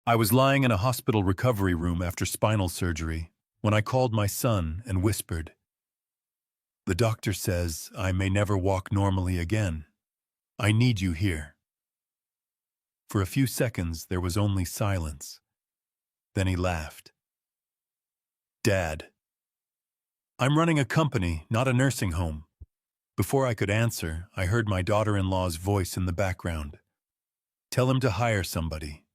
I was lying in a hospital recovery room after spinal surgery when I called my son and whispered, "The doctor says I may never walk normally again. I need you here." For a few seconds, there was only silence. Then he laughed. "Dad, I'm running a company, not a nursing home." Before I could answer, I heard my daughter-in-law's voice in the background. "Tell him to hire somebody.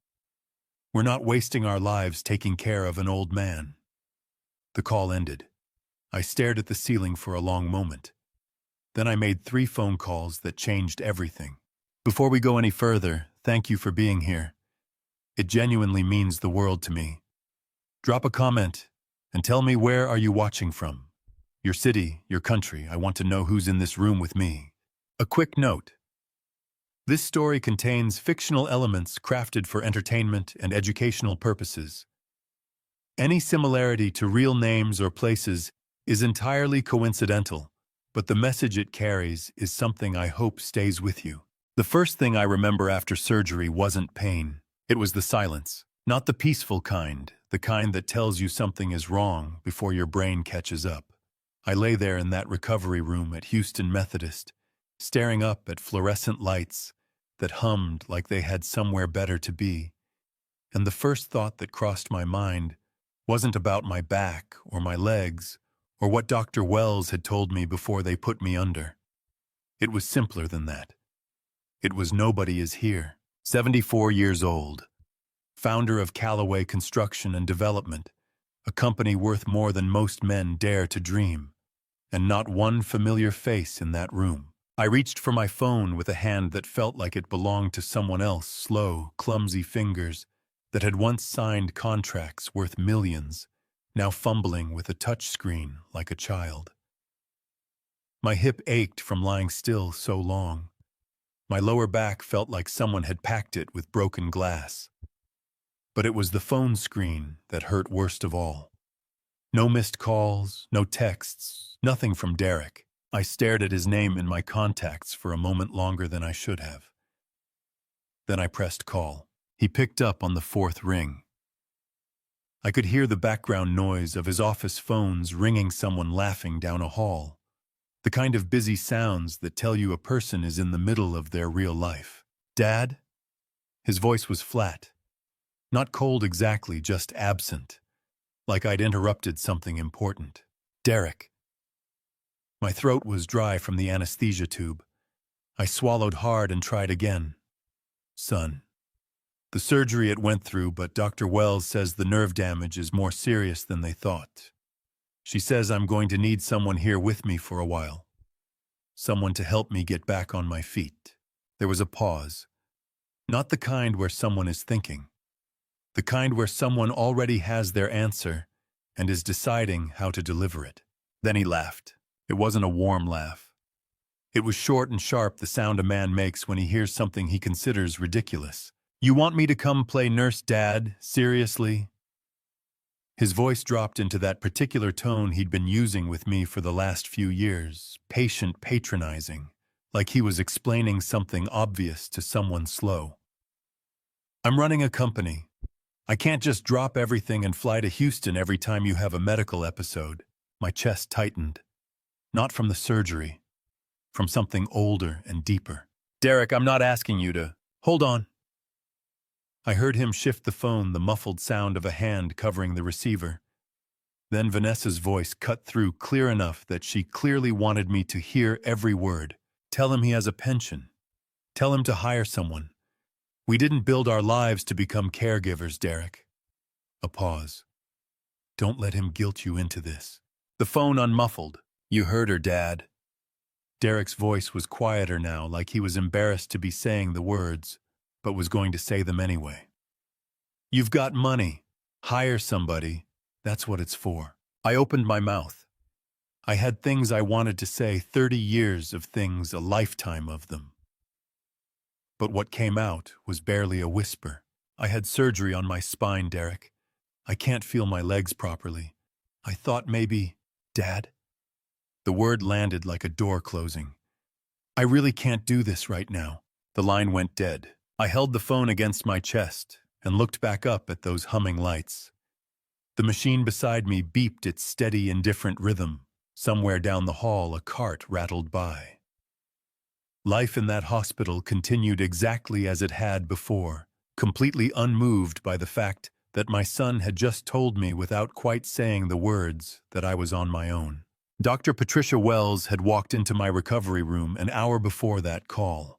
We're not wasting our lives taking care of an old man." The call ended. I stared at the ceiling for a long moment. Then I made 3 phone calls that changed everything. Before we go any further, thank you for being here. It genuinely means the world to me. Drop a comment and tell me, where are you watching from? Your city, your country. I want to know who's in this room with me. A quick note. This story contains fictional elements crafted for entertainment and educational purposes. Any similarity to real names or places is entirely coincidental, but the message it carries is something I hope stays with you. The first thing I remember after surgery wasn't pain. It was the silence. Not the peaceful kind, the kind that tells you something is wrong before your brain catches up. I lay there in that recovery room at Houston Methodist, staring up at fluorescent lights that hummed like they had somewhere better to be. And the first thought that crossed my mind wasn't about my back or my legs or what Dr. Wells had told me before they put me under. It was simpler than that. It was nobody is here, 74 years old, founder of Callaway Construction and Development, a company worth more than most men dare to dream, and not one familiar face in that room. I reached for my phone with a hand that felt like it belonged to someone else, slow, clumsy fingers that had once signed contracts worth millions, now fumbling with a touchscreen like a child. My hip ached from lying still so long. My lower back felt like someone had packed it with broken glass. But it was the phone screen that hurt worst of all. No missed calls, no texts, nothing from Derek. I stared at his name in my contacts for a moment longer than I should have. Then I pressed call. He picked up on the 4th ring. I could hear the background noise of his office phones ringing, someone laughing down a hall. The kind of busy sounds that tell you a person is in the middle of their real life. "Dad?" His voice was flat. Not cold exactly, just absent, like I'd interrupted something important. "Derek." My throat was dry from the anesthesia tube. I swallowed hard and tried again. "Son. The surgery it went through, but Dr. Wells says the nerve damage is more serious than they thought. She says I'm going to need someone here with me for a while. Someone to help me get back on my feet." There was a pause. Not the kind where someone is thinking. The kind where someone already has their answer and is deciding how to deliver it. Then he laughed. It wasn't a warm laugh. It was short and sharp, the sound a man makes when he hears something he considers ridiculous. "You want me to come play nurse, Dad? Seriously?" His voice dropped into that particular tone he'd been using with me for the last few years, patient, patronizing, like he was explaining something obvious to someone slow. "I'm running a company. I can't just drop everything and fly to Houston every time you have a medical episode." My chest tightened. Not from the surgery, from something older and deeper. "Derek, I'm not asking you to. Hold on." I heard him shift the phone, the muffled sound of a hand covering the receiver. Then Vanessa's voice cut through clear enough that she clearly wanted me to hear every word. "Tell him he has a pension. Tell him to hire someone. We didn't build our lives to become caregivers, Derek." A pause. "Don't let him guilt you into this." The phone unmuffled. "You heard her, Dad." Derek's voice was quieter now, like he was embarrassed to be saying the words, but was going to say them anyway. "You've got money. Hire somebody. That's what it's for." I opened my mouth. I had things I wanted to say, 30 years of things, a lifetime of them. But what came out was barely a whisper. "I had surgery on my spine, Derek. I can't feel my legs properly. I thought maybe, Dad?" The word landed like a door closing. "I really can't do this right now." The line went dead. I held the phone against my chest, and looked back up at those humming lights. The machine beside me beeped its steady, indifferent rhythm. Somewhere down the hall, a cart rattled by. Life in that hospital continued exactly as it had before, completely unmoved by the fact that my son had just told me without quite saying the words that I was on my own. Dr. Patricia Wells had walked into my recovery room an hour before that call.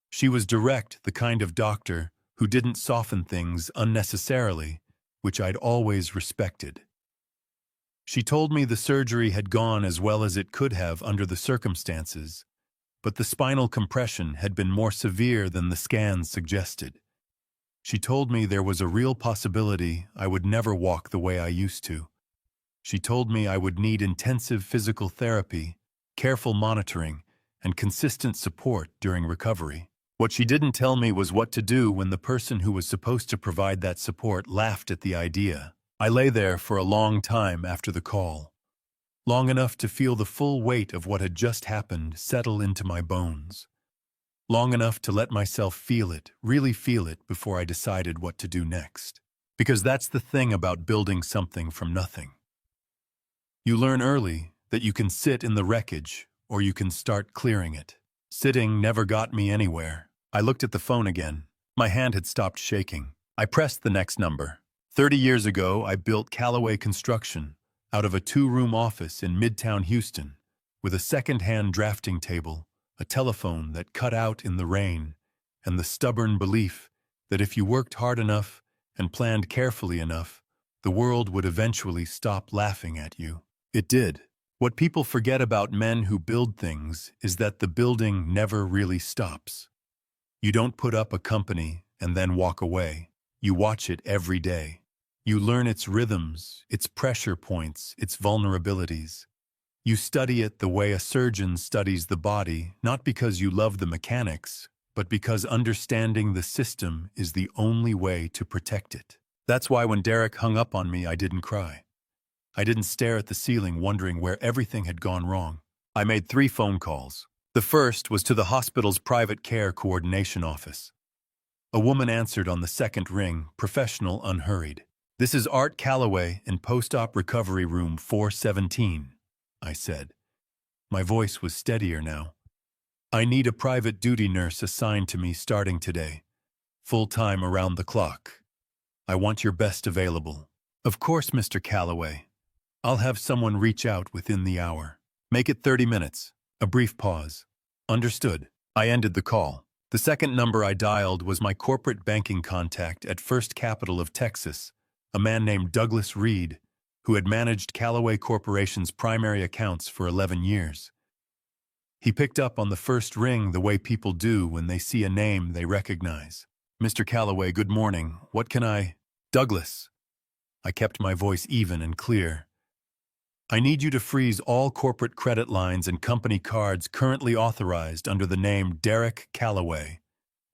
She was direct, the kind of doctor who didn't soften things unnecessarily, which I'd always respected. She told me the surgery had gone as well as it could have under the circumstances, but the spinal compression had been more severe than the scans suggested. She told me there was a real possibility I would never walk the way I used to. She told me I would need intensive physical therapy, careful monitoring, and consistent support during recovery. What she didn't tell me was what to do when the person who was supposed to provide that support laughed at the idea. I lay there for a long time after the call, long enough to feel the full weight of what had just happened settle into my bones, long enough to let myself feel it, really feel it, before I decided what to do next. Because that's the thing about building something from nothing. You learn early that you can sit in the wreckage or you can start clearing it. Sitting never got me anywhere. I looked at the phone again. My hand had stopped shaking. I pressed the next number. 30 years ago, I built Callaway Construction out of a 2-room office in Midtown Houston with a second-hand drafting table, a telephone that cut out in the rain, and the stubborn belief that if you worked hard enough and planned carefully enough, the world would eventually stop laughing at you. It did. What people forget about men who build things is that the building never really stops. You don't put up a company and then walk away. You watch it every day. You learn its rhythms, its pressure points, its vulnerabilities. You study it the way a surgeon studies the body, not because you love the mechanics, but because understanding the system is the only way to protect it. That's why when Derek hung up on me, I didn't cry. I didn't stare at the ceiling wondering where everything had gone wrong. I made 3 phone calls. The first was to the hospital's private care coordination office. A woman answered on the second ring, professional, unhurried. "This is Art Callaway in post-op recovery room 417, I said. My voice was steadier now. "I need a private duty nurse assigned to me starting today. Full-time around the clock. I want your best available." "Of course, Mr. Callaway. I'll have someone reach out within the hour. Make it 30 minutes. A brief pause. "Understood." I ended the call. The second number I dialed was my corporate banking contact at First Capital of Texas, a man named Douglas Reed, who had managed Callaway Corporation's primary accounts for 11 years. He picked up on the first ring the way people do when they see a name they recognize. "Mr. Callaway, good morning. What can I—" "Douglas." I kept my voice even and clear. "I need you to freeze all corporate credit lines and company cards currently authorized under the name Derek Callaway,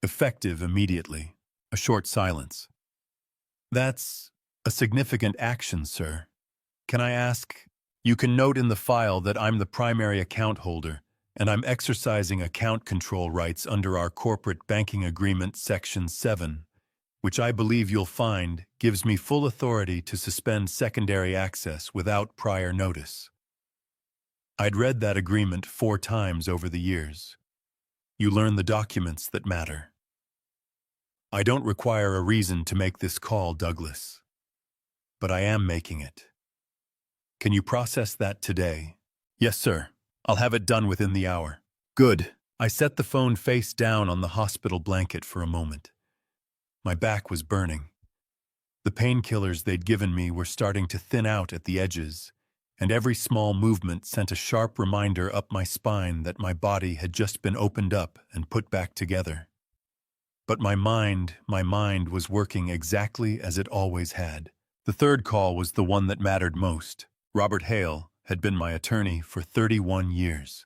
effective immediately." A short silence. "That's a significant action, sir. Can I ask—" "You can note in the file that I'm the primary account holder, and I'm exercising account control rights under our corporate banking agreement Section 7, which I believe you'll find gives me full authority to suspend secondary access without prior notice." I'd read that agreement 4 times over the years. You learn the documents that matter. "I don't require a reason to make this call, Douglas. But I am making it. Can you process that today?" "Yes, sir. I'll have it done within the hour." "Good." I set the phone face down on the hospital blanket for a moment. My back was burning. The painkillers they'd given me were starting to thin out at the edges, and every small movement sent a sharp reminder up my spine that my body had just been opened up and put back together. But my mind was working exactly as it always had. The third call was the one that mattered most. Robert Hale had been my attorney for 31 years.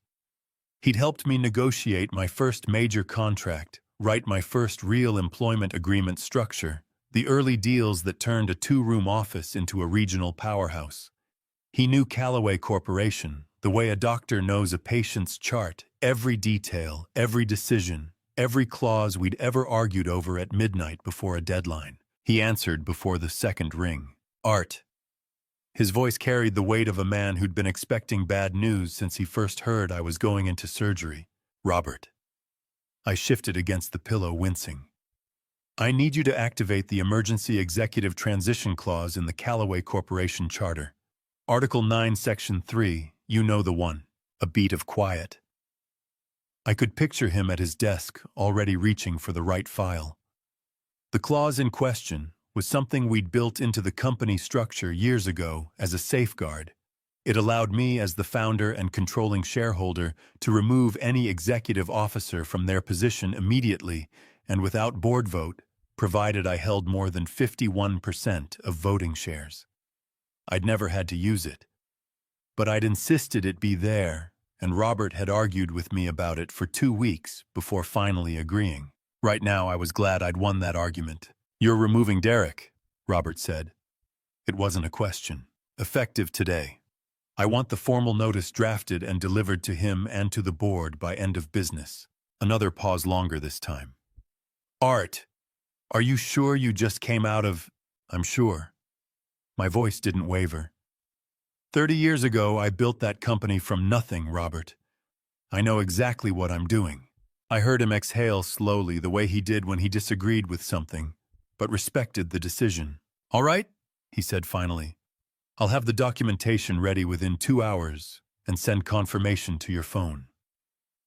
He'd helped me negotiate my first major contract, write my first real employment agreement structure, the early deals that turned a 2-room office into a regional powerhouse. He knew Callaway Corporation, the way a doctor knows a patient's chart, every detail, every decision, every clause we'd ever argued over at midnight before a deadline. He answered before the second ring. Art. His voice carried the weight of a man who'd been expecting bad news since he first heard I was going into surgery. Robert. I shifted against the pillow, wincing. I need you to activate the Emergency Executive Transition Clause in the Callaway Corporation Charter. Article 9, Section 3, you know the one. A beat of quiet. I could picture him at his desk, already reaching for the right file. The clause in question was something we'd built into the company structure years ago as a safeguard. It allowed me, as the founder and controlling shareholder, to remove any executive officer from their position immediately and without board vote, provided I held more than 51% of voting shares. I'd never had to use it, but I'd insisted it be there, and Robert had argued with me about it for 2 weeks before finally agreeing. Right now, I was glad I'd won that argument. You're removing Derek, Robert said. It wasn't a question. Effective today. I want the formal notice drafted and delivered to him and to the board by end of business. Another pause longer this time. Art, are you sure you just came out of... I'm sure. My voice didn't waver. 30 years ago, I built that company from nothing, Robert. I know exactly what I'm doing. I heard him exhale slowly, the way he did when he disagreed with something, but respected the decision. All right, he said finally. I'll have the documentation ready within 2 hours and send confirmation to your phone.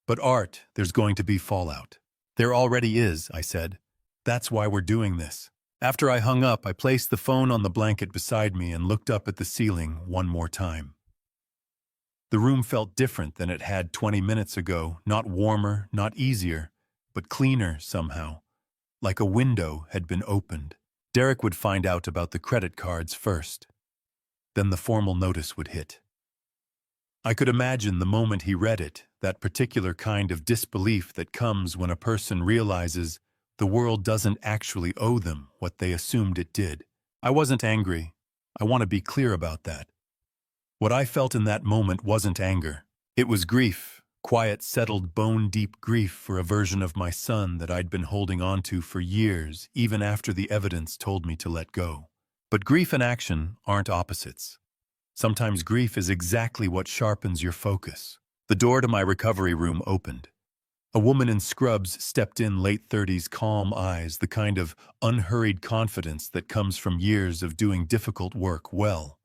But Art, there's going to be fallout. There already is, I said. That's why we're doing this. After I hung up, I placed the phone on the blanket beside me and looked up at the ceiling one more time. The room felt different than it had 20 minutes ago, not warmer, not easier, but cleaner somehow, like a window had been opened. Derek would find out about the credit cards first. Then the formal notice would hit. I could imagine the moment he read it, that particular kind of disbelief that comes when a person realizes the world doesn't actually owe them what they assumed it did. I wasn't angry. I want to be clear about that. What I felt in that moment wasn't anger. It was grief, quiet, settled, bone-deep grief for a version of my son that I'd been holding on to for years, even after the evidence told me to let go. But grief and action aren't opposites. Sometimes grief is exactly what sharpens your focus. The door to my recovery room opened. A woman in scrubs stepped in, late 30s, calm eyes, the kind of unhurried confidence that comes from years of doing difficult work well.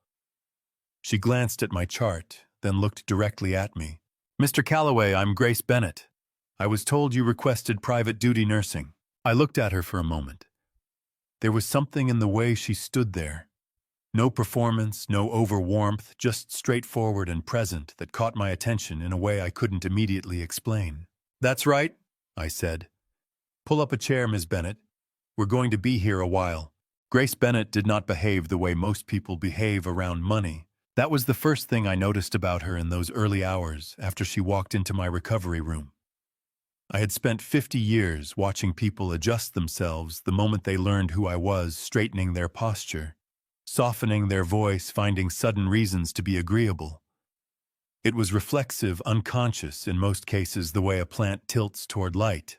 She glanced at my chart, then looked directly at me. Mr. Callaway, I'm Grace Bennett. I was told you requested private duty nursing. I looked at her for a moment. There was something in the way she stood there. No performance, no over-warmth, just straightforward and present that caught my attention in a way I couldn't immediately explain. That's right, I said. Pull up a chair, Ms. Bennett. We're going to be here a while. Grace Bennett did not behave the way most people behave around money. That was the first thing I noticed about her in those early hours after she walked into my recovery room. I had spent 50 years watching people adjust themselves the moment they learned who I was, straightening their posture, softening their voice, finding sudden reasons to be agreeable. It was reflexive, unconscious, in most cases, the way a plant tilts toward light.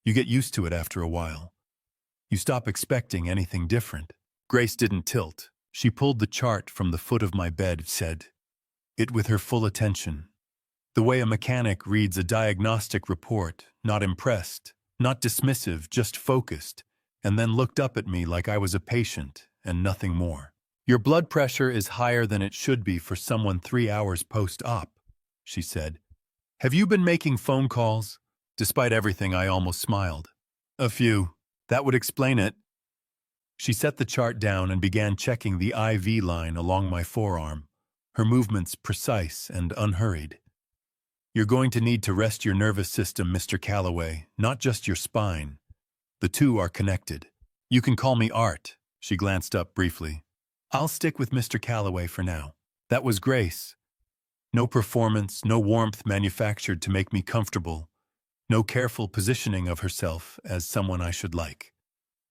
You get used to it after a while. You stop expecting anything different. Grace didn't tilt. She pulled the chart from the foot of my bed, said it with her full attention. The way a mechanic reads a diagnostic report, not impressed, not dismissive, just focused, and then looked up at me like I was a patient and nothing more. Your blood pressure is higher than it should be for someone 3 hours post-op, she said. Have you been making phone calls? Despite everything, I almost smiled. A few. That would explain it. She set the chart down and began checking the IV line along my forearm, her movements precise and unhurried. You're going to need to rest your nervous system, Mr. Callaway, not just your spine. The two are connected. You can call me Art. She glanced up briefly. I'll stick with Mr. Callaway for now. That was Grace. No performance, no warmth manufactured to make me comfortable. No careful positioning of herself as someone I should like.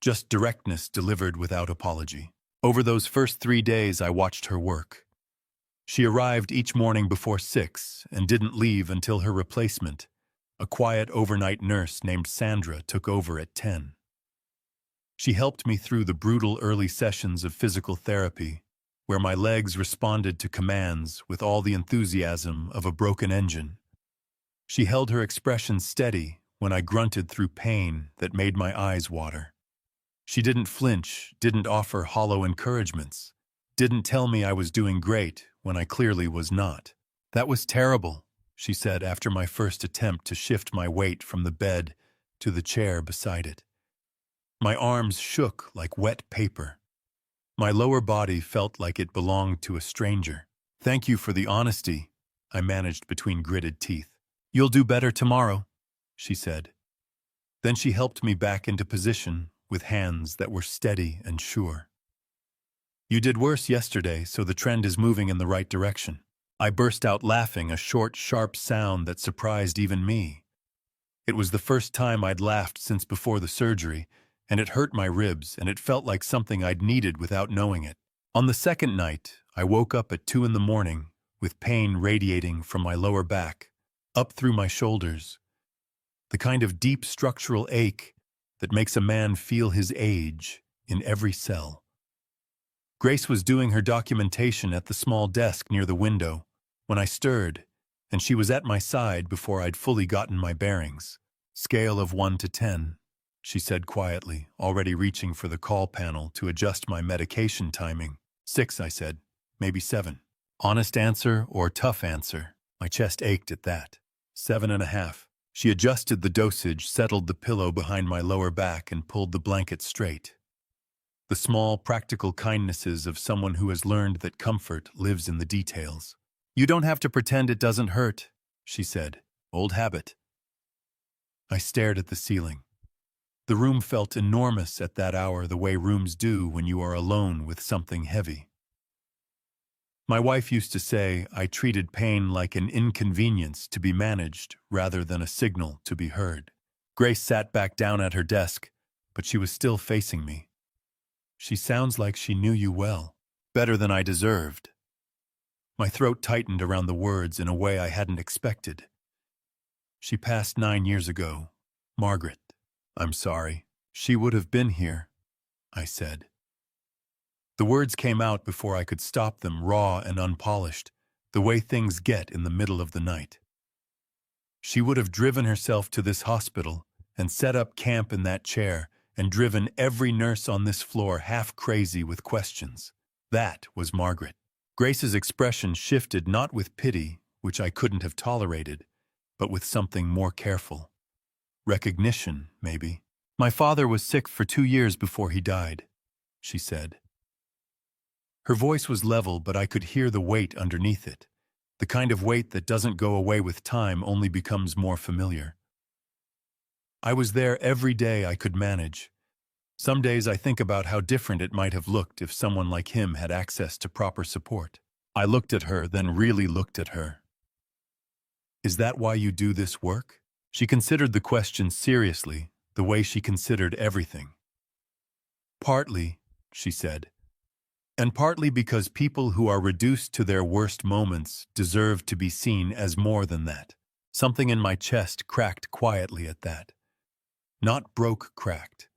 Just directness delivered without apology. Over those first 3 days, I watched her work. She arrived each morning before 6 and didn't leave until her replacement, a quiet overnight nurse named Sandra, took over at 10. She helped me through the brutal early sessions of physical therapy, where my legs responded to commands with all the enthusiasm of a broken engine. She held her expression steady when I grunted through pain that made my eyes water. She didn't flinch, didn't offer hollow encouragements, didn't tell me I was doing great when I clearly was not. "That was terrible," she said after my first attempt to shift my weight from the bed to the chair beside it. My arms shook like wet paper. My lower body felt like it belonged to a stranger. "Thank you for the honesty," I managed between gritted teeth. "You'll do better tomorrow," she said. Then she helped me back into position with hands that were steady and sure. "You did worse yesterday, so the trend is moving in the right direction." I burst out laughing, a short, sharp sound that surprised even me. It was the first time I'd laughed since before the surgery, and it hurt my ribs, and it felt like something I'd needed without knowing it. On the second night, I woke up at 2 in the morning with pain radiating from my lower back, up through my shoulders, the kind of deep structural ache that makes a man feel his age in every cell. Grace was doing her documentation at the small desk near the window when I stirred, and she was at my side before I'd fully gotten my bearings. "Scale of 1 to 10, she said quietly, already reaching for the call panel to adjust my medication timing. 6, I said. Maybe 7. Honest answer or tough answer? My chest ached at that. 7.5. She adjusted the dosage, settled the pillow behind my lower back, and pulled the blanket straight. The small, practical kindnesses of someone who has learned that comfort lives in the details. "You don't have to pretend it doesn't hurt," she said. "Old habit." I stared at the ceiling. The room felt enormous at that hour, the way rooms do when you are alone with something heavy. My wife used to say I treated pain like an inconvenience to be managed rather than a signal to be heard. Grace sat back down at her desk, but she was still facing me. "She sounds like she knew you well, better than I deserved." My throat tightened around the words in a way I hadn't expected. "She passed 9 years ago, Margaret." "I'm sorry. She would have been here," I said. The words came out before I could stop them, raw and unpolished, the way things get in the middle of the night. "She would have driven herself to this hospital and set up camp in that chair and driven every nurse on this floor half crazy with questions. That was Margaret." Grace's expression shifted, not with pity, which I couldn't have tolerated, but with something more careful. Recognition, maybe. "My father was sick for 2 years before he died," she said. Her voice was level, but I could hear the weight underneath it, the kind of weight that doesn't go away with time, only becomes more familiar. "I was there every day I could manage. Some days I think about how different it might have looked if someone like him had access to proper support." I looked at her, then really looked at her. "Is that why you do this work?" She considered the question seriously, the way she considered everything. "Partly," she said. "And partly because people who are reduced to their worst moments deserve to be seen as more than that." Something in my chest cracked quietly at that. Not broke, cracked.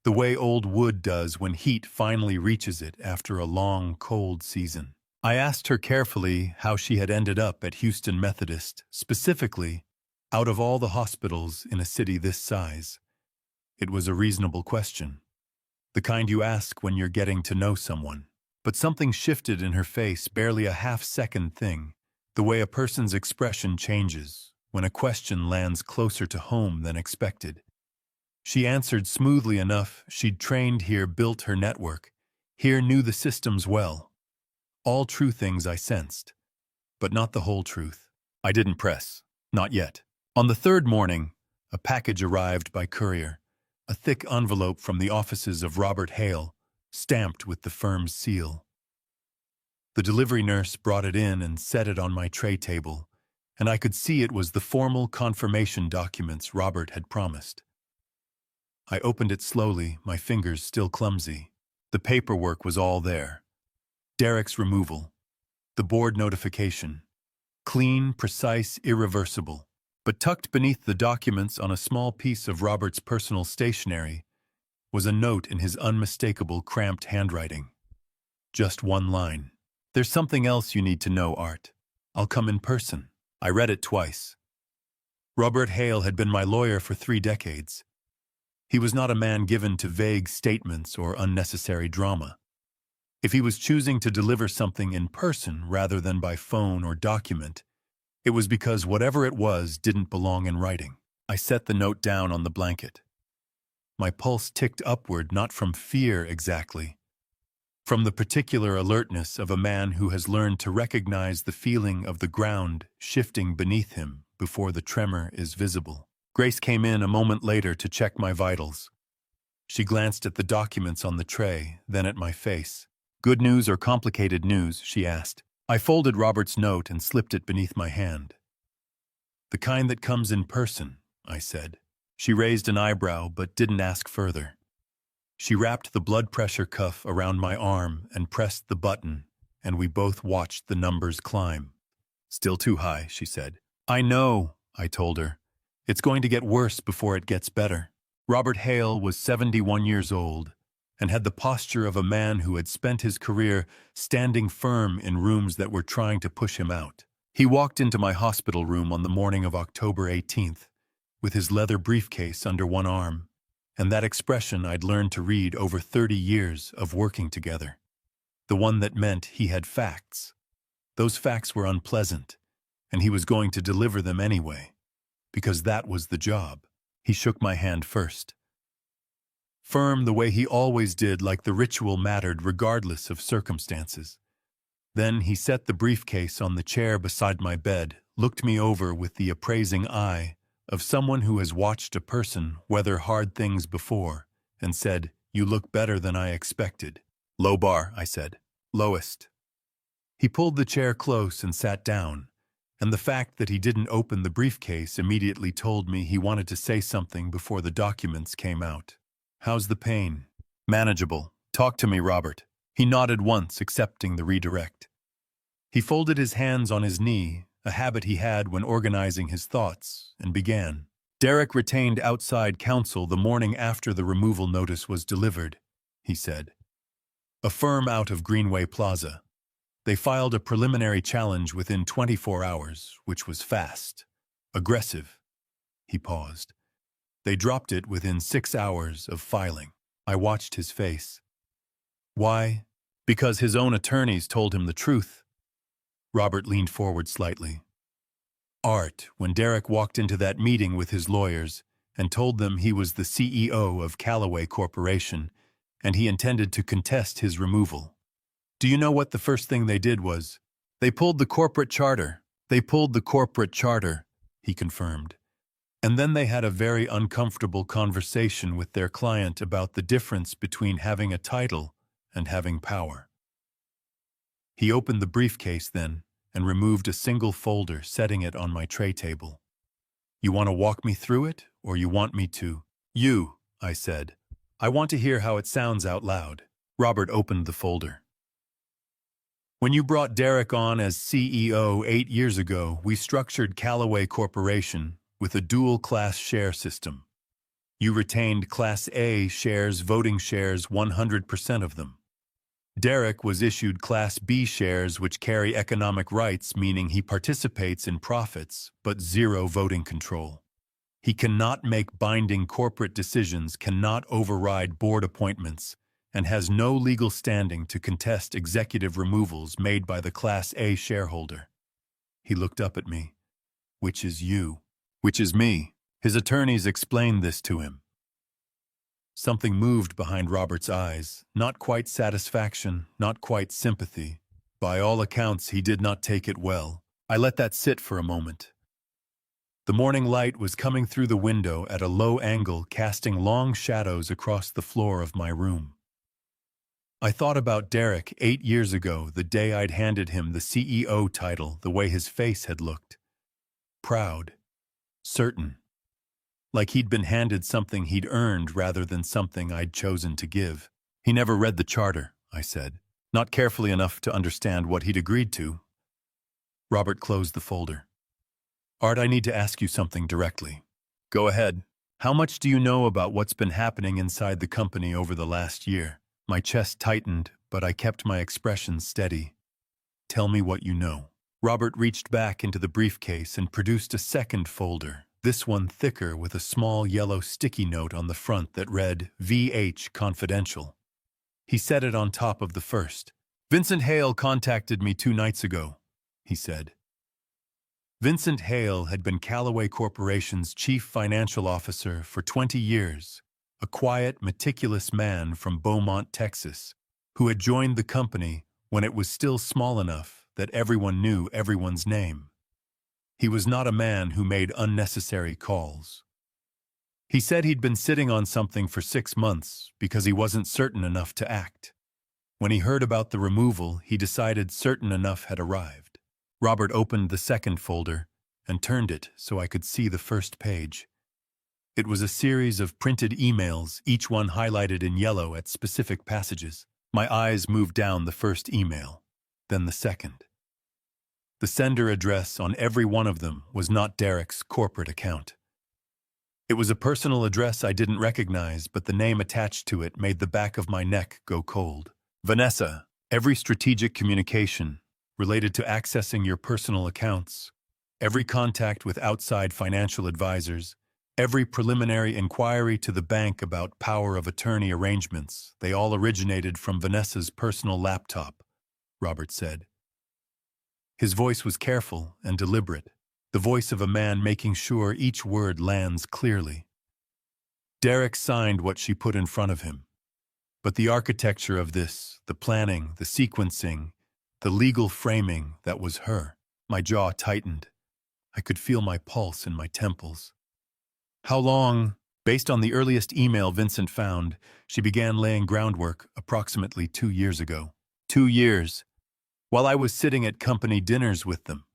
The way old wood does when heat finally reaches it after a long, cold season. I asked her carefully how she had ended up at Houston Methodist, specifically, out of all the hospitals in a city this size. It was a reasonable question, the kind you ask when you're getting to know someone. But something shifted in her face, barely a half-second thing, the way a person's expression changes when a question lands closer to home than expected. She answered smoothly enough. She'd trained here, built her network. Here, knew the systems well. All true things I sensed, but not the whole truth. I didn't press. Not yet. On the third morning, a package arrived by courier, a thick envelope from the offices of Robert Hale, stamped with the firm's seal. The delivery nurse brought it in and set it on my tray table, and I could see it was the formal confirmation documents Robert had promised. I opened it slowly, my fingers still clumsy. The paperwork was all there. Derek's removal, the board notification. Clean, precise, irreversible. But tucked beneath the documents on a small piece of Robert's personal stationery was a note in his unmistakable, cramped handwriting. Just one line. "There's something else you need to know, Art. I'll come in person." I read it twice. Robert Hale had been my lawyer for 3 decades. He was not a man given to vague statements or unnecessary drama. If he was choosing to deliver something in person rather than by phone or document, it was because whatever it was didn't belong in writing. I set the note down on the blanket. My pulse ticked upward, not from fear exactly, from the particular alertness of a man who has learned to recognize the feeling of the ground shifting beneath him before the tremor is visible. Grace came in a moment later to check my vitals. She glanced at the documents on the tray, then at my face. "Good news or complicated news?" she asked. I folded Robert's note and slipped it beneath my hand. "The kind that comes in person," I said. She raised an eyebrow but didn't ask further. She wrapped the blood pressure cuff around my arm and pressed the button, and we both watched the numbers climb. "Still too high," she said. "I know," I told her. "It's going to get worse before it gets better." Robert Hale was 71 years old and had the posture of a man who had spent his career standing firm in rooms that were trying to push him out. He walked into my hospital room on the morning of October 18th, with his leather briefcase under one arm, and that expression I'd learned to read over 30 years of working together. The one that meant he had facts. Those facts were unpleasant, and he was going to deliver them anyway, because that was the job. He shook my hand first. Firm the way he always did, like the ritual mattered regardless of circumstances. Then he set the briefcase on the chair beside my bed, looked me over with the appraising eye of someone who has watched a person weather hard things before, and said, "You look better than I expected." "Low bar," I said. "Lowest." He pulled the chair close and sat down, and the fact that he didn't open the briefcase immediately told me he wanted to say something before the documents came out. "How's the pain?" "Manageable. Talk to me, Robert." He nodded once, accepting the redirect. He folded his hands on his knee, a habit he had when organizing his thoughts, and began. "Derek retained outside counsel the morning after the removal notice was delivered," he said. "A firm out of Greenway Plaza. They filed a preliminary challenge within 24 hours, which was fast. Aggressive." He paused. "They dropped it within 6 hours of filing." I watched his face. "Why?" "Because his own attorneys told him the truth." Robert leaned forward slightly. "Art, when Derek walked into that meeting with his lawyers and told them he was the CEO of Callaway Corporation and he intended to contest his removal, do you know what the first thing they did was? They pulled the corporate charter." "They pulled the corporate charter," he confirmed. "And then they had a very uncomfortable conversation with their client about the difference between having a title and having power." He opened the briefcase then and removed a single folder, setting it on my tray table. "You want to walk me through it, or you want me to?" "You," I said. "I want to hear how it sounds out loud." Robert opened the folder. "When you brought Derek on as CEO 8 years ago, we structured Callaway Corporation with a dual-class share system. You retained Class A shares, voting shares, 100% of them. Derek was issued Class B shares, which carry economic rights, meaning he participates in profits, but zero voting control. He cannot make binding corporate decisions, cannot override board appointments, and has no legal standing to contest executive removals made by the Class A shareholder." He looked up at me. "Which is you?" "Which is me." His attorneys explained this to him. Something moved behind Robert's eyes, not quite satisfaction, not quite sympathy. By all accounts, he did not take it well. I let that sit for a moment. The morning light was coming through the window at a low angle, casting long shadows across the floor of my room. I thought about Derek 8 years ago, the day I'd handed him the CEO title, the way his face had looked. Proud. Certain. Like he'd been handed something he'd earned rather than something I'd chosen to give. "He never read the charter," I said. "Not carefully enough to understand what he'd agreed to." Robert closed the folder. "Art, I need to ask you something directly." "Go ahead." How much do you know about what's been happening inside the company over the last year? My chest tightened, but I kept my expression steady. Tell me what you know. Robert reached back into the briefcase and produced a second folder, this one thicker with a small yellow sticky note on the front that read, VH Confidential. He set it on top of the first. Vincent Hale contacted me 2 nights ago, he said. Vincent Hale had been Callaway Corporation's chief financial officer for 20 years, a quiet, meticulous man from Beaumont, Texas, who had joined the company when it was still small enough that everyone knew everyone's name. He was not a man who made unnecessary calls. He said he'd been sitting on something for 6 months because he wasn't certain enough to act. When he heard about the removal, he decided certain enough had arrived. Robert opened the second folder and turned it so I could see the first page. It was a series of printed emails, each one highlighted in yellow at specific passages. My eyes moved down the first email, then the second. The sender address on every one of them was not Derek's corporate account. It was a personal address I didn't recognize, but the name attached to it made the back of my neck go cold. Vanessa, every strategic communication related to accessing your personal accounts, every contact with outside financial advisors, every preliminary inquiry to the bank about power of attorney arrangements, they all originated from Vanessa's personal laptop, Robert said. His voice was careful and deliberate, the voice of a man making sure each word lands clearly. Derek signed what she put in front of him. But the architecture of this, the planning, the sequencing, the legal framing, that was her. My jaw tightened. I could feel my pulse in my temples. How long? Based on the earliest email Vincent found, she began laying groundwork approximately 2 years ago. 2 years. While I was sitting at company dinners with them.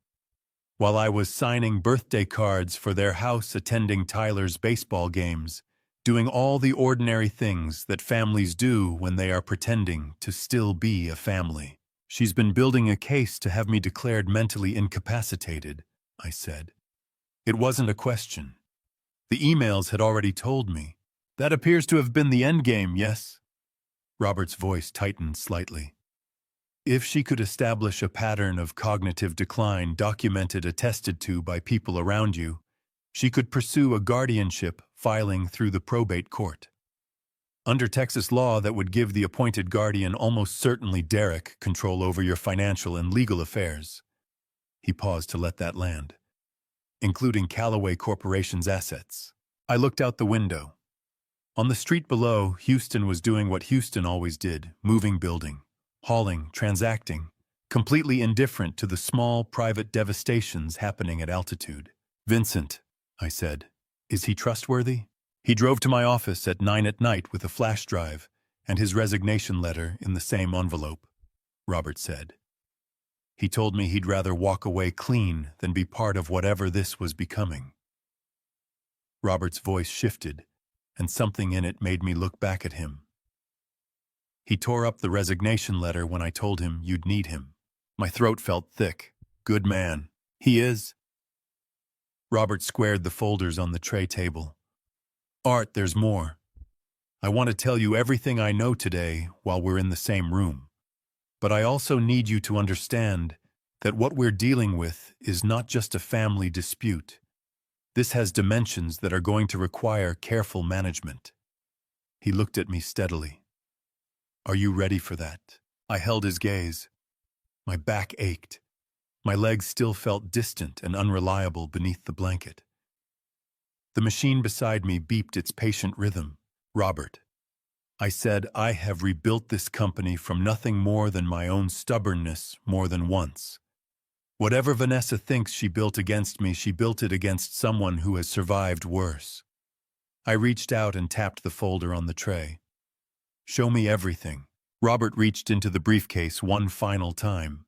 While I was signing birthday cards for their house, attending Tyler's baseball games, doing all the ordinary things that families do when they are pretending to still be a family. She's been building a case to have me declared mentally incapacitated, I said. It wasn't a question. The emails had already told me. That appears to have been the endgame, yes? Robert's voice tightened slightly. If she could establish a pattern of cognitive decline documented, attested to by people around you, she could pursue a guardianship filing through the probate court. Under Texas law, that would give the appointed guardian, almost certainly Derek, control over your financial and legal affairs. He paused to let that land. Including Callaway Corporation's assets. I looked out the window. On the street below, Houston was doing what Houston always did, moving, building, hauling, transacting, completely indifferent to the small, private devastations happening at altitude. Vincent, I said, is he trustworthy? He drove to my office at 9 at night with a flash drive and his resignation letter in the same envelope, Robert said. He told me he'd rather walk away clean than be part of whatever this was becoming. Robert's voice shifted, and something in it made me look back at him. He tore up the resignation letter when I told him you'd need him. My throat felt thick. Good man. He is. Robert squared the folders on the tray table. Art, there's more. I want to tell you everything I know today while we're in the same room. But I also need you to understand that what we're dealing with is not just a family dispute. This has dimensions that are going to require careful management. He looked at me steadily. Are you ready for that? I held his gaze. My back ached. My legs still felt distant and unreliable beneath the blanket. The machine beside me beeped its patient rhythm. Robert, I said, I have rebuilt this company from nothing more than my own stubbornness more than once. Whatever Vanessa thinks she built against me, she built it against someone who has survived worse. I reached out and tapped the folder on the tray. Show me everything. Robert reached into the briefcase one final time.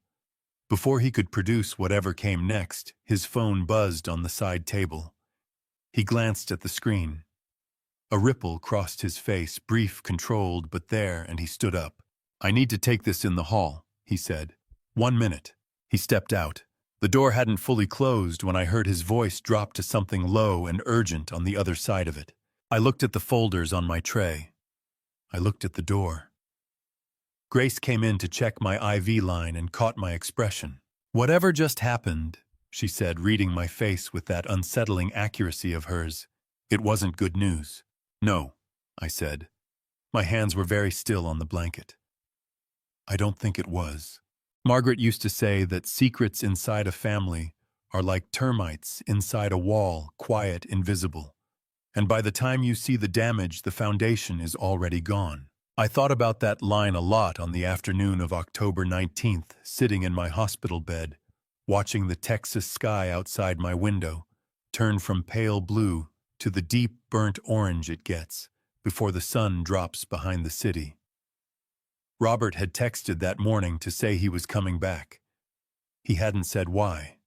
Before he could produce whatever came next, his phone buzzed on the side table. He glanced at the screen. A ripple crossed his face, brief, controlled, but there, and he stood up. I need to take this in the hall, he said. 1 minute. He stepped out. The door hadn't fully closed when I heard his voice drop to something low and urgent on the other side of it. I looked at the folders on my tray. I looked at the door. Grace came in to check my IV line and caught my expression. "Whatever just happened," she said, reading my face with that unsettling accuracy of hers. "It wasn't good news." "No," I said. My hands were very still on the blanket. "I don't think it was." Margaret used to say that secrets inside a family are like termites inside a wall, quiet, invisible. And by the time you see the damage, the foundation is already gone. I thought about that line a lot on the afternoon of October 19th, sitting in my hospital bed, watching the Texas sky outside my window turn from pale blue to the deep burnt orange it gets before the sun drops behind the city. Robert had texted that morning to say he was coming back. He hadn't said why.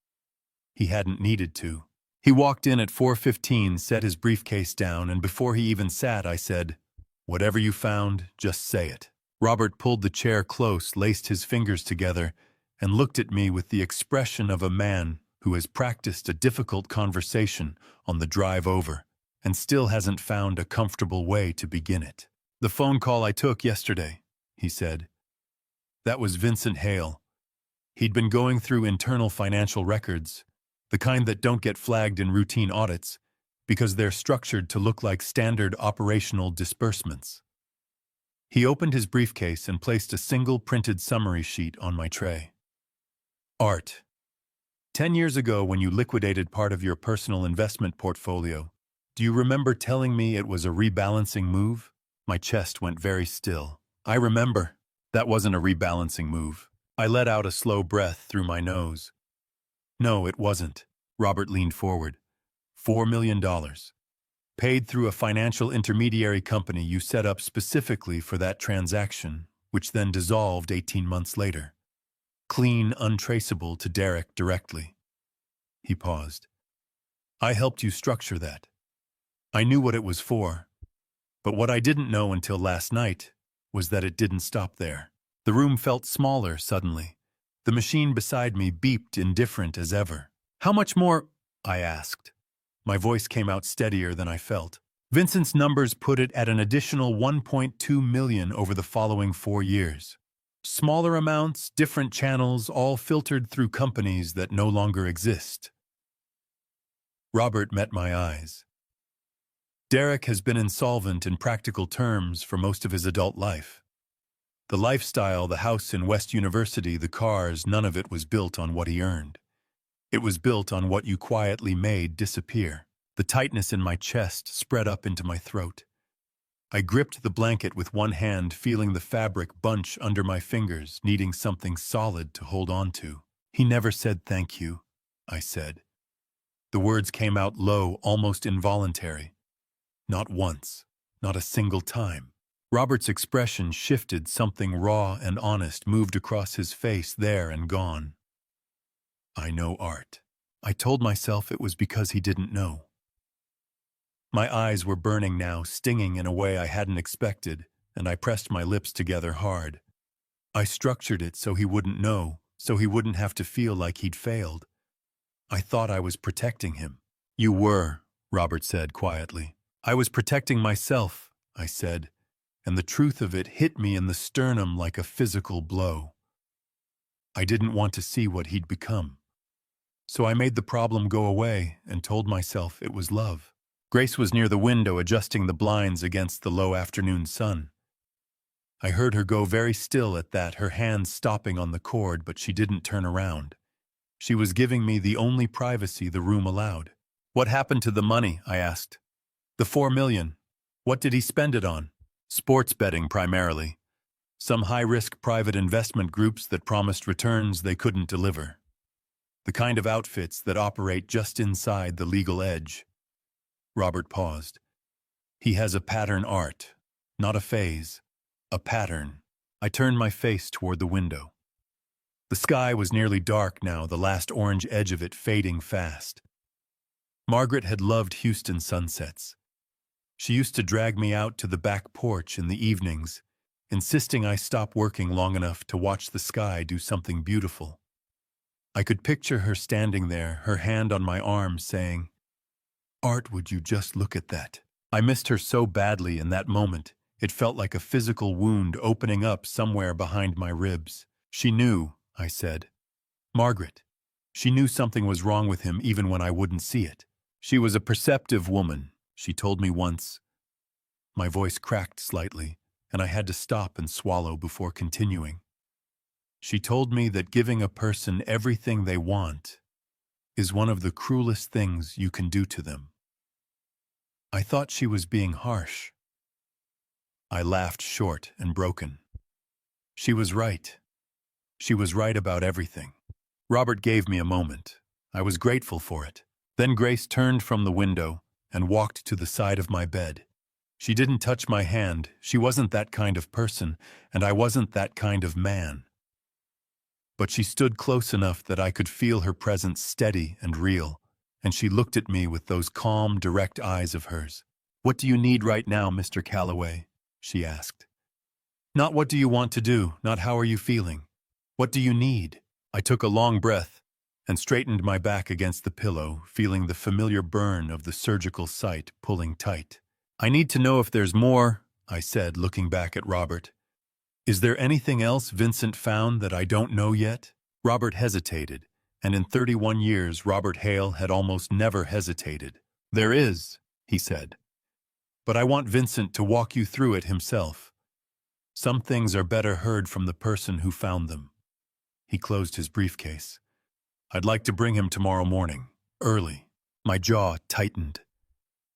He hadn't needed to. He walked in at 4:15, set his briefcase down, and before he even sat, I said, "Whatever you found, just say it." Robert pulled the chair close, laced his fingers together, and looked at me with the expression of a man who has practiced a difficult conversation on the drive over and still hasn't found a comfortable way to begin it. "The phone call I took yesterday," he said. "That was Vincent Hale. He'd been going through internal financial records, the kind that don't get flagged in routine audits because they're structured to look like standard operational disbursements." He opened his briefcase and placed a single printed summary sheet on my tray. "Art, 10 years ago when you liquidated part of your personal investment portfolio, do you remember telling me it was a rebalancing move?" My chest went very still. "I remember. That wasn't a rebalancing move." I let out a slow breath through my nose. "No, it wasn't." Robert leaned forward. $4 million. Paid through a financial intermediary company you set up specifically for that transaction, which then dissolved 18 months later. Clean, untraceable to Derek directly. He paused. "I helped you structure that. I knew what it was for. But what I didn't know until last night was that it didn't stop there." The room felt smaller suddenly. The machine beside me beeped, indifferent as ever. "How much more?" I asked. My voice came out steadier than I felt. "Vincent's numbers put it at an additional 1.2 million over the following 4 years. Smaller amounts, different channels, all filtered through companies that no longer exist." Robert met my eyes. "Derek has been insolvent in practical terms for most of his adult life. The lifestyle, the house in West University, the cars, none of it was built on what he earned. It was built on what you quietly made disappear." The tightness in my chest spread up into my throat. I gripped the blanket with one hand, feeling the fabric bunch under my fingers, needing something solid to hold on to. "He never said thank you," I said. The words came out low, almost involuntary. Not once, not a single time. Robert's expression shifted, something raw and honest moved across his face, there and gone. "I know Art." I told myself it was because he didn't know. My eyes were burning now, stinging in a way I hadn't expected, and I pressed my lips together hard. I structured it so he wouldn't know, so he wouldn't have to feel like he'd failed. I thought I was protecting him. "You were," Robert said quietly. "I was protecting myself," I said, and the truth of it hit me in the sternum like a physical blow. I didn't want to see what he'd become. So I made the problem go away and told myself it was love. Grace was near the window adjusting the blinds against the low afternoon sun. I heard her go very still at that, her hands stopping on the cord, but she didn't turn around. She was giving me the only privacy the room allowed. "What happened to the money?" I asked. "The 4 million. What did he spend it on?" "Sports betting primarily. Some high-risk private investment groups that promised returns they couldn't deliver. The kind of outfits that operate just inside the legal edge." Robert paused. "He has a pattern, Art. Not a phase. A pattern." I turned my face toward the window. The sky was nearly dark now, the last orange edge of it fading fast. Margaret had loved Houston sunsets. She used to drag me out to the back porch in the evenings, insisting I stop working long enough to watch the sky do something beautiful. I could picture her standing there, her hand on my arm, saying, "Art, would you just look at that?" I missed her so badly in that moment, it felt like a physical wound opening up somewhere behind my ribs. She knew, I said. Margaret. She knew something was wrong with him even when I wouldn't see it. She was a perceptive woman, she told me once. My voice cracked slightly, and I had to stop and swallow before continuing. She told me that giving a person everything they want is one of the cruelest things you can do to them. I thought she was being harsh. I laughed short and broken. She was right. She was right about everything. Robert gave me a moment. I was grateful for it. Then Grace turned from the window and walked to the side of my bed. She didn't touch my hand. She wasn't that kind of person, and I wasn't that kind of man. But she stood close enough that I could feel her presence steady and real, and she looked at me with those calm, direct eyes of hers. "What do you need right now, Mr. Calloway?" she asked. "Not what do you want to do, not how are you feeling. What do you need?" I took a long breath and straightened my back against the pillow, feeling the familiar burn of the surgical site pulling tight. "I need to know if there's more," I said, looking back at Robert. "Is there anything else Vincent found that I don't know yet?" Robert hesitated, and in 31 years Robert Hale had almost never hesitated. "There is," he said. "But I want Vincent to walk you through it himself. Some things are better heard from the person who found them." He closed his briefcase. "I'd like to bring him tomorrow morning, early." My jaw tightened.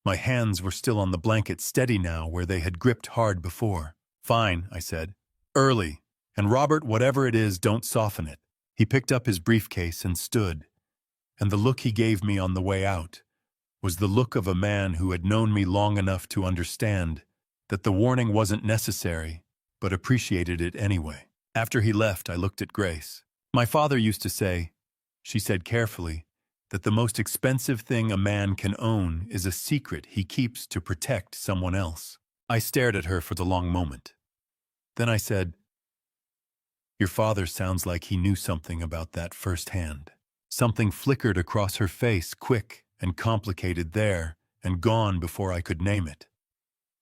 My hands were still on the blanket, steady now where they had gripped hard before. "Fine," I said. "Early. And Robert, whatever it is, don't soften it." He picked up his briefcase and stood, and the look he gave me on the way out was the look of a man who had known me long enough to understand that the warning wasn't necessary, but appreciated it anyway. After he left, I looked at Grace. "My father used to say," she said carefully, "that the most expensive thing a man can own is a secret he keeps to protect someone else." I stared at her for the long moment. Then I said, "Your father sounds like he knew something about that firsthand." Something flickered across her face, quick and complicated there, and gone before I could name it.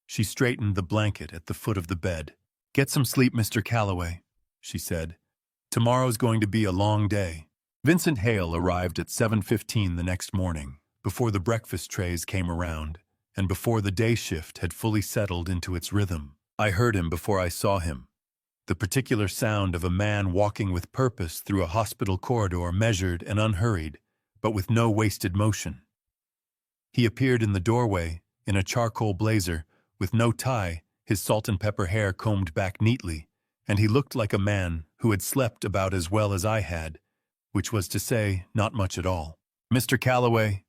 She straightened the blanket at the foot of the bed. "Get some sleep, Mr. Calloway," she said. "Tomorrow's going to be a long day." Vincent Hale arrived at 7:15 the next morning, before the breakfast trays came around, and before the day shift had fully settled into its rhythm. I heard him before I saw him. The particular sound of a man walking with purpose through a hospital corridor, measured and unhurried, but with no wasted motion. He appeared in the doorway, in a charcoal blazer, with no tie, his salt and pepper hair combed back neatly, and he looked like a man who had slept about as well as I had, which was to say, not much at all. "Mr. Calloway."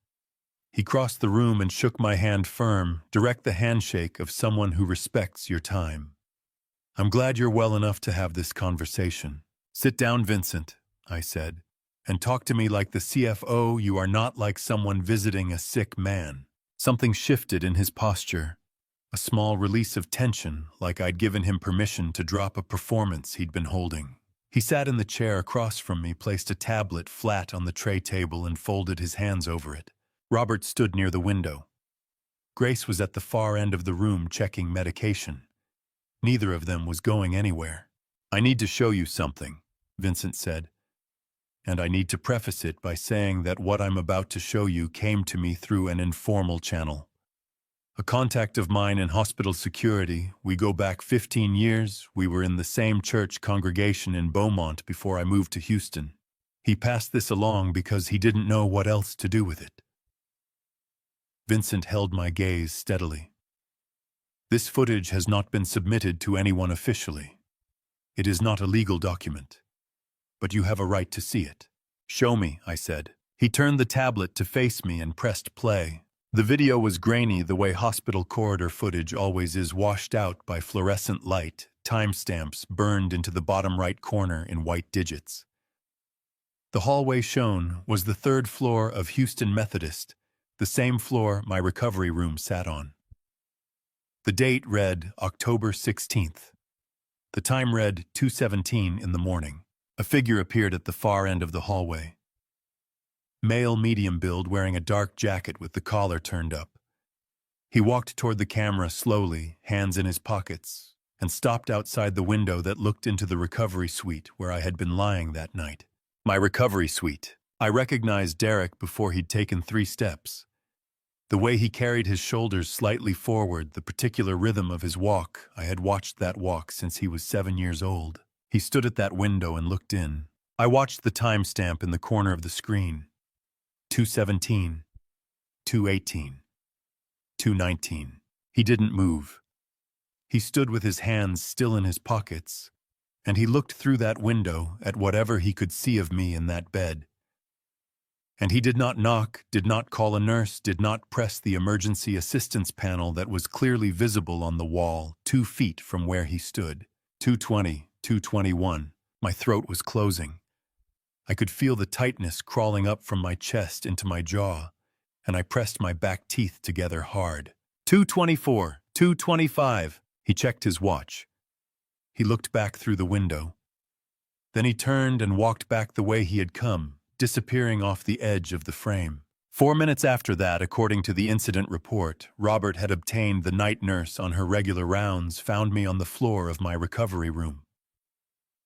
He crossed the room and shook my hand firm, direct the handshake of someone who respects your time. "I'm glad you're well enough to have this conversation." "Sit down, Vincent," I said, "and talk to me like the CFO. You are not like someone visiting a sick man." Something shifted in his posture, a small release of tension, like I'd given him permission to drop a performance he'd been holding. He sat in the chair across from me, placed a tablet flat on the tray table, and folded his hands over it. Robert stood near the window. Grace was at the far end of the room checking medication. Neither of them was going anywhere. "I need to show you something," Vincent said. "And I need to preface it by saying that what I'm about to show you came to me through an informal channel. A contact of mine in hospital security. We go back 15 years. We were in the same church congregation in Beaumont before I moved to Houston. He passed this along because he didn't know what else to do with it." Vincent held my gaze steadily. "This footage has not been submitted to anyone officially. It is not a legal document. But you have a right to see it." "Show me," I said. He turned the tablet to face me and pressed play. The video was grainy the way hospital corridor footage always is, washed out by fluorescent light, timestamps burned into the bottom right corner in white digits. The hallway shown was the 3rd floor of Houston Methodist, the same floor my recovery room sat on. The date read October 16th. The time read 2:17 in the morning. A figure appeared at the far end of the hallway. Male, medium build, wearing a dark jacket with the collar turned up. He walked toward the camera slowly, hands in his pockets, and stopped outside the window that looked into the recovery suite where I had been lying that night. My recovery suite. I recognized Derek before he'd taken 3 steps. The way he carried his shoulders slightly forward, the particular rhythm of his walk, I had watched that walk since he was 7 years old. He stood at that window and looked in. I watched the timestamp in the corner of the screen. 2:17, 2:18, 2:19. He didn't move. He stood with his hands still in his pockets, and he looked through that window at whatever he could see of me in that bed. And he did not knock, did not call a nurse, did not press the emergency assistance panel that was clearly visible on the wall 2 feet from where he stood. 2:20, 2:21. My throat was closing. I could feel the tightness crawling up from my chest into my jaw, and I pressed my back teeth together hard. 2:24, 2:25. He checked his watch. He looked back through the window. Then he turned and walked back the way he had come, disappearing off the edge of the frame. 4 minutes after that, according to the incident report, Robert had obtained the night nurse on her regular rounds, found me on the floor of my recovery room.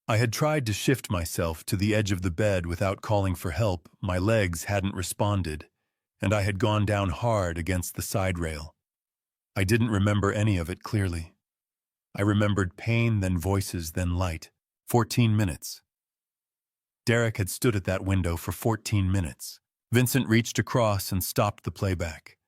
I had tried to shift myself to the edge of the bed without calling for help. My legs hadn't responded, and I had gone down hard against the side rail. I didn't remember any of it clearly. I remembered pain, then voices, then light. 14 minutes. Derek had stood at that window for 14 minutes. Vincent reached across and stopped the playback.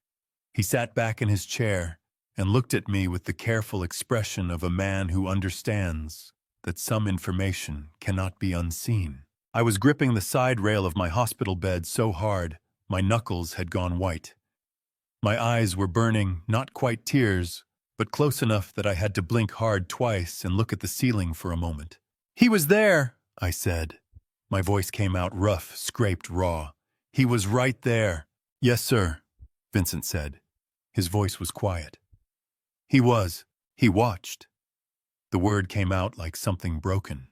He sat back in his chair and looked at me with the careful expression of a man who understands that some information cannot be unseen. I was gripping the side rail of my hospital bed so hard, my knuckles had gone white. My eyes were burning, not quite tears, but close enough that I had to blink hard twice and look at the ceiling for a moment. "He was there," I said. My voice came out rough, scraped, raw. "He was right there." "Yes, sir," Vincent said. His voice was quiet. "He was. He watched." The word came out like something broken.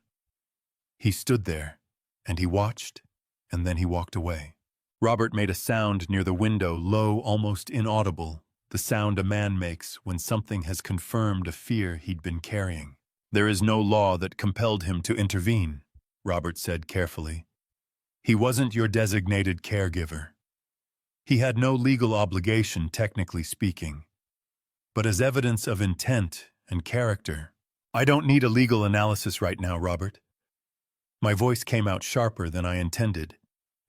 He stood there, and he watched, and then he walked away. Robert made a sound near the window, low, almost inaudible, the sound a man makes when something has confirmed a fear he'd been carrying. "There is no law that compelled him to intervene," Robert said carefully. "He wasn't your designated caregiver. He had no legal obligation, technically speaking. But as evidence of intent and character, I don't need a legal analysis right now, Robert." My voice came out sharper than I intended,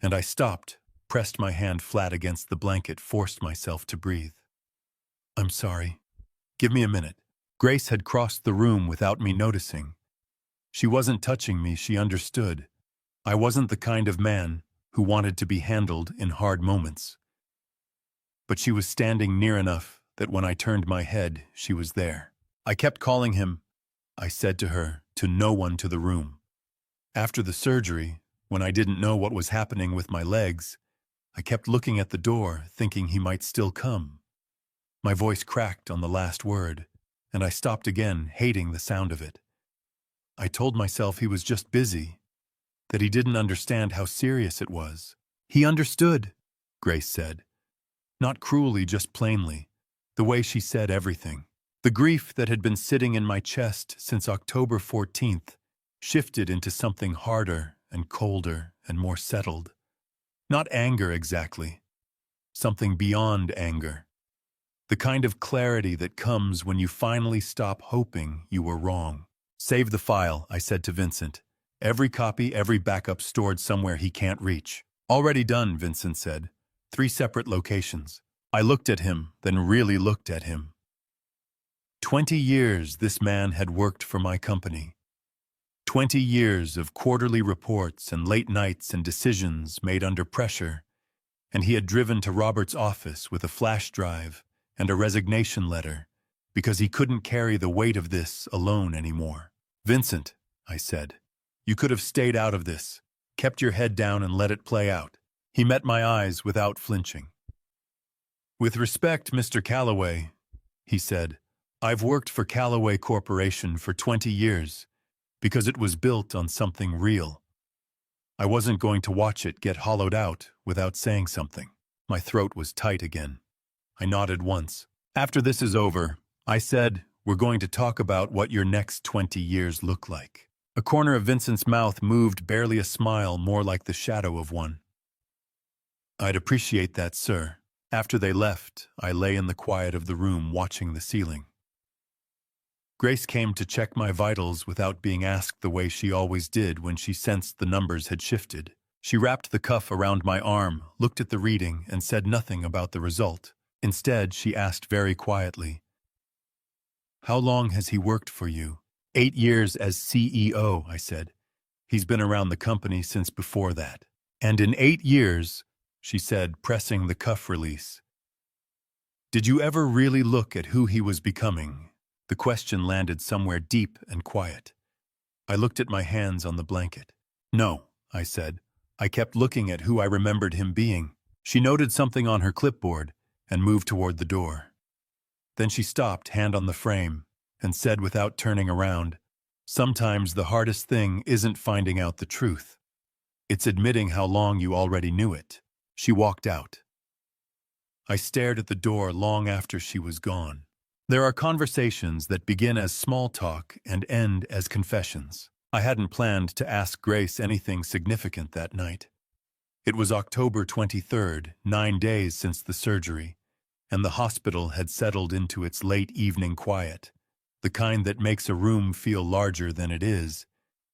and I stopped, pressed my hand flat against the blanket, forced myself to breathe. "I'm sorry. Give me a minute." Grace had crossed the room without me noticing. She wasn't touching me, she understood. I wasn't the kind of man who wanted to be handled in hard moments. But she was standing near enough that when I turned my head, she was there. "I kept calling him," I said to her, to no one to the room. After the surgery, when I didn't know what was happening with my legs, I kept looking at the door, thinking he might still come. My voice cracked on the last word, and I stopped again, hating the sound of it. I told myself he was just busy, that he didn't understand how serious it was. "He understood," Grace said. Not cruelly, just plainly, the way she said everything. The grief that had been sitting in my chest since October 14th shifted into something harder and colder and more settled. Not anger exactly, something beyond anger. The kind of clarity that comes when you finally stop hoping you were wrong. "Save the file," I said to Vincent. "Every copy, every backup stored somewhere he can't reach." "Already done," Vincent said. 3 separate locations. I looked at him, then really looked at him. 20 years this man had worked for my company. 20 years of quarterly reports and late nights and decisions made under pressure, and he had driven to Robert's office with a flash drive and a resignation letter because he couldn't carry the weight of this alone anymore. "Vincent," I said, "you could have stayed out of this, kept your head down and let it play out." He met my eyes without flinching. "With respect, Mr. Calloway," he said, "I've worked for Calloway Corporation for 20 years because it was built on something real. I wasn't going to watch it get hollowed out without saying something." My throat was tight again. I nodded once. After this is over, I said, we're going to talk about what your next 20 years look like. A corner of Vincent's mouth moved, barely a smile, more like the shadow of one. I'd appreciate that, sir. After they left, I lay in the quiet of the room watching the ceiling. Grace came to check my vitals without being asked, the way she always did when she sensed the numbers had shifted. She wrapped the cuff around my arm, looked at the reading, and said nothing about the result. Instead, she asked very quietly, "How long has he worked for you?" 8 years as CEO, I said. He's been around the company since before that. And in 8 years, she said, pressing the cuff release, did you ever really look at who he was becoming? The question landed somewhere deep and quiet. I looked at my hands on the blanket. No, I said. I kept looking at who I remembered him being. She noted something on her clipboard and moved toward the door. Then she stopped, hand on the frame, and said without turning around, sometimes the hardest thing isn't finding out the truth. It's admitting how long you already knew it. She walked out. I stared at the door long after she was gone. There are conversations that begin as small talk and end as confessions. I hadn't planned to ask Grace anything significant that night. It was October 23rd, 9 days since the surgery, and the hospital had settled into its late evening quiet, the kind that makes a room feel larger than it is,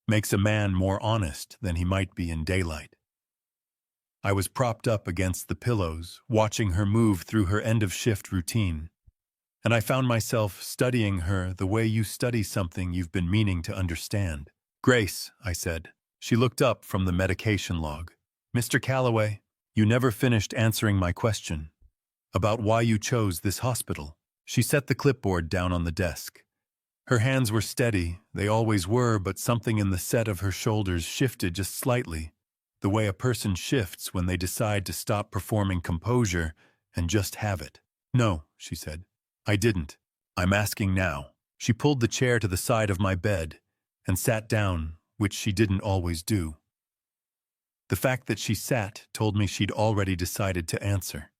makes a man more honest than he might be in daylight. I was propped up against the pillows, watching her move through her end-of-shift routine, and I found myself studying her the way you study something you've been meaning to understand. "Grace," I said. She looked up from the medication log. "Mr. Calloway, you never finished answering my question about why you chose this hospital." She set the clipboard down on the desk. Her hands were steady, they always were, but something in the set of her shoulders shifted just slightly, the way a person shifts when they decide to stop performing composure and just have it. "No," she said. "I didn't. I'm asking now." She pulled the chair to the side of my bed and sat down, which she didn't always do. The fact that she sat told me she'd already decided to answer.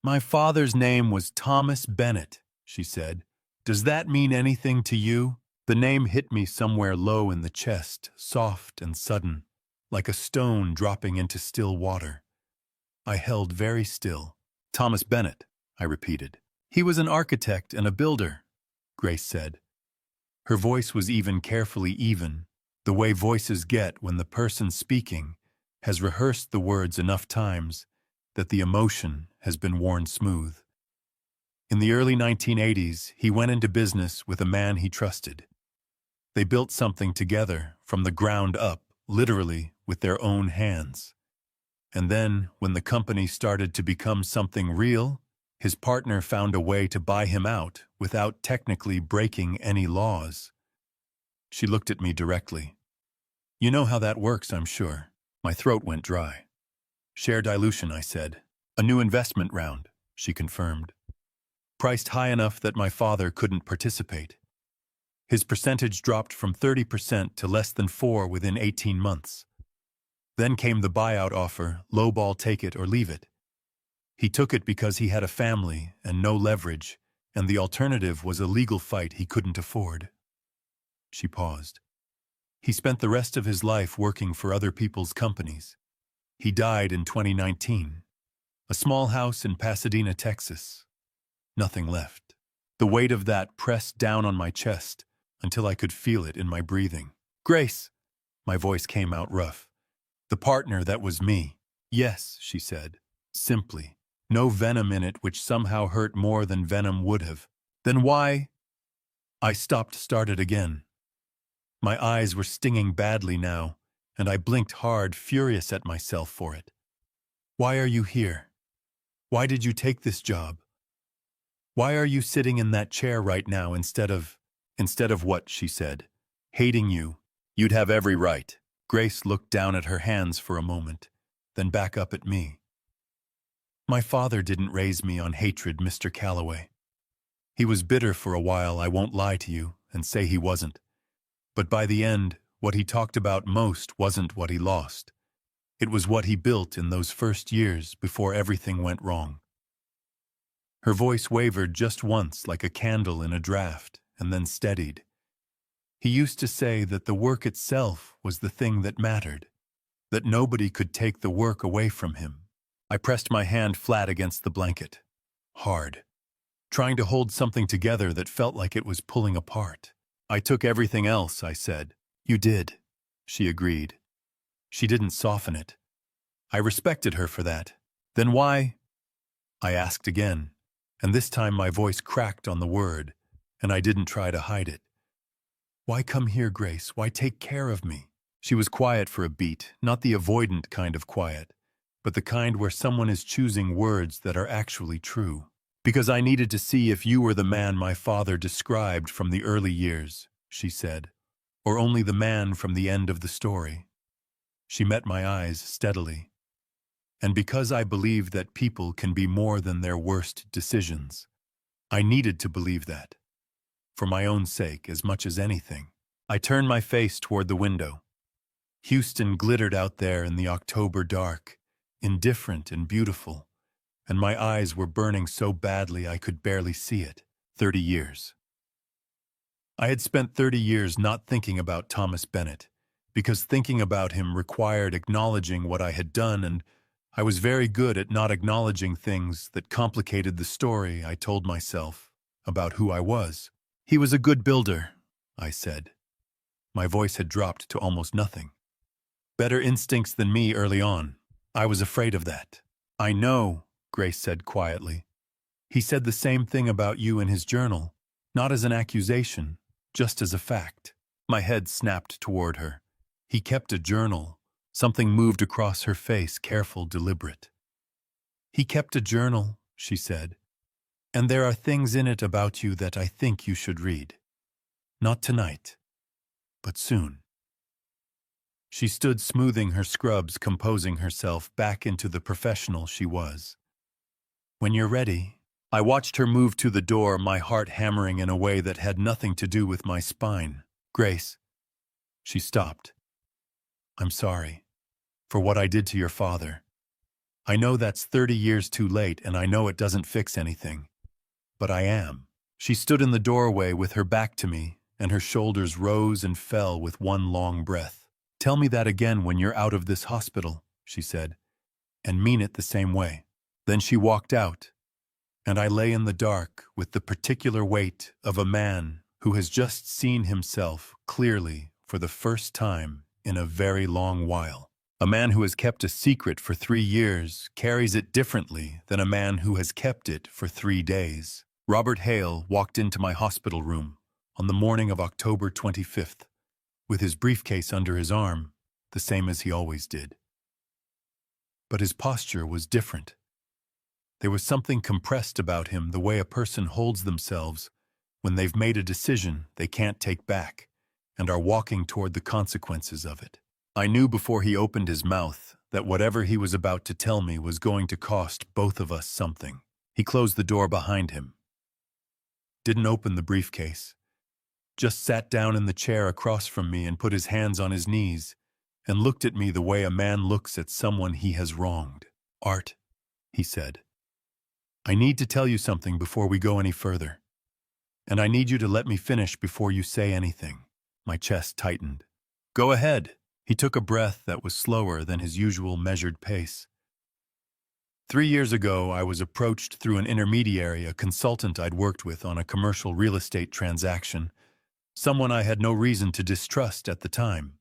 "My father's name was Thomas Bennett," she said. "Does that mean anything to you?" The name hit me somewhere low in the chest, soft and sudden, like a stone dropping into still water. I held very still. "Thomas Bennett," I repeated. "He was an architect and a builder," Grace said. Her voice was carefully even, the way voices get when the person speaking has rehearsed the words enough times that the emotion has been worn smooth. In the early 1980s, he went into business with a man he trusted. They built something together from the ground up, literally with their own hands. And then, when the company started to become something real, his partner found a way to buy him out without technically breaking any laws. She looked at me directly. "You know how that works, I'm sure." My throat went dry. "Share dilution," I said. "A new investment round," she confirmed. "Priced high enough that my father couldn't participate. His percentage dropped from 30% to less than 4% within 18 months. Then came the buyout offer, lowball, take it or leave it. He took it because he had a family and no leverage, and the alternative was a legal fight he couldn't afford." She paused. "He spent the rest of his life working for other people's companies. He died in 2019. A small house in Pasadena, Texas. Nothing left." The weight of that pressed down on my chest until I could feel it in my breathing. "Grace," my voice came out rough. "The partner that was me." "Yes," she said, simply. No venom in it, which somehow hurt more than venom would have. "Then why?" I started again. My eyes were stinging badly now, and I blinked hard, furious at myself for it. "Why are you here? Why did you take this job? Why are you sitting in that chair right now instead of what?" she said. "Hating you. You'd have every right." Grace looked down at her hands for a moment, then back up at me. "My father didn't raise me on hatred, Mr. Calloway. He was bitter for a while, I won't lie to you, and say he wasn't. But by the end, what he talked about most wasn't what he lost. It was what he built in those first years before everything went wrong." Her voice wavered just once like a candle in a draft, and then steadied. He used to say that the work itself was the thing that mattered, that nobody could take the work away from him. I pressed my hand flat against the blanket, hard, trying to hold something together that felt like it was pulling apart. I took everything else, I said. You did, she agreed. She didn't soften it. I respected her for that. Then why? I asked again, and this time my voice cracked on the word, and I didn't try to hide it. Why come here, Grace? Why take care of me? She was quiet for a beat, not the avoidant kind of quiet, but the kind where someone is choosing words that are actually true. Because I needed to see if you were the man my father described from the early years, she said, or only the man from the end of the story. She met my eyes steadily. And because I believed that people can be more than their worst decisions, I needed to believe that. For my own sake, as much as anything. I turned my face toward the window. Houston glittered out there in the October dark, indifferent and beautiful, and my eyes were burning so badly I could barely see it. 30 years. I had spent 30 years not thinking about Thomas Bennett, because thinking about him required acknowledging what I had done, and I was very good at not acknowledging things that complicated the story I told myself about who I was. He was a good builder, I said. My voice had dropped to almost nothing. Better instincts than me early on. I was afraid of that. I know, Grace said quietly. He said the same thing about you in his journal, not as an accusation, just as a fact. My head snapped toward her. He kept a journal. Something moved across her face, careful, deliberate. He kept a journal, she said, and there are things in it about you that I think you should read. Not tonight, but soon. She stood smoothing her scrubs, composing herself back into the professional she was. When you're ready. I watched her move to the door, my heart hammering in a way that had nothing to do with my spine. Grace. She stopped. I'm sorry. For what I did to your father. I know that's 30 years too late, and I know it doesn't fix anything. But I am. She stood in the doorway with her back to me, and her shoulders rose and fell with one long breath. Tell me that again when you're out of this hospital, she said, and mean it the same way. Then she walked out, and I lay in the dark with the particular weight of a man who has just seen himself clearly for the first time in a very long while. A man who has kept a secret for 3 years carries it differently than a man who has kept it for 3 days. Robert Hale walked into my hospital room on the morning of October 25th, with his briefcase under his arm, the same as he always did. But his posture was different. There was something compressed about him, the way a person holds themselves when they've made a decision they can't take back and are walking toward the consequences of it. I knew before he opened his mouth that whatever he was about to tell me was going to cost both of us something. He closed the door behind him. Didn't open the briefcase. Just sat down in the chair across from me and put his hands on his knees and looked at me the way a man looks at someone he has wronged. Art, he said, I need to tell you something before we go any further. And I need you to let me finish before you say anything. My chest tightened. Go ahead. He took a breath that was slower than his usual measured pace. 3 years ago, I was approached through an intermediary, a consultant I'd worked with on a commercial real estate transaction, someone I had no reason to distrust at the time.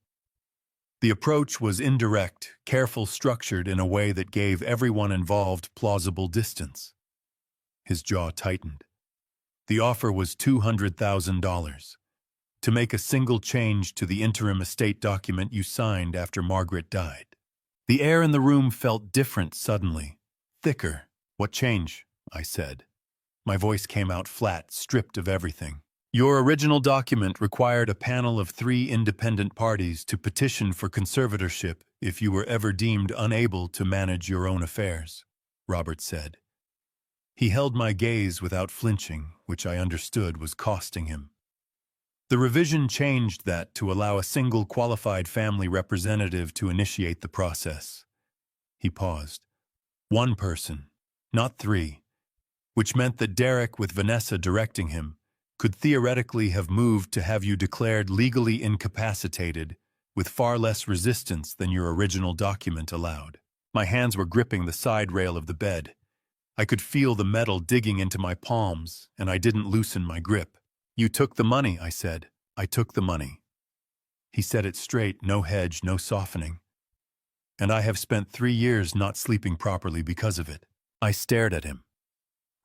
The approach was indirect, careful, structured in a way that gave everyone involved plausible distance. His jaw tightened. The offer was $200,000. To make a single change to the interim estate document you signed after Margaret died. The air in the room felt different suddenly, thicker. What change? I said. My voice came out flat, stripped of everything. Your original document required a panel of 3 independent parties to petition for conservatorship if you were ever deemed unable to manage your own affairs, Robert said. He held my gaze without flinching, which I understood was costing him. The revision changed that to allow a single qualified family representative to initiate the process. He paused. 1 person, not 3. which meant that Derek, with Vanessa directing him, could theoretically have moved to have you declared legally incapacitated with far less resistance than your original document allowed. My hands were gripping the side rail of the bed. I could feel the metal digging into my palms, and I didn't loosen my grip. "You took the money," I said. "I took the money." He said it straight, no hedge, no softening. "And I have spent 3 years not sleeping properly because of it." I stared at him.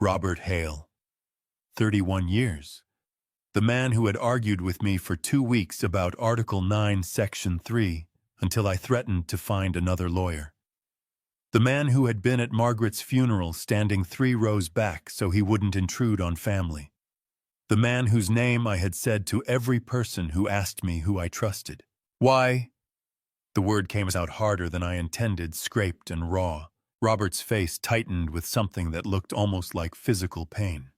Robert Hale. 31 years. The man who had argued with me for 2 weeks about Article 9, Section 3, until I threatened to find another lawyer. The man who had been at Margaret's funeral standing 3 rows back so he wouldn't intrude on family. The man whose name I had said to every person who asked me who I trusted. "Why?" The word came out harder than I intended, scraped and raw. Robert's face tightened with something that looked almost like physical pain.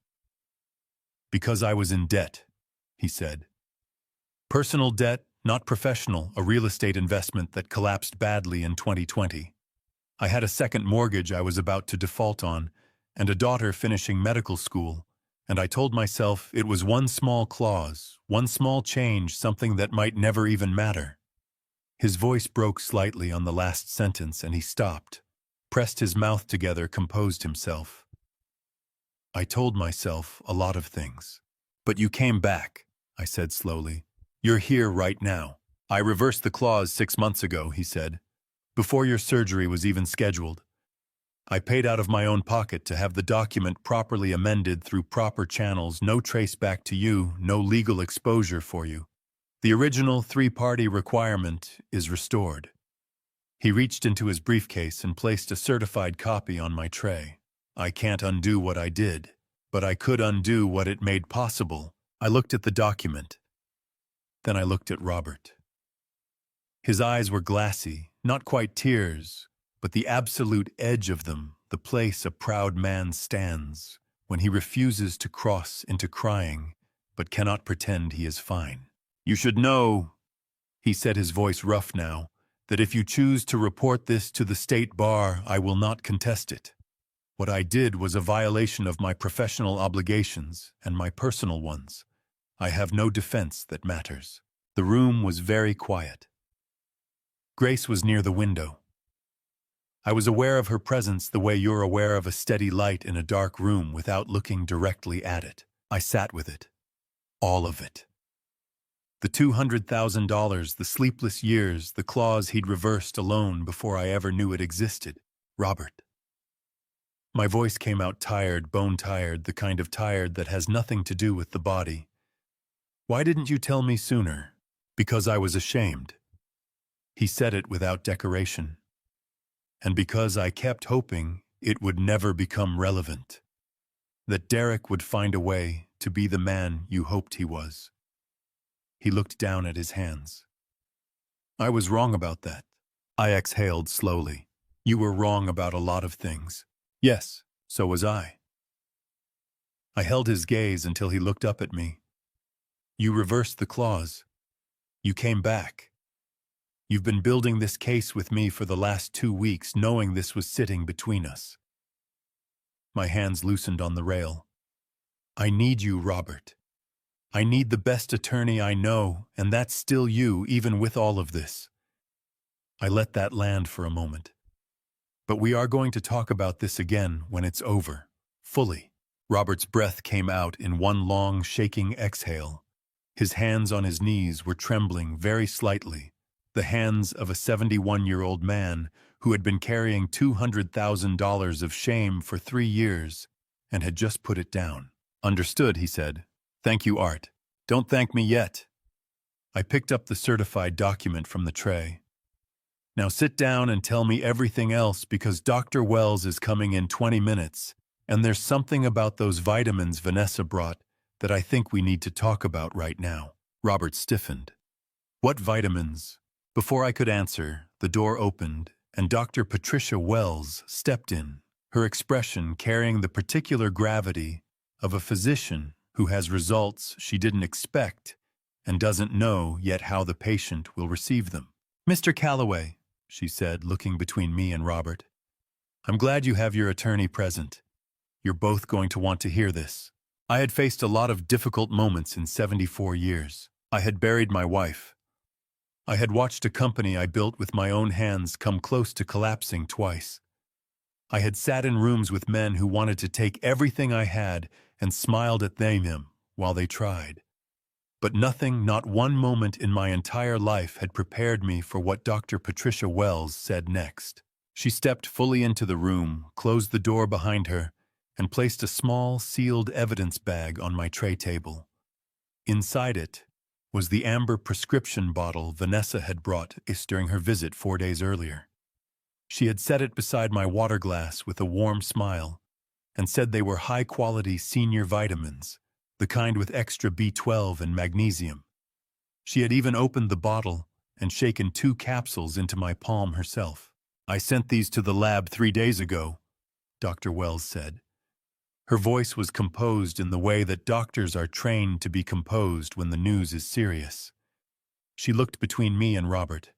"Because I was in debt," he said. "Personal debt, not professional, a real estate investment that collapsed badly in 2020. I had a second mortgage I was about to default on, and a daughter finishing medical school, and I told myself it was one small clause, one small change, something that might never even matter." His voice broke slightly on the last sentence, and he stopped, pressed his mouth together, composed himself. "I told myself a lot of things. But you came back," I said slowly. "You're here right now. I reversed the clause 6 months ago," he said, "before your surgery was even scheduled. I paid out of my own pocket to have the document properly amended through proper channels, no trace back to you, no legal exposure for you. The original 3-party requirement is restored." He reached into his briefcase and placed a certified copy on my tray. "I can't undo what I did, but I could undo what it made possible." I looked at the document. Then I looked at Robert. His eyes were glassy, not quite tears, but the absolute edge of them, the place a proud man stands when he refuses to cross into crying, but cannot pretend he is fine. "You should know," he said, his voice rough now, "that if you choose to report this to the state bar, I will not contest it. What I did was a violation of my professional obligations and my personal ones. I have no defense that matters." The room was very quiet. Grace was near the window. I was aware of her presence the way you're aware of a steady light in a dark room without looking directly at it. I sat with it. All of it. The $200,000, the sleepless years, the clause he'd reversed alone before I ever knew it existed. Robert. My voice came out tired, bone-tired, the kind of tired that has nothing to do with the body. "Why didn't you tell me sooner?" "Because I was ashamed." He said it without decoration. "And because I kept hoping it would never become relevant. That Derek would find a way to be the man you hoped he was." He looked down at his hands. "I was wrong about that." I exhaled slowly. "You were wrong about a lot of things." "Yes, so was I." I held his gaze until he looked up at me. "You reversed the clause. You came back. You've been building this case with me for the last 2 weeks, knowing this was sitting between us." My hands loosened on the rail. "I need you, Robert. I need the best attorney I know, and that's still you, even with all of this." I let that land for a moment. "But we are going to talk about this again when it's over, fully." Robert's breath came out in one long, shaking exhale. His hands on his knees were trembling very slightly, the hands of a 71-year-old man who had been carrying $200,000 of shame for 3 years and had just put it down. "Understood," he said. "Thank you, Art. Don't thank me yet." I picked up the certified document from the tray. "Now sit down and tell me everything else, because Dr. Wells is coming in 20 minutes, and there's something about those vitamins Vanessa brought that I think we need to talk about right now." Robert stiffened. "What vitamins?" Before I could answer, the door opened, and Dr. Patricia Wells stepped in, her expression carrying the particular gravity of a physician who has results she didn't expect and doesn't know yet how the patient will receive them. "Mr. Calloway," she said, looking between me and Robert, "I'm glad you have your attorney present. You're both going to want to hear this. I had faced a lot of difficult moments in 74 years. I had buried my wife. I had watched a company I built with my own hands come close to collapsing twice. I had sat in rooms with men who wanted to take everything I had and smiled at them while they tried. But nothing, not one moment in my entire life had prepared me for what Dr. Patricia Wells said next. She stepped fully into the room, closed the door behind her, and placed a small, sealed evidence bag on my tray table. Inside it was the amber prescription bottle Vanessa had brought us during her visit 4 days earlier. She had set it beside my water glass with a warm smile and said they were high-quality senior vitamins, the kind with extra B12 and magnesium. She had even opened the bottle and shaken 2 capsules into my palm herself. I sent these to the lab 3 days ago, Dr. Wells said. Her voice was composed in the way that doctors are trained to be composed when the news is serious. She looked between me and Robert.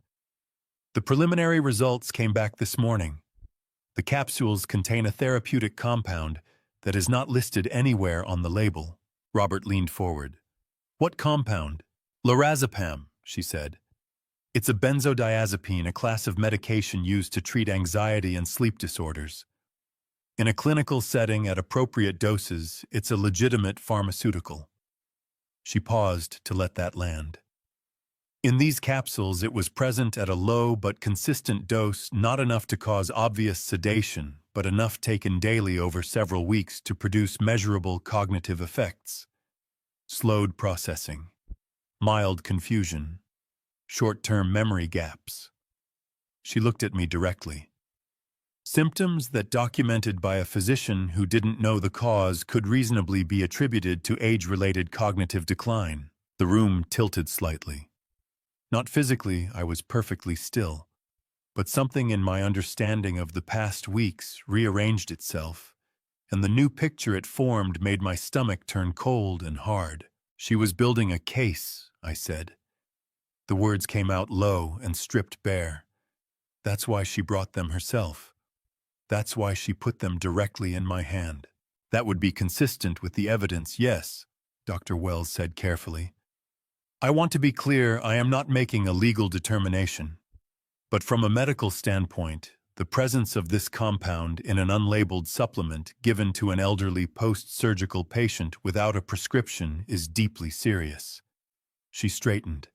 The preliminary results came back this morning. The capsules contain a therapeutic compound that is not listed anywhere on the label. Robert leaned forward. What compound? Lorazepam, she said. It's a benzodiazepine, a class of medication used to treat anxiety and sleep disorders. In a clinical setting at appropriate doses, it's a legitimate pharmaceutical. She paused to let that land. In these capsules, it was present at a low but consistent dose, not enough to cause obvious sedation, but enough taken daily over several weeks to produce measurable cognitive effects. Slowed processing, mild confusion, short-term memory gaps. She looked at me directly. Symptoms that, documented by a physician who didn't know the cause, could reasonably be attributed to age-related cognitive decline. The room tilted slightly. Not physically, I was perfectly still, but something in my understanding of the past weeks rearranged itself, and the new picture it formed made my stomach turn cold and hard. She was building a case, I said. The words came out low and stripped bare. That's why she brought them herself. That's why she put them directly in my hand. That would be consistent with the evidence, yes, Dr. Wells said carefully. I want to be clear, I am not making a legal determination. But from a medical standpoint, the presence of this compound in an unlabeled supplement given to an elderly post-surgical patient without a prescription is deeply serious. She straightened.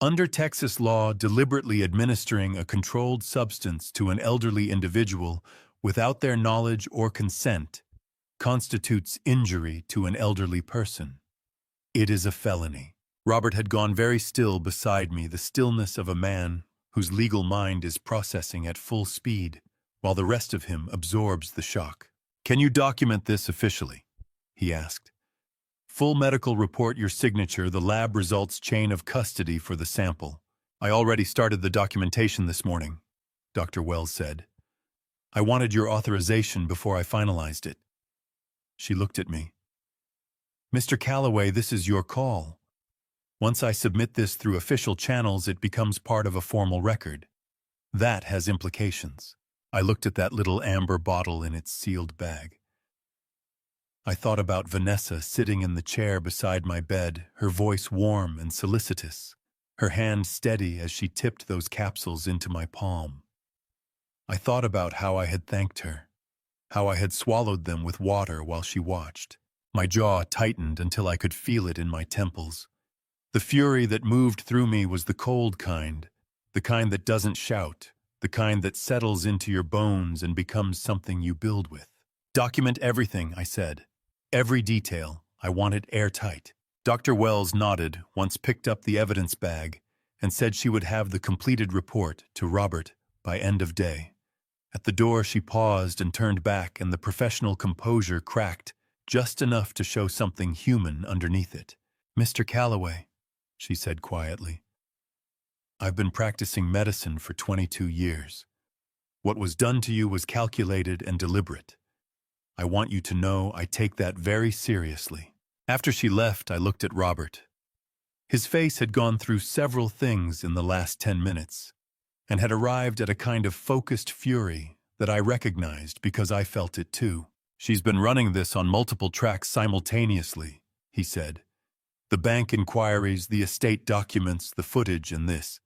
Under Texas law, deliberately administering a controlled substance to an elderly individual without their knowledge or consent constitutes injury to an elderly person. It is a felony. Robert had gone very still beside me, the stillness of a man whose legal mind is processing at full speed, while the rest of him absorbs the shock. Can you document this officially? He asked. Full medical report, your signature, the lab results, chain of custody for the sample. I already started the documentation this morning, Dr. Wells said. I wanted your authorization before I finalized it. She looked at me. Mr. Calloway, this is your call. Once I submit this through official channels, it becomes part of a formal record. That has implications. I looked at that little amber bottle in its sealed bag. I thought about Vanessa sitting in the chair beside my bed, her voice warm and solicitous, her hand steady as she tipped those capsules into my palm. I thought about how I had thanked her, how I had swallowed them with water while she watched. My jaw tightened until I could feel it in my temples. The fury that moved through me was the cold kind, the kind that doesn't shout, the kind that settles into your bones and becomes something you build with. Document everything, I said. Every detail. I want it airtight. Dr. Wells nodded, once picked up the evidence bag, and said she would have the completed report to Robert by end of day. At the door she paused and turned back, and the professional composure cracked just enough to show something human underneath it. Mr. Calloway, she said quietly, I've been practicing medicine for 22 years. What was done to you was calculated and deliberate. I want you to know I take that very seriously. After she left, I looked at Robert. His face had gone through several things in the last 10 minutes, and had arrived at a kind of focused fury that I recognized because I felt it too. She's been running this on multiple tracks simultaneously, he said. The bank inquiries, the estate documents, the footage, and this.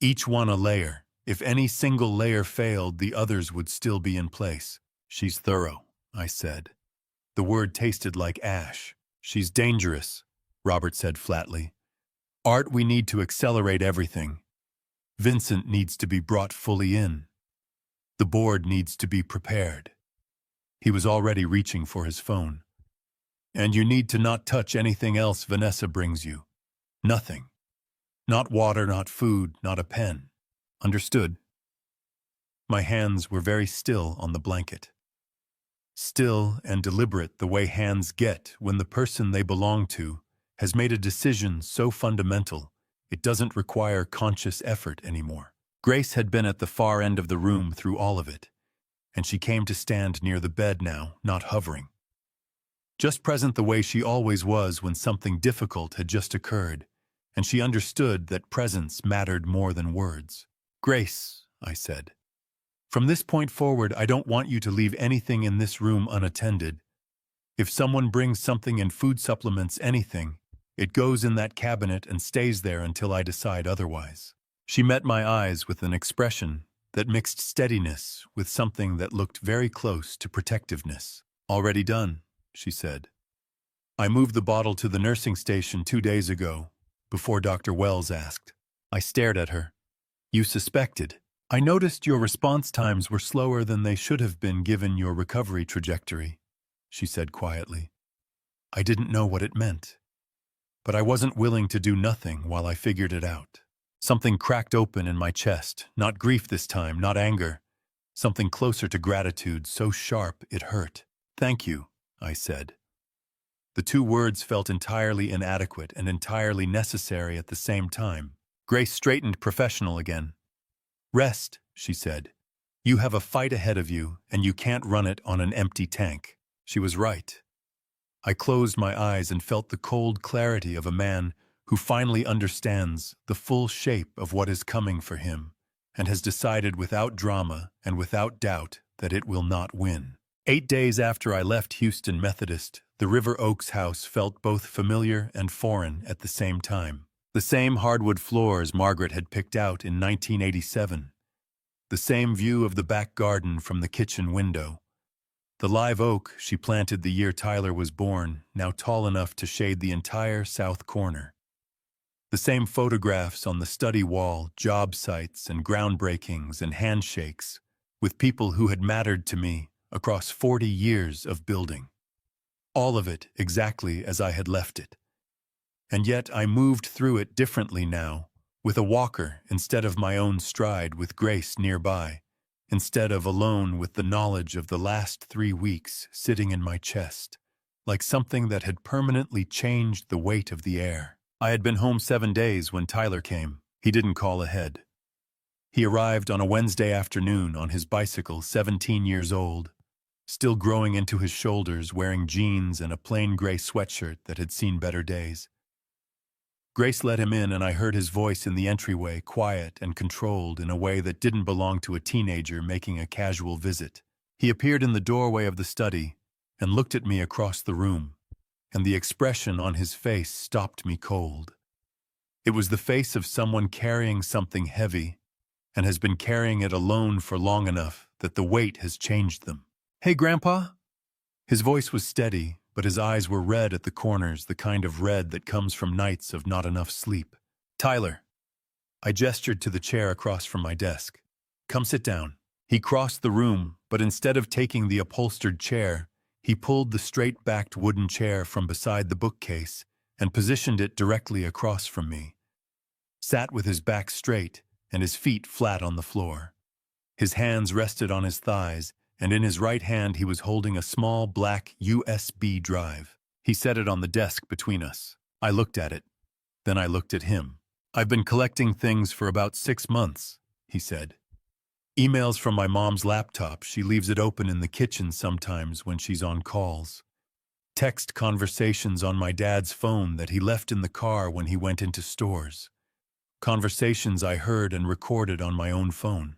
Each one a layer. If any single layer failed, the others would still be in place. She's thorough, I said. The word tasted like ash. She's dangerous, Robert said flatly. Art, we need to accelerate everything. Vincent needs to be brought fully in. The board needs to be prepared. He was already reaching for his phone. And you need to not touch anything else Vanessa brings you. Nothing. Not water, not food, not a pen. Understood? My hands were very still on the blanket. Still and deliberate the way hands get when the person they belong to has made a decision so fundamental it doesn't require conscious effort anymore. Grace had been at the far end of the room through all of it, and she came to stand near the bed now, not hovering. Just present the way she always was when something difficult had just occurred, and she understood that presence mattered more than words. Grace, I said. From this point forward, I don't want you to leave anything in this room unattended. If someone brings something in food supplements, anything, it goes in that cabinet and stays there until I decide otherwise. She met my eyes with an expression that mixed steadiness with something that looked very close to protectiveness. Already done, she said. I moved the bottle to the nursing station 2 days ago, before Dr. Wells asked. I stared at her. You suspected. I noticed your response times were slower than they should have been given your recovery trajectory, she said quietly. I didn't know what it meant, but I wasn't willing to do nothing while I figured it out. Something cracked open in my chest, not grief this time, not anger, something closer to gratitude, so sharp it hurt. Thank you, I said. The 2 words felt entirely inadequate and entirely necessary at the same time. Grace straightened professional again. Rest, she said. You have a fight ahead of you, and you can't run it on an empty tank. She was right. I closed my eyes and felt the cold clarity of a man who finally understands the full shape of what is coming for him, and has decided without drama and without doubt that it will not win. 8 days after I left Houston Methodist, the River Oaks house felt both familiar and foreign at the same time. The same hardwood floors Margaret had picked out in 1987. The same view of the back garden from the kitchen window. The live oak she planted the year Tyler was born, now tall enough to shade the entire south corner. The same photographs on the study wall, job sites and groundbreakings and handshakes, with people who had mattered to me across 40 years of building. All of it exactly as I had left it. And yet I moved through it differently now, with a walker instead of my own stride, with Grace nearby, instead of alone with the knowledge of the last 3 weeks sitting in my chest, like something that had permanently changed the weight of the air. I had been home 7 days when Tyler came. He didn't call ahead. He arrived on a Wednesday afternoon on his bicycle, 17 years old, still growing into his shoulders, wearing jeans and a plain gray sweatshirt that had seen better days. Grace let him in, and I heard his voice in the entryway, quiet and controlled in a way that didn't belong to a teenager making a casual visit. He appeared in the doorway of the study and looked at me across the room, and the expression on his face stopped me cold. It was the face of someone carrying something heavy and has been carrying it alone for long enough that the weight has changed them. "Hey, Grandpa?" His voice was steady, but his eyes were red at the corners, the kind of red that comes from nights of not enough sleep. "Tyler." I gestured to the chair across from my desk. "Come sit down." He crossed the room, but instead of taking the upholstered chair, he pulled the straight-backed wooden chair from beside the bookcase and positioned it directly across from me. Sat with his back straight and his feet flat on the floor. His hands rested on his thighs, and in his right hand he was holding a small black USB drive. He set it on the desk between us. I looked at it. Then I looked at him. "I've been collecting things for about 6 months," he said. "Emails from my mom's laptop. She leaves it open in the kitchen sometimes when she's on calls. Text conversations on my dad's phone that he left in the car when he went into stores. Conversations I heard and recorded on my own phone."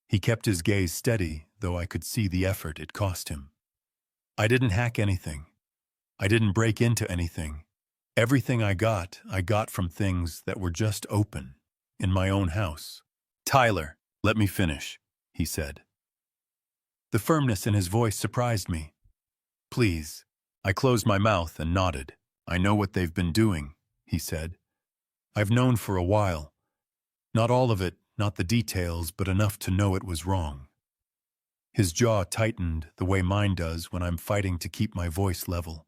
He kept his gaze steady, though I could see the effort it cost him. I didn't hack anything. I didn't break into anything. Everything I got from things that were just open, in my own house. Tyler, let me finish, he said. The firmness in his voice surprised me. Please. I closed my mouth and nodded. I know what they've been doing, he said. I've known for a while. Not all of it, not the details, but enough to know it was wrong. His jaw tightened the way mine does when I'm fighting to keep my voice level.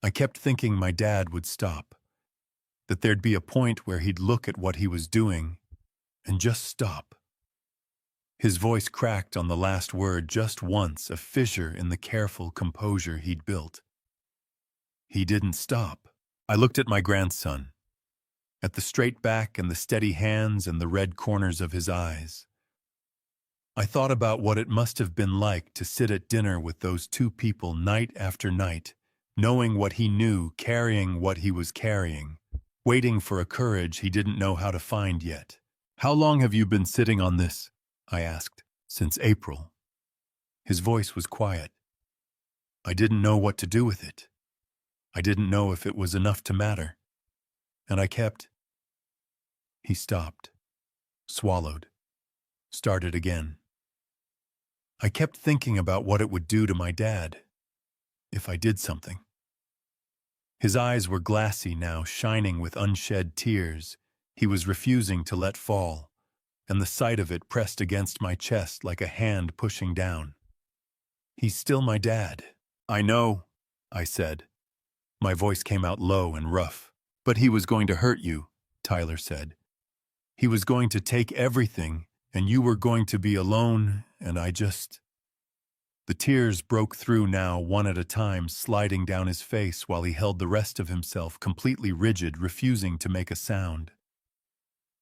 I kept thinking my dad would stop, that there'd be a point where he'd look at what he was doing and just stop. His voice cracked on the last word just once, a fissure in the careful composure he'd built. He didn't stop. I looked at my grandson, at the straight back and the steady hands and the red corners of his eyes. I thought about what it must have been like to sit at dinner with those two people night after night, knowing what he knew, carrying what he was carrying, waiting for a courage he didn't know how to find yet. How long have you been sitting on this? I asked. Since April. His voice was quiet. I didn't know what to do with it. I didn't know if it was enough to matter. And I kept. He stopped, swallowed, started again. I kept thinking about what it would do to my dad if I did something. His eyes were glassy now, shining with unshed tears. He was refusing to let fall, and the sight of it pressed against my chest like a hand pushing down. He's still my dad. I know, I said. My voice came out low and rough. But he was going to hurt you, Tyler said. He was going to take everything, and you were going to be alone, and I just... The tears broke through now, one at a time, sliding down his face while he held the rest of himself completely rigid, refusing to make a sound.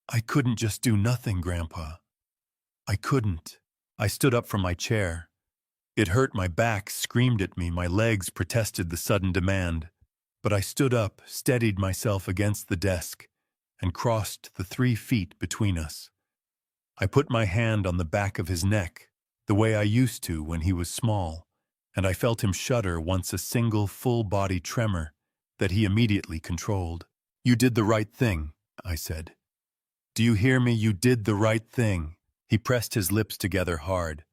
I couldn't just do nothing, Grandpa. I couldn't. I stood up from my chair. It hurt, my back screamed at me, my legs protested the sudden demand. But I stood up, steadied myself against the desk, and crossed the 3 feet between us. I put my hand on the back of his neck, the way I used to when he was small, and I felt him shudder once, a single full-body tremor that he immediately controlled. You did the right thing, I said. Do you hear me? You did the right thing. He pressed his lips together hard,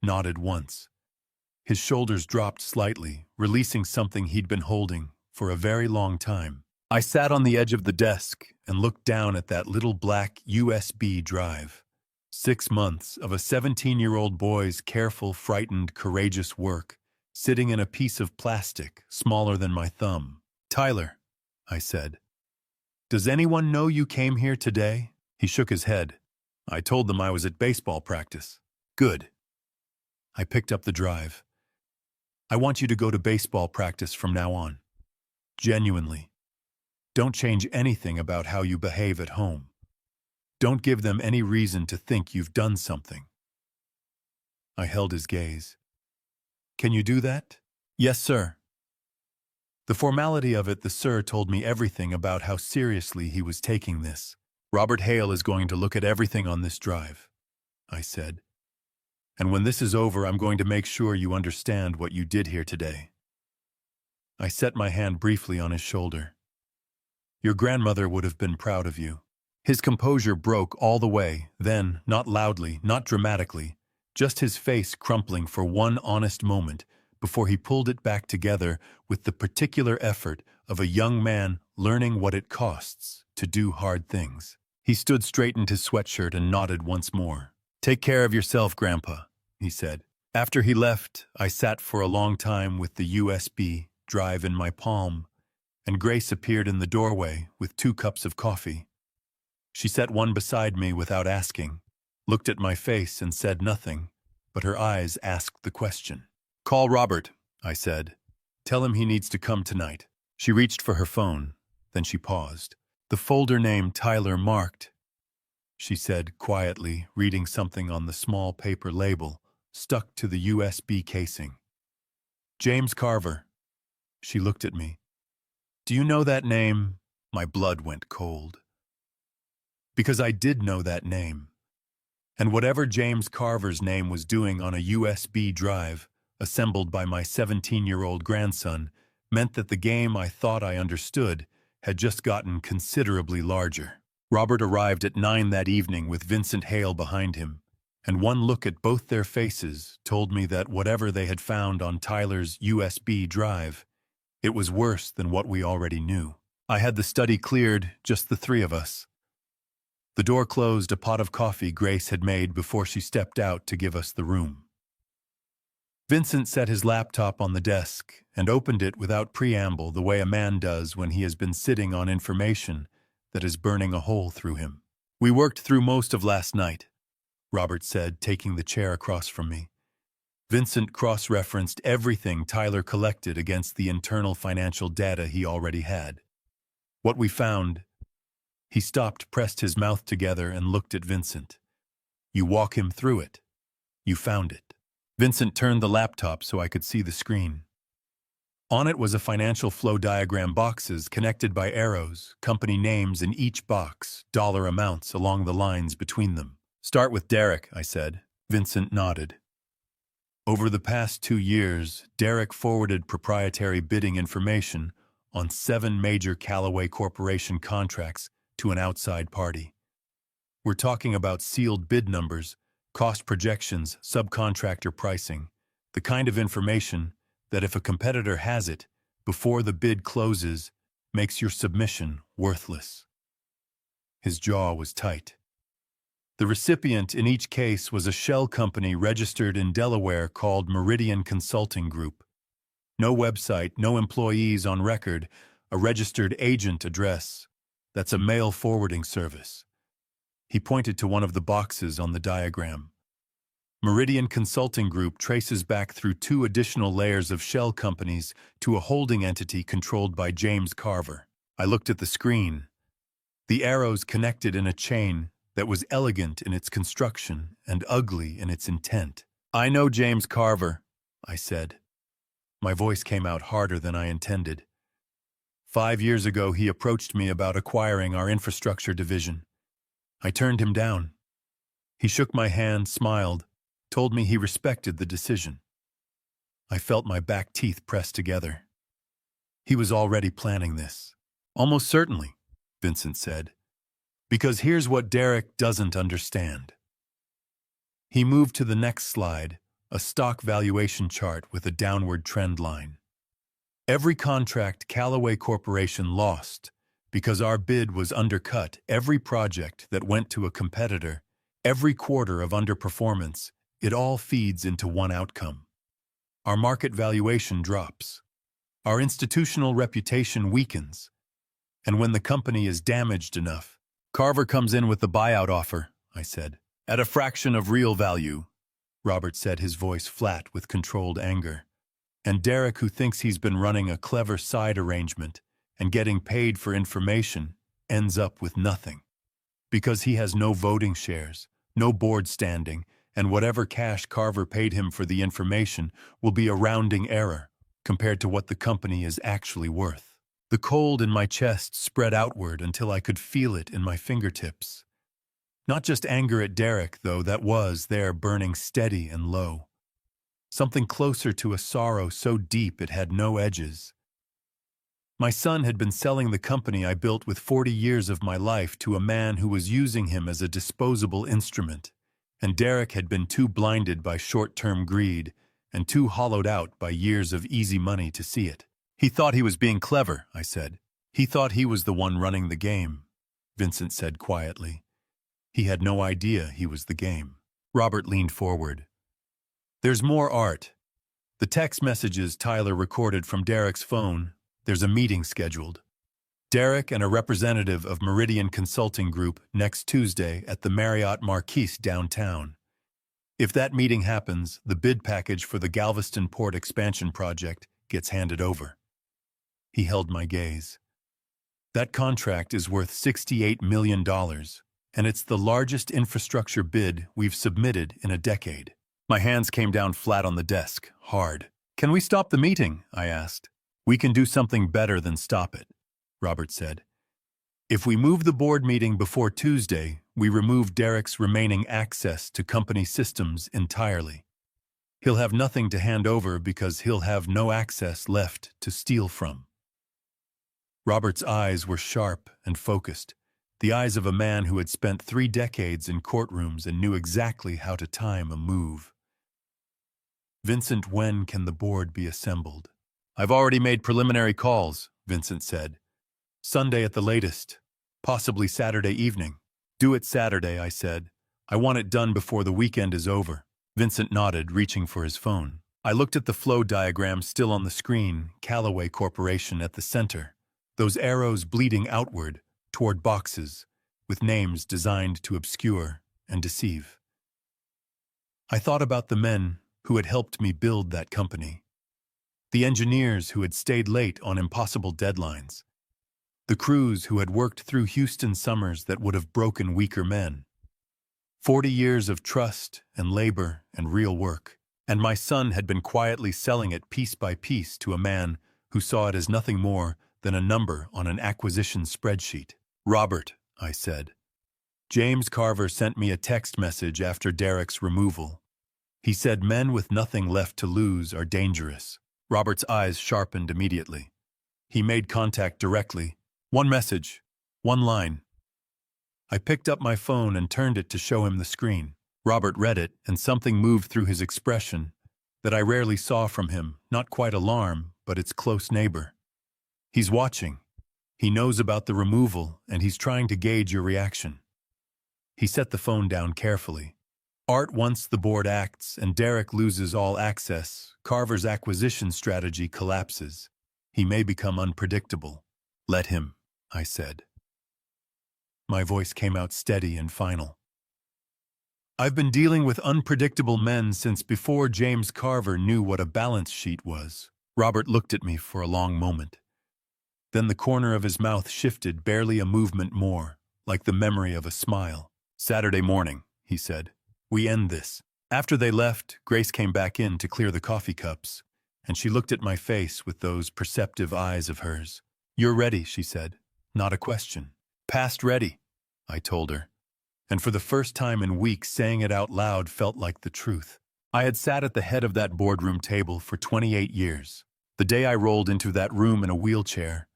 nodded once. His shoulders dropped slightly, releasing something he'd been holding for a very long time. I sat on the edge of the desk and looked down at that little black USB drive. 6 months of a 17-year-old boy's careful, frightened, courageous work, sitting in a piece of plastic smaller than my thumb. Tyler, I said, does anyone know you came here today? He shook his head. I told them I was at baseball practice. Good. I picked up the drive. I want you to go to baseball practice from now on. Genuinely. Don't change anything about how you behave at home. Don't give them any reason to think you've done something. I held his gaze. Can you do that? Yes, sir. The formality of it, the sir told me everything about how seriously he was taking this. Robert Hale is going to look at everything on this drive, I said. And when this is over, I'm going to make sure you understand what you did here today. I set my hand briefly on his shoulder. Your grandmother would have been proud of you. His composure broke all the way, then, not loudly, not dramatically, just his face crumpling for one honest moment before he pulled it back together with the particular effort of a young man learning what it costs to do hard things. He stood, straightened his sweatshirt, and nodded once more. Take care of yourself, Grandpa, he said. After he left, I sat for a long time with the USB drive in my palm, and Grace appeared in the doorway with 2 cups of coffee. She set one beside me without asking, looked at my face and said nothing, but her eyes asked the question. Call Robert, I said. Tell him he needs to come tonight. She reached for her phone, then she paused. The folder name Tyler marked, she said quietly, reading something on the small paper label stuck to the USB casing. James Carver. She looked at me. Do you know that name? My blood went cold. Because I did know that name. And whatever James Carver's name was doing on a USB drive, assembled by my 17-year-old grandson, meant that the game I thought I understood had just gotten considerably larger. Robert arrived at 9 that evening with Vincent Hale behind him, and one look at both their faces told me that whatever they had found on Tyler's USB drive, it was worse than what we already knew. I had the study cleared, just the three of us. The door closed a pot of coffee Grace had made before she stepped out to give us the room. Vincent set his laptop on the desk and opened it without preamble the way a man does when he has been sitting on information that is burning a hole through him. "We worked through most of last night," Robert said, taking the chair across from me. Vincent cross-referenced everything Tyler collected against the internal financial data he already had. "What we found—" He stopped, pressed his mouth together, and looked at Vincent. "You walk him through it. You found it." Vincent turned the laptop so I could see the screen. On it was a financial flow diagram, boxes connected by arrows, company names in each box, dollar amounts along the lines between them. "Start with Derek," I said. Vincent nodded. Over the past 2 years, Derek forwarded proprietary bidding information on 7 major Callaway Corporation contracts to an outside party. We're talking about sealed bid numbers, cost projections, subcontractor pricing, the kind of information that if a competitor has it before the bid closes, makes your submission worthless. His jaw was tight. The recipient in each case was a shell company registered in Delaware called Meridian Consulting Group. No website, no employees on record, a registered agent address. That's a mail forwarding service. He pointed to one of the boxes on the diagram. Meridian Consulting Group traces back through 2 additional layers of shell companies to a holding entity controlled by James Carver. I looked at the screen. The arrows connected in a chain that was elegant in its construction and ugly in its intent. "I know James Carver," I said. My voice came out harder than I intended. 5 years ago, he approached me about acquiring our infrastructure division. I turned him down. He shook my hand, smiled, told me he respected the decision. I felt my back teeth press together. He was already planning this. "Almost certainly," Vincent said. "Because here's what Derek doesn't understand." He moved to the next slide, a stock valuation chart with a downward trend line. Every contract Callaway Corporation lost because our bid was undercut, every project that went to a competitor, every quarter of underperformance, it all feeds into one outcome. Our market valuation drops. Our institutional reputation weakens. And when the company is damaged enough, "Carver comes in with the buyout offer," I said. "At a fraction of real value," Robert said, his voice flat with controlled anger. "And Derek, who thinks he's been running a clever side arrangement and getting paid for information, ends up with nothing. Because he has no voting shares, no board standing, and whatever cash Carver paid him for the information will be a rounding error compared to what the company is actually worth." The cold in my chest spread outward until I could feel it in my fingertips. Not just anger at Derek, though, that was there burning steady and low. Something closer to a sorrow so deep it had no edges. My son had been selling the company I built with 40 years of my life to a man who was using him as a disposable instrument, and Derek had been too blinded by short-term greed and too hollowed out by years of easy money to see it. "He thought he was being clever," I said. "He thought he was the one running the game," Vincent said quietly. He had no idea he was the game. Robert leaned forward. "There's more art. The text messages Tyler recorded from Derek's phone. There's a meeting scheduled. Derek and a representative of Meridian Consulting Group next Tuesday at the Marriott Marquise downtown. If that meeting happens, the bid package for the Galveston Port expansion project gets handed over." He held my gaze. "That contract is worth $68 million, and it's the largest infrastructure bid we've submitted in a decade." My hands came down flat on the desk, hard. "Can we stop the meeting?" I asked. "We can do something better than stop it," Robert said. "If we move the board meeting before Tuesday, we remove Derek's remaining access to company systems entirely." He'll have nothing to hand over because he'll have no access left to steal from. Robert's eyes were sharp and focused, the eyes of a man who had spent 3 decades in courtrooms and knew exactly how to time a move. Vincent, when can the board be assembled? I've already made preliminary calls, Vincent said. Sunday at the latest, possibly Saturday evening. Do it Saturday, I said. I want it done before the weekend is over. Vincent nodded, reaching for his phone. I looked at the flow diagram still on the screen, Callaway Corporation at the center, those arrows bleeding outward toward boxes with names designed to obscure and deceive. I thought about the men who had helped me build that company, the engineers who had stayed late on impossible deadlines, the crews who had worked through Houston summers that would have broken weaker men. 40 years of trust and labor and real work, and my son had been quietly selling it piece by piece to a man who saw it as nothing more than a number on an acquisition spreadsheet. Robert, I said. James Carver sent me a text message after Derek's removal. He said men with nothing left to lose are dangerous. Robert's eyes sharpened immediately. He made contact directly. One message, one line. I picked up my phone and turned it to show him the screen. Robert read it, and something moved through his expression that I rarely saw from him, not quite alarm, but its close neighbor. He's watching. He knows about the removal, and he's trying to gauge your reaction. He set the phone down carefully. Art, once the board acts and Derek loses all access, Carver's acquisition strategy collapses. He may become unpredictable. Let him, I said. My voice came out steady and final. I've been dealing with unpredictable men since before James Carver knew what a balance sheet was. Robert looked at me for a long moment. Then the corner of his mouth shifted, barely a movement more, like the memory of a smile. Saturday morning, he said. We end this. After they left, Grace came back in to clear the coffee cups, and she looked at my face with those perceptive eyes of hers. You're ready, she said. Not a question. Past ready, I told her. And for the first time in weeks, saying it out loud felt like the truth. I had sat at the head of that boardroom table for 28 years. The day I rolled into that room in a wheelchair,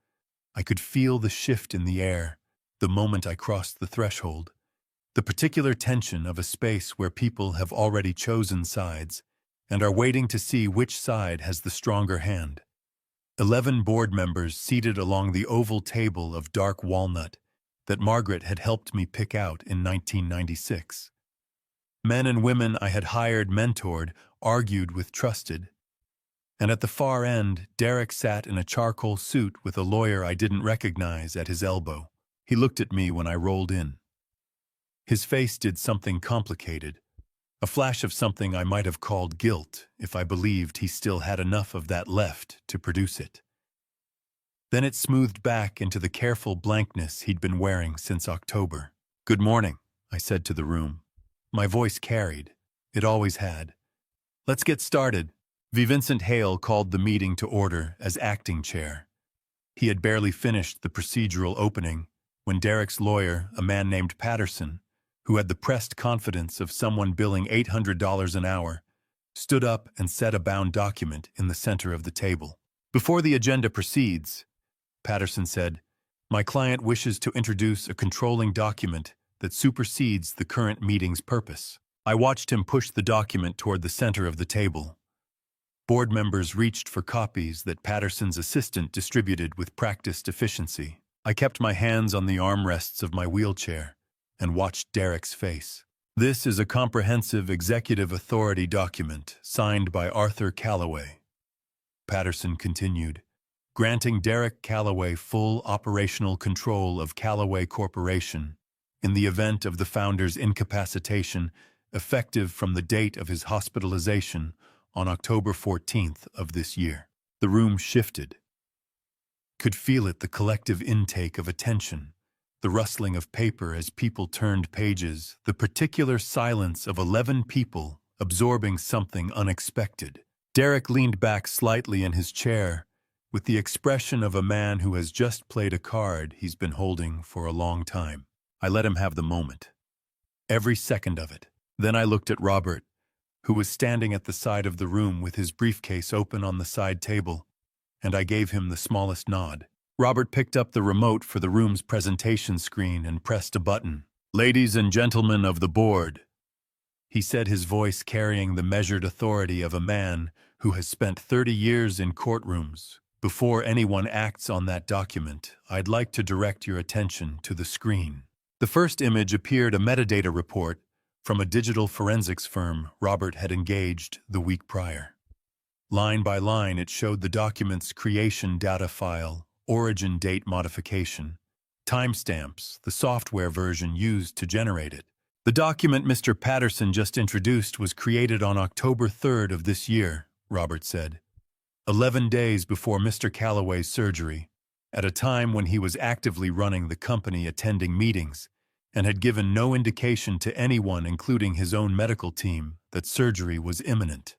I could feel the shift in the air the moment I crossed the threshold. The particular tension of a space where people have already chosen sides and are waiting to see which side has the stronger hand. 11 board members seated along the oval table of dark walnut that Margaret had helped me pick out in 1996. Men and women I had hired, mentored, argued with, trusted. And at the far end, Derek sat in a charcoal suit with a lawyer I didn't recognize at his elbow. He looked at me when I rolled in. His face did something complicated, a flash of something I might have called guilt if I believed he still had enough of that left to produce it. Then it smoothed back into the careful blankness he'd been wearing since October. Good morning, I said to the room. My voice carried. It always had. Let's get started. Vincent Hale called the meeting to order as acting chair. He had barely finished the procedural opening when Derek's lawyer, a man named Patterson, who had the pressed confidence of someone billing $800 an hour, stood up and set a bound document in the center of the table. Before the agenda proceeds, Patterson said, my client wishes to introduce a controlling document that supersedes the current meeting's purpose. I watched him push the document toward the center of the table. Board members reached for copies that Patterson's assistant distributed with practiced efficiency. I kept my hands on the armrests of my wheelchair and watched Derek's face. This is a comprehensive executive authority document signed by Arthur Callaway. Patterson continued, granting Derek Callaway full operational control of Callaway Corporation in the event of the founder's incapacitation, effective from the date of his hospitalization on October 14th of this year. The room shifted. Could feel it, the collective intake of attention, the rustling of paper as people turned pages, the particular silence of 11 people absorbing something unexpected. Derek leaned back slightly in his chair, with the expression of a man who has just played a card he's been holding for a long time. I let him have the moment. Every second of it. Then I looked at Robert, who was standing at the side of the room with his briefcase open on the side table, and I gave him the smallest nod. Robert picked up the remote for the room's presentation screen and pressed a button. "Ladies and gentlemen of the board," he said, his voice carrying the measured authority of a man who has spent 30 years in courtrooms. "Before anyone acts on that document, I'd like to direct your attention to the screen." The first image appeared a metadata report from a digital forensics firm Robert had engaged the week prior. Line by line, it showed the document's creation data file, origin date modification, timestamps, the software version used to generate it. The document Mr. Patterson just introduced was created on October 3rd of this year, Robert said, 11 days before Mr. Calloway's surgery, at a time when he was actively running the company, attending meetings, and had given no indication to anyone, including his own medical team, that surgery was imminent.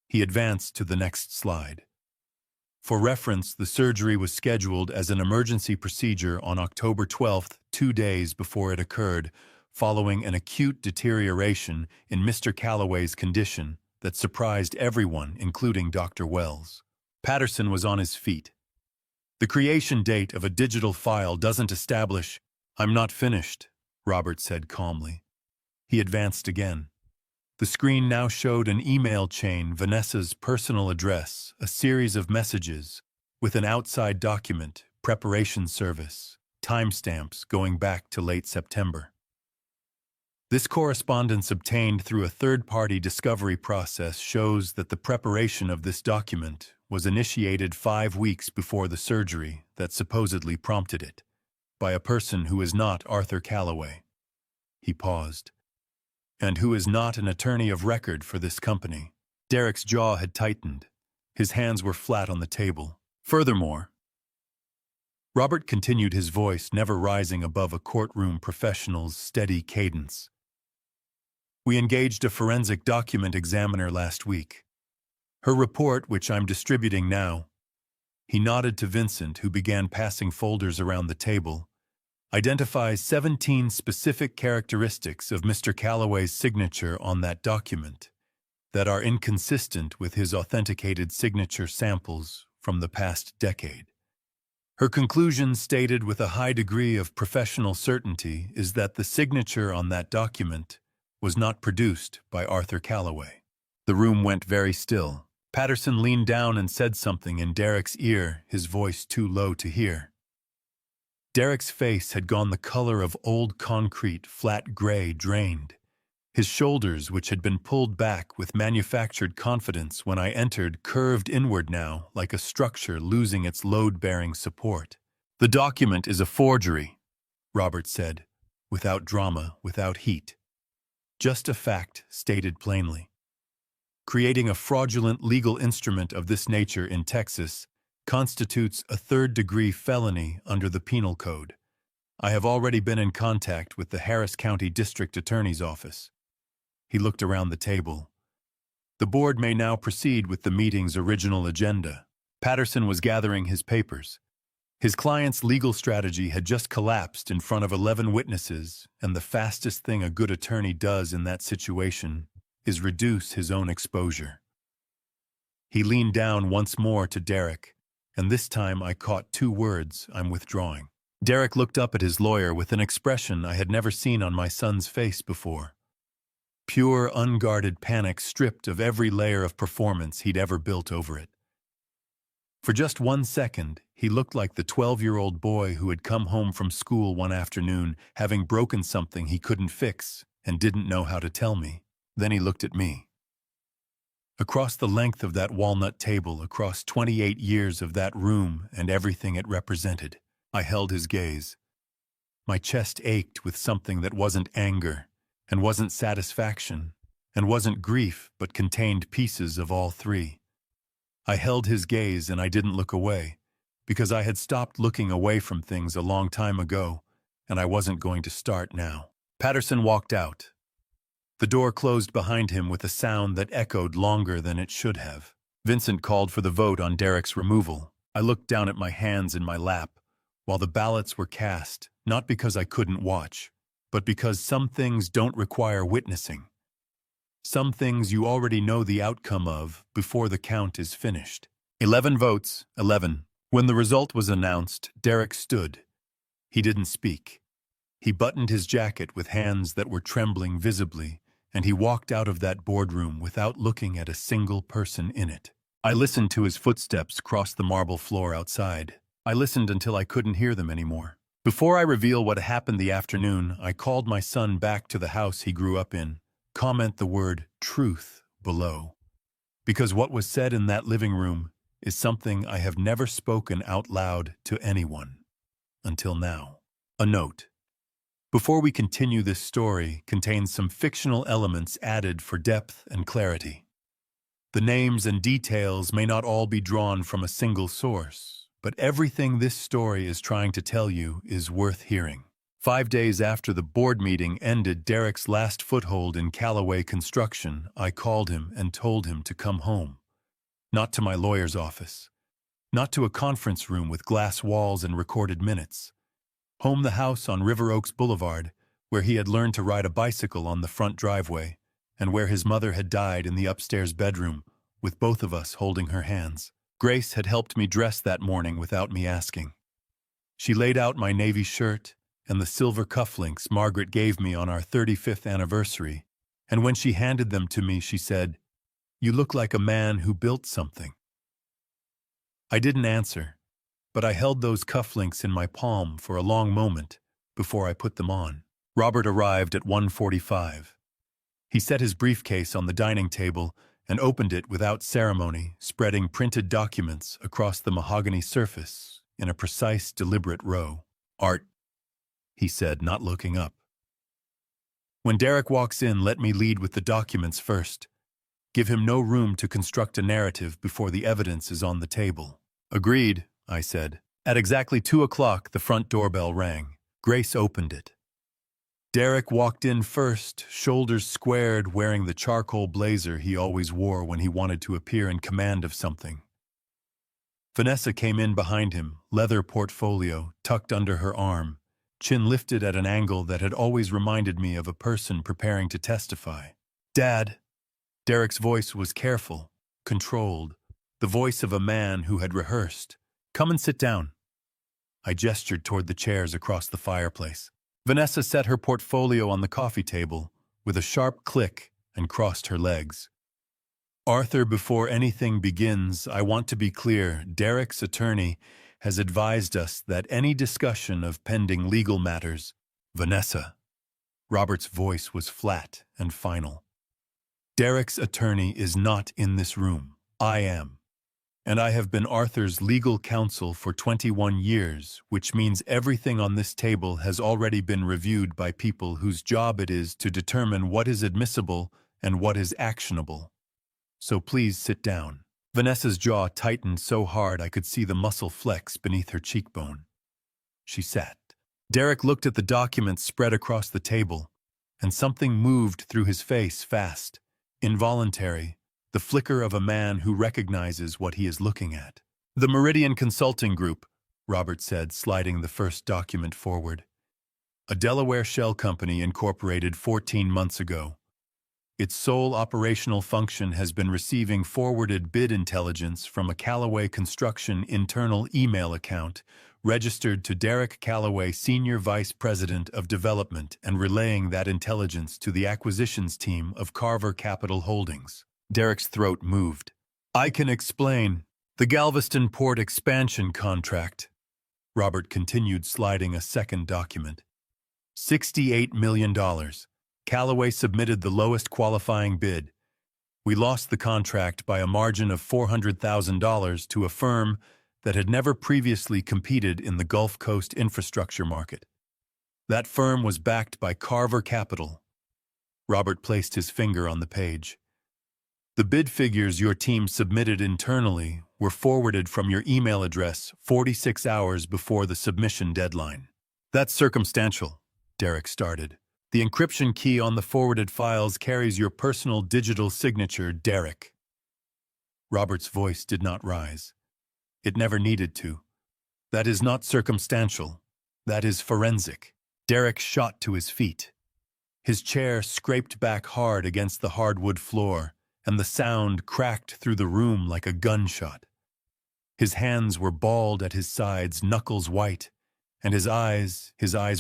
He advanced to the next slide. For reference, the surgery was scheduled as an emergency procedure on October 12th, 2 days before it occurred, following an acute deterioration in Mr. Calloway's condition that surprised everyone, including Dr. Wells. Patterson was on his feet. "The creation date of a digital file doesn't establish—" "I'm not finished," Robert said calmly. He advanced again. The screen now showed an email chain, Vanessa's personal address, a series of messages, with an outside document, preparation service, timestamps going back to late September. This correspondence, obtained through a third-party discovery process, shows that the preparation of this document was initiated 5 weeks before the surgery that supposedly prompted it, by a person who is not Arthur Calloway. He paused. "And who is not an attorney of record for this company." Derek's jaw had tightened. His hands were flat on the table. "Furthermore," Robert continued, his voice never rising above a courtroom professional's steady cadence, "we engaged a forensic document examiner last week. Her report, which I'm distributing now," he nodded to Vincent, who began passing folders around the table, "identifies 17 specific characteristics of Mr. Calloway's signature on that document that are inconsistent with his authenticated signature samples from the past decade. Her conclusion, stated with a high degree of professional certainty, is that the signature on that document was not produced by Arthur Calloway." The room went very still. Patterson leaned down and said something in Derek's ear, his voice too low to hear. Derek's face had gone the color of old concrete, flat gray, drained. His shoulders, which had been pulled back with manufactured confidence when I entered, curved inward now, like a structure losing its load-bearing support. "The document is a forgery," Robert said, without drama, without heat. Just a fact stated plainly. Creating a fraudulent legal instrument of this nature in Texas constitutes a third-degree felony under the Penal Code. I have already been in contact with the Harris County District Attorney's Office. He looked around the table. The board may now proceed with the meeting's original agenda. Patterson was gathering his papers. His client's legal strategy had just collapsed in front of 11 witnesses, and the fastest thing a good attorney does in that situation is reduce his own exposure. He leaned down once more to Derek, and this time I caught 2 words: "I'm withdrawing." Derek looked up at his lawyer with an expression I had never seen on my son's face before. Pure, unguarded panic, stripped of every layer of performance he'd ever built over it. For just 1 second, he looked like the 12-year-old boy who had come home from school one afternoon, having broken something he couldn't fix and didn't know how to tell me. Then he looked at me. Across the length of that walnut table, across 28 years of that room and everything it represented, I held his gaze. My chest ached with something that wasn't anger, and wasn't satisfaction, and wasn't grief, but contained pieces of all 3. I held his gaze and I didn't look away, because I had stopped looking away from things a long time ago, and I wasn't going to start now. Patterson walked out. The door closed behind him with a sound that echoed longer than it should have. Vincent called for the vote on Derek's removal. I looked down at my hands in my lap, while the ballots were cast, not because I couldn't watch, but because some things don't require witnessing. Some things you already know the outcome of before the count is finished. 11 votes, 11. When the result was announced, Derek stood. He didn't speak. He buttoned his jacket with hands that were trembling visibly, and he walked out of that boardroom without looking at a single person in it. I listened to his footsteps cross the marble floor outside. I listened until I couldn't hear them anymore. Before I reveal what happened the afternoon, I called my son back to the house he grew up in. Comment the word truth below. Because what was said in that living room is something I have never spoken out loud to anyone. Until now. A note. Before we continue, this story contains some fictional elements added for depth and clarity. The names and details may not all be drawn from a single source, but everything this story is trying to tell you is worth hearing. 5 days after the board meeting ended Derek's last foothold in Callaway Construction, I called him and told him to come home. Not to my lawyer's office. Not to a conference room with glass walls and recorded minutes. Home, the house on River Oaks Boulevard, where he had learned to ride a bicycle on the front driveway, and where his mother had died in the upstairs bedroom, with both of us holding her hands. Grace had helped me dress that morning without me asking. She laid out my navy shirt and the silver cufflinks Margaret gave me on our 35th anniversary, and when she handed them to me, she said, "You look like a man who built something." I didn't answer, but I held those cufflinks in my palm for a long moment before I put them on. Robert arrived at 1:45. He set his briefcase on the dining table and opened it without ceremony, spreading printed documents across the mahogany surface in a precise, deliberate row. "Art," he said, not looking up. "When Derek walks in, let me lead with the documents first. Give him no room to construct a narrative before the evidence is on the table." "Agreed," I said. At exactly 2 o'clock, the front doorbell rang. Grace opened it. Derek walked in first, shoulders squared, wearing the charcoal blazer he always wore when he wanted to appear in command of something. Vanessa came in behind him, leather portfolio tucked under her arm, chin lifted at an angle that had always reminded me of a person preparing to testify. "Dad." Derek's voice was careful, controlled, the voice of a man who had rehearsed. "Come and sit down." I gestured toward the chairs across the fireplace. Vanessa set her portfolio on the coffee table with a sharp click and crossed her legs. "Arthur, before anything begins, I want to be clear. Derek's attorney has advised us that any discussion of pending legal matters—" "Vanessa." Robert's voice was flat and final. "Derek's attorney is not in this room. I am. And I have been Arthur's legal counsel for 21 years, which means everything on this table has already been reviewed by people whose job it is to determine what is admissible and what is actionable. So please sit down." Vanessa's jaw tightened so hard I could see the muscle flex beneath her cheekbone. She sat. Derek looked at the documents spread across the table, and something moved through his face fast, involuntary, the flicker of a man who recognizes what he is looking at. "The Meridian Consulting Group," Robert said, sliding the first document forward. "A Delaware shell company incorporated 14 months ago. Its sole operational function has been receiving forwarded bid intelligence from a Callaway Construction internal email account registered to Derek Callaway, Senior Vice President of Development, and relaying that intelligence to the acquisitions team of Carver Capital Holdings." Derek's throat moved. "I can explain. The Galveston Port expansion contract." Robert continued, sliding a second document. $68 million. Callaway submitted the lowest qualifying bid. We lost the contract by a margin of $400,000 to a firm that had never previously competed in the Gulf Coast infrastructure market. That firm was backed by Carver Capital. Robert placed his finger on the page. "The bid figures your team submitted internally were forwarded from your email address 46 hours before the submission deadline." "That's circumstantial," Derek started. "The encryption key on the forwarded files carries your personal digital signature, Derek." Robert's voice did not rise. It never needed to. "That is not circumstantial. That is forensic." Derek shot to his feet. His chair scraped back hard against the hardwood floor, and the sound cracked through the room like a gunshot. His hands were balled at his sides, knuckles white, and his eyes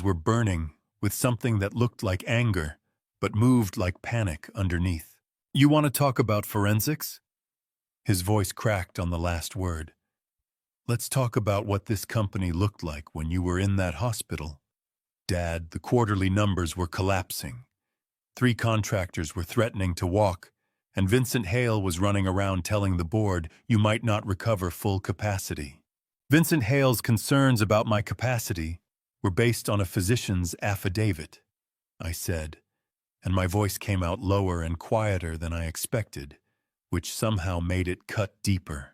were burning with something that looked like anger, but moved like panic underneath. "You want to talk about forensics?" His voice cracked on the last word. "Let's talk about what this company looked like when you were in that hospital." Dad, the quarterly numbers were collapsing. 3 contractors were threatening to walk, and Vincent Hale was running around telling the board you might not recover full capacity. Vincent Hale's concerns about my capacity were based on a physician's affidavit, I said, and my voice came out lower and quieter than I expected, which somehow made it cut deeper.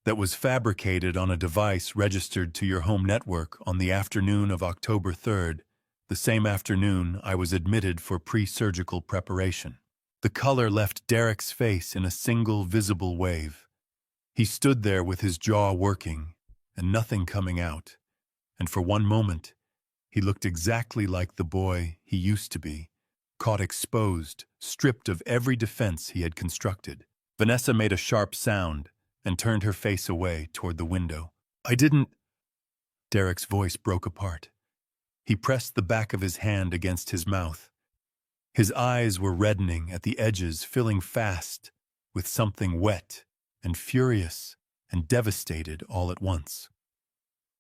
"That was fabricated on a device registered to your home network on the afternoon of October 3rd, the same afternoon I was admitted for pre-surgical preparation." The color left Derek's face in a single visible wave. He stood there with his jaw working and nothing coming out, and for one moment he looked exactly like the boy he used to be, caught exposed, stripped of every defense he had constructed. Vanessa made a sharp sound and turned her face away toward the window. "I didn't—" Derek's voice broke apart. He pressed the back of his hand against his mouth. His eyes were reddening at the edges, filling fast with something wet and furious and devastated all at once.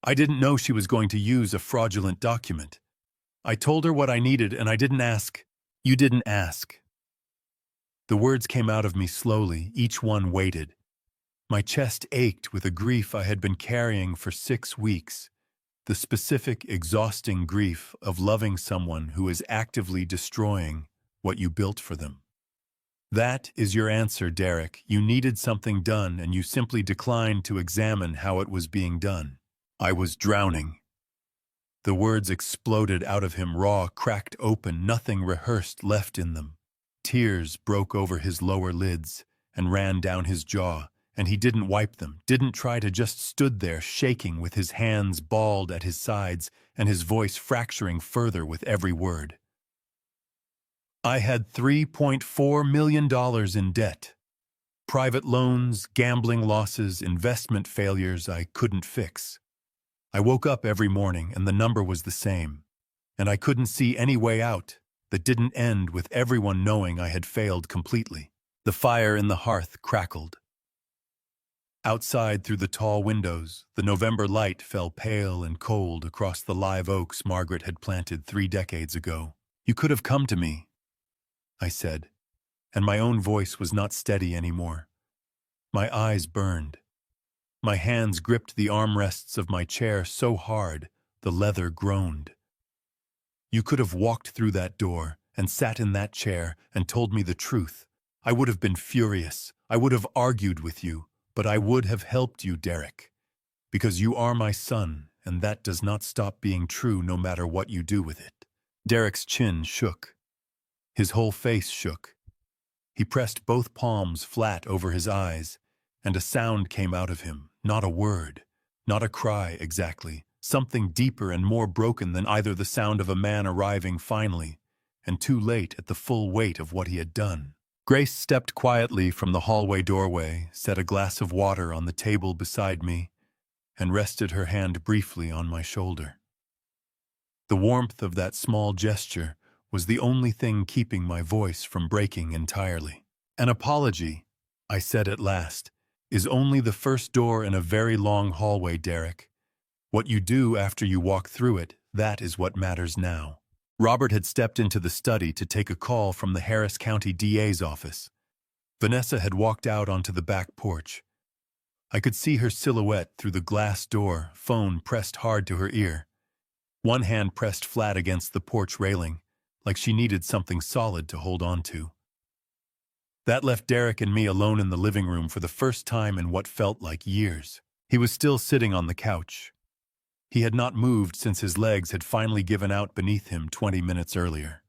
"I didn't know she was going to use a fraudulent document. I told her what I needed and I didn't ask." "You didn't ask." The words came out of me slowly, each one weighted. My chest ached with a grief I had been carrying for 6 weeks, the specific, exhausting grief of loving someone who is actively destroying what you built for them. "That is your answer, Derek. You needed something done and you simply declined to examine how it was being done." I was drowning. The words exploded out of him, raw, cracked open, nothing rehearsed left in them. Tears broke over his lower lids and ran down his jaw, and he didn't wipe them, didn't try to, just stood there shaking with his hands balled at his sides and his voice fracturing further with every word. "I had $3.4 million in debt. Private loans, gambling losses, investment failures I couldn't fix. I woke up every morning and the number was the same, and I couldn't see any way out that didn't end with everyone knowing I had failed completely." The fire in the hearth crackled. Outside, through the tall windows, the November light fell pale and cold across the live oaks Margaret had planted 3 decades ago. "You could have come to me," I said, and my own voice was not steady anymore. My eyes burned. My hands gripped the armrests of my chair so hard the leather groaned. "You could have walked through that door and sat in that chair and told me the truth. I would have been furious. I would have argued with you. But I would have helped you, Derek, because you are my son, and that does not stop being true no matter what you do with it." Derek's chin shook. His whole face shook. He pressed both palms flat over his eyes, and a sound came out of him, not a word, not a cry exactly, something deeper and more broken than either the sound of a man arriving finally, and too late at the full weight of what he had done. Grace stepped quietly from the hallway doorway, set a glass of water on the table beside me, and rested her hand briefly on my shoulder. The warmth of that small gesture was the only thing keeping my voice from breaking entirely. "An apology," I said at last, "is only the first door in a very long hallway, Derek. What you do after you walk through it, that is what matters now." Robert had stepped into the study to take a call from the Harris County DA's office. Vanessa had walked out onto the back porch. I could see her silhouette through the glass door, phone pressed hard to her ear. One hand pressed flat against the porch railing, like she needed something solid to hold on to. That left Derek and me alone in the living room for the first time in what felt like years. He was still sitting on the couch. He had not moved since his legs had finally given out beneath him 20 minutes earlier.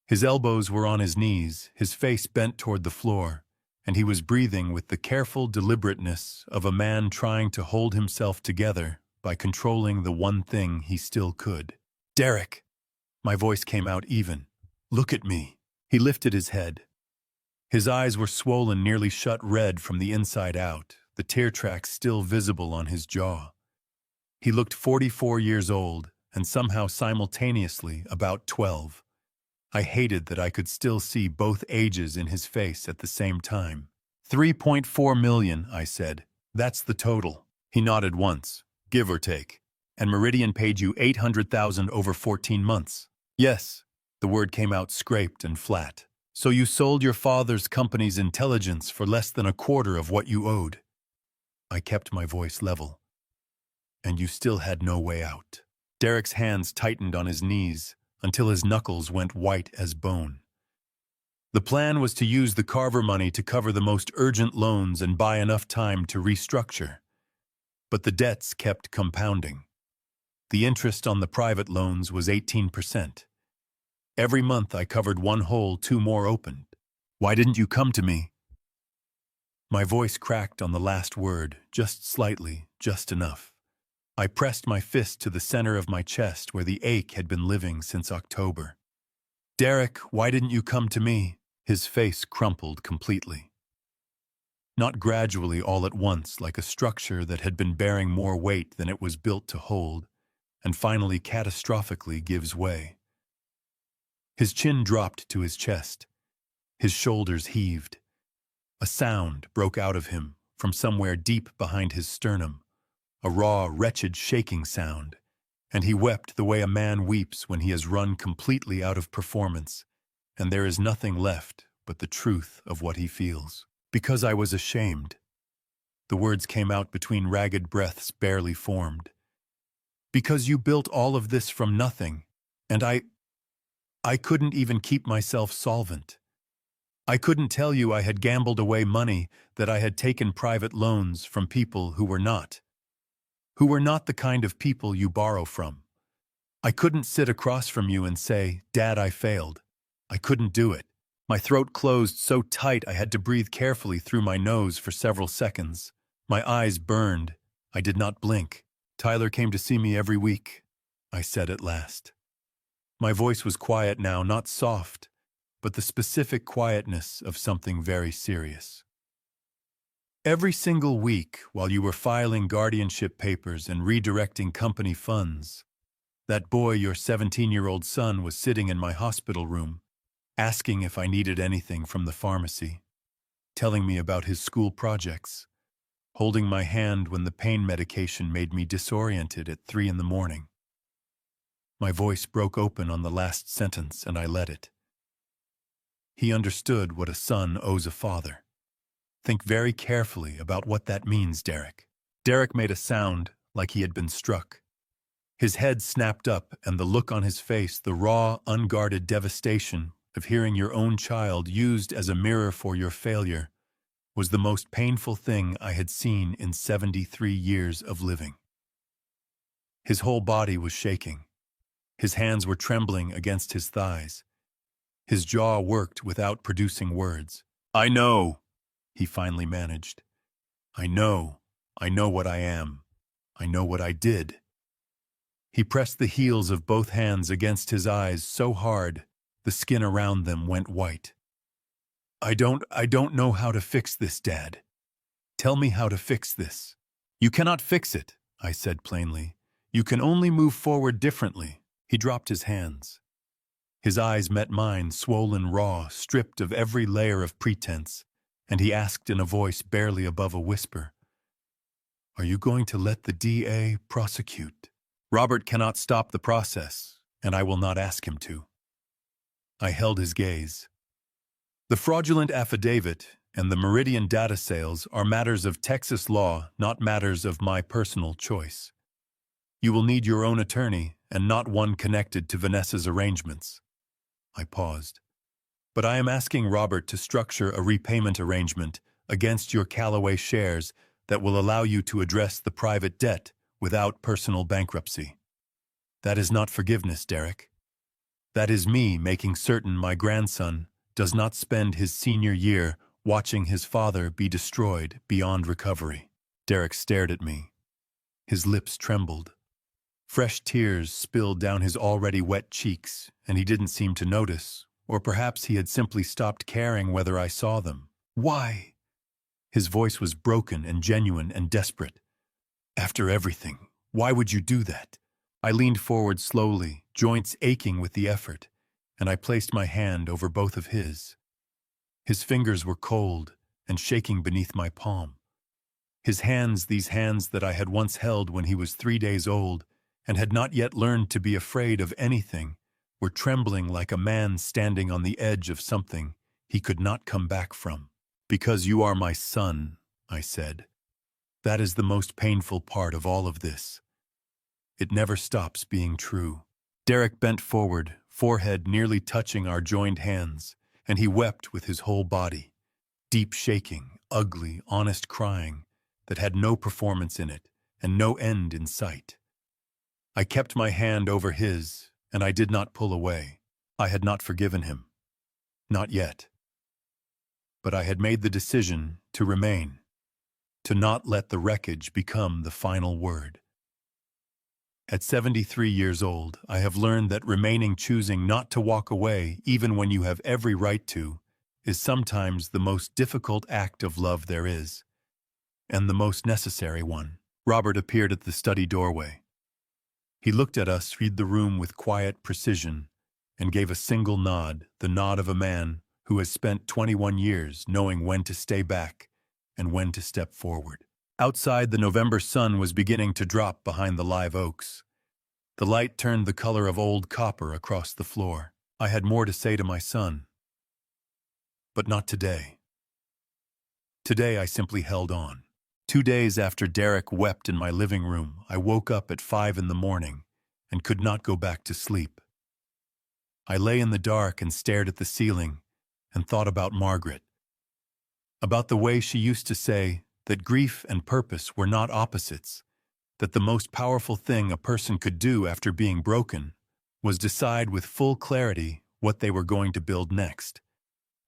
His elbows were on his knees, his face bent toward the floor, and he was breathing with the careful deliberateness of a man trying to hold himself together by controlling the one thing he still could. "Derek!" My voice came out even. Look at me. He lifted his head. His eyes were swollen, nearly shut red from the inside out, the tear tracks still visible on his jaw. He looked 44 years old, and somehow simultaneously about 12. I hated that I could still see both ages in his face at the same time. 3.4 million, I said. That's the total. He nodded once, give or take. And Meridian paid you 800,000 over 14 months. Yes, the word came out scraped and flat. So you sold your father's company's intelligence for less than a quarter of what you owed. I kept my voice level. And you still had no way out. Derek's hands tightened on his knees until his knuckles went white as bone. The plan was to use the Carver money to cover the most urgent loans and buy enough time to restructure. But the debts kept compounding. The interest on the private loans was 18%. Every month I covered one hole, two more opened. Why didn't you come to me? My voice cracked on the last word, just slightly, just enough. I pressed my fist to the center of my chest where the ache had been living since October. Derek, why didn't you come to me? His face crumpled completely. Not gradually all at once, like a structure that had been bearing more weight than it was built to hold, and finally catastrophically gives way. His chin dropped to his chest. His shoulders heaved. A sound broke out of him from somewhere deep behind his sternum, a raw, wretched shaking sound, and he wept the way a man weeps when he has run completely out of performance, and there is nothing left but the truth of what he feels. Because I was ashamed. The words came out between ragged breaths barely formed. Because you built all of this from nothing, and I couldn't even keep myself solvent. I couldn't tell you I had gambled away money, that I had taken private loans from people who were not the kind of people you borrow from. I couldn't sit across from you and say, Dad, I failed. I couldn't do it. My throat closed so tight I had to breathe carefully through my nose for several seconds. My eyes burned. I did not blink. Tyler came to see me every week, I said at last. My voice was quiet now, not soft, but the specific quietness of something very serious. Every single week, while you were filing guardianship papers and redirecting company funds, that boy, your 17-year-old son, was sitting in my hospital room, asking if I needed anything from the pharmacy, telling me about his school projects, holding my hand when the pain medication made me disoriented at 3 a.m. My voice broke open on the last sentence, and I let it. He understood what a son owes a father. Think very carefully about what that means, Derek. Derek made a sound like he had been struck. His head snapped up, and the look on his face, the raw, unguarded devastation of hearing your own child used as a mirror for your failure, was the most painful thing I had seen in 73 years of living. His whole body was shaking. His hands were trembling against his thighs. His jaw worked without producing words. I know, he finally managed. I know what I am. I know what I did. He pressed the heels of both hands against his eyes so hard, the skin around them went white. I don't know how to fix this, Dad. Tell me how to fix this. You cannot fix it, I said plainly. You can only move forward differently. He dropped his hands. His eyes met mine, swollen raw, stripped of every layer of pretense, and he asked in a voice barely above a whisper, Are you going to let the DA prosecute? Robert cannot stop the process, and I will not ask him to. I held his gaze. The fraudulent affidavit and the Meridian data sales are matters of Texas law, not matters of my personal choice. You will need your own attorney, and not one connected to Vanessa's arrangements. I paused. But I am asking Robert to structure a repayment arrangement against your Callaway shares that will allow you to address the private debt without personal bankruptcy. That is not forgiveness, Derek. That is me making certain my grandson does not spend his senior year watching his father be destroyed beyond recovery. Derek stared at me. His lips trembled. Fresh tears spilled down his already wet cheeks, and he didn't seem to notice, or perhaps he had simply stopped caring whether I saw them. Why? His voice was broken and genuine and desperate. After everything, why would you do that? I leaned forward slowly, joints aching with the effort, and I placed my hand over both of his. His fingers were cold and shaking beneath my palm. His hands, these hands that I had once held when he was 3 days old and had not yet learned to be afraid of anything, were trembling like a man standing on the edge of something he could not come back from. "Because you are my son," I said. "That is the most painful part of all of this. It never stops being true." Derek bent forward, forehead nearly touching our joined hands, and he wept with his whole body. Deep shaking, ugly, honest crying that had no performance in it and no end in sight. I kept my hand over his, and I did not pull away. I had not forgiven him. Not yet. But I had made the decision to remain, to not let the wreckage become the final word. At 73 years old, I have learned that remaining, choosing not to walk away, even when you have every right to, is sometimes the most difficult act of love there is, and the most necessary one. Robert appeared at the study doorway. He looked at us, read the room with quiet precision, and gave a single nod, the nod of a man who has spent 21 years knowing when to stay back and when to step forward. Outside, the November sun was beginning to drop behind the live oaks. The light turned the color of old copper across the floor. I had more to say to my son. But not today. Today I simply held on. 2 days after Derek wept in my living room, I woke up at 5 in the morning and could not go back to sleep. I lay in the dark and stared at the ceiling and thought about Margaret. About the way she used to say that grief and purpose were not opposites, that the most powerful thing a person could do after being broken was decide with full clarity what they were going to build next.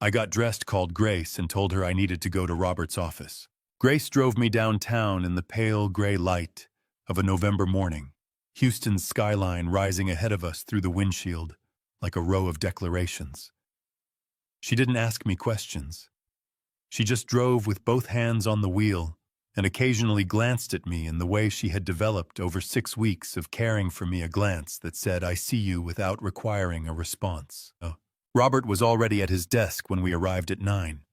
I got dressed, called Grace, and told her I needed to go to Robert's office. Grace drove me downtown in the pale gray light of a November morning, Houston's skyline rising ahead of us through the windshield like a row of declarations. She didn't ask me questions. She just drove with both hands on the wheel and occasionally glanced at me in the way she had developed over 6 weeks of caring for me, a glance that said, "I see you," without requiring a response. Robert was already at his desk when we arrived at 9.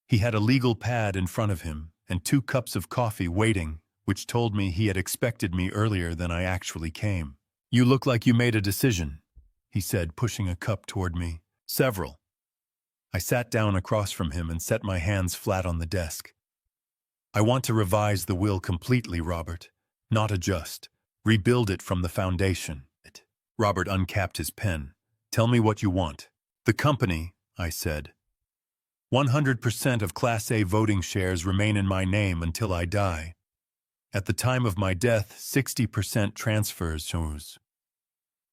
He had a legal pad in front of him and 2 cups of coffee waiting, which told me he had expected me earlier than I actually came. "You look like you made a decision," he said, pushing a cup toward me. "Several." I sat down across from him and set my hands flat on the desk. "I want to revise the will completely, Robert, not adjust. Rebuild it from the foundation." Robert uncapped his pen. "Tell me what you want." "The company," I said. 100% of Class A voting shares remain in my name until I die. At the time of my death, 60% transfers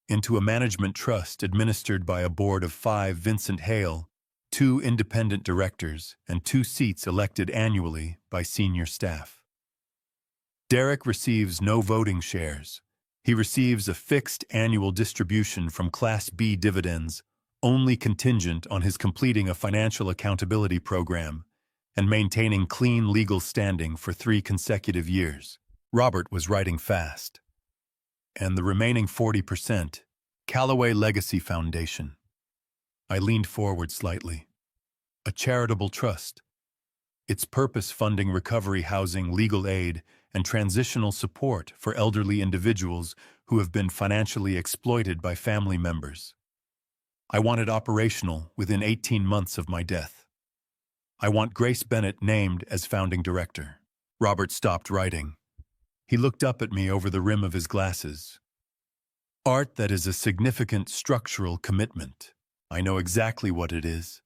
into a management trust administered by a board of 5, Vincent Hale, 2 independent directors, and 2 seats elected annually by senior staff. Derek receives no voting shares. He receives a fixed annual distribution from Class B dividends, only contingent on his completing a financial accountability program and maintaining clean legal standing for 3 consecutive years. Robert was writing fast. "And the remaining 40%, Callaway Legacy Foundation." I leaned forward slightly. "A charitable trust. Its purpose funding recovery housing, legal aid, and transitional support for elderly individuals who have been financially exploited by family members. I want it operational within 18 months of my death. I want Grace Bennett named as founding director." Robert stopped writing. He looked up at me over the rim of his glasses. "Art that is a significant structural commitment. I know exactly what it is."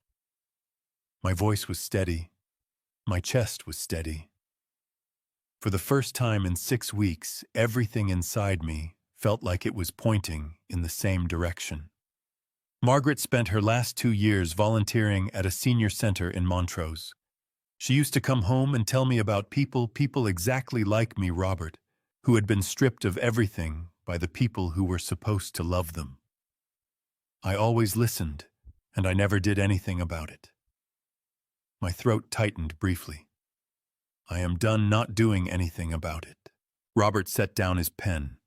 My voice was steady. My chest was steady. For the first time in 6 weeks, everything inside me felt like it was pointing in the same direction. Margaret spent her last 2 years volunteering at a senior center in Montrose. She used to come home and tell me about people exactly like me, Robert, who had been stripped of everything by the people who were supposed to love them. I always listened, and I never did anything about it. My throat tightened briefly. I am done not doing anything about it. Robert set down his pen.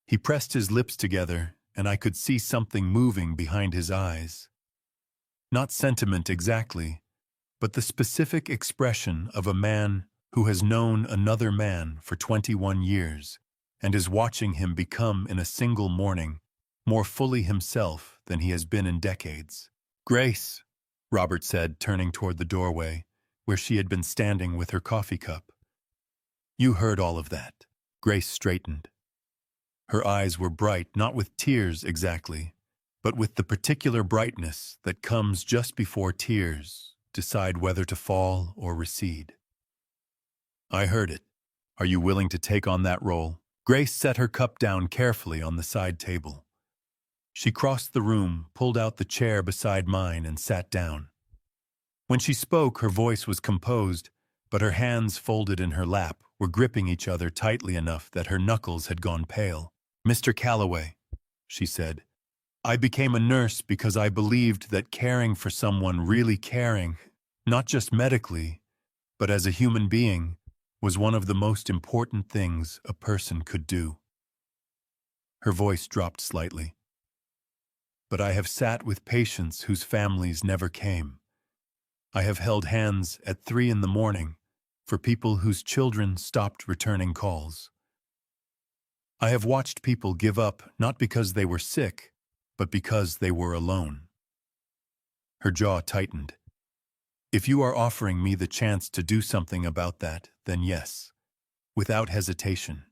He pressed his lips together, and I could see something moving behind his eyes. Not sentiment exactly, but the specific expression of a man who has known another man for 21 years and is watching him become in a single morning more fully himself than he has been in decades. "Grace," Robert said, turning toward the doorway, where she had been standing with her coffee cup. "You heard all of that." Grace straightened. Her eyes were bright, not with tears exactly, but with the particular brightness that comes just before tears decide whether to fall or recede. "I heard it. Are you willing to take on that role?" Grace set her cup down carefully on the side table. She crossed the room, pulled out the chair beside mine, and sat down. When she spoke, her voice was composed, but her hands folded in her lap were gripping each other tightly enough that her knuckles had gone pale. "Mr. Calloway," she said, "I became a nurse because I believed that caring for someone really caring, not just medically, but as a human being, was one of the most important things a person could do." Her voice dropped slightly. "But I have sat with patients whose families never came. I have held hands at 3 in the morning for people whose children stopped returning calls. I have watched people give up not because they were sick, but because they were alone." Her jaw tightened. "If you are offering me the chance to do something about that, then yes. Without hesitation,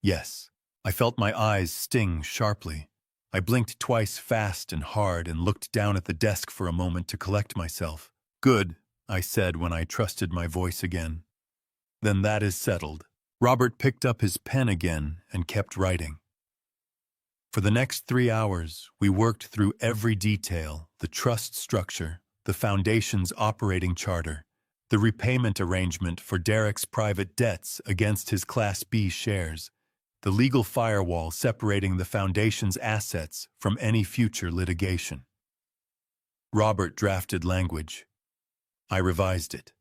yes." I felt my eyes sting sharply. I blinked twice fast and hard and looked down at the desk for a moment to collect myself. "Good," I said when I trusted my voice again. "Then that is settled." Robert picked up his pen again and kept writing. For the next 3 hours, we worked through every detail: the trust structure, the foundation's operating charter, the repayment arrangement for Derek's private debts against his Class B shares, the legal firewall separating the foundation's assets from any future litigation. Robert drafted language. I revised it.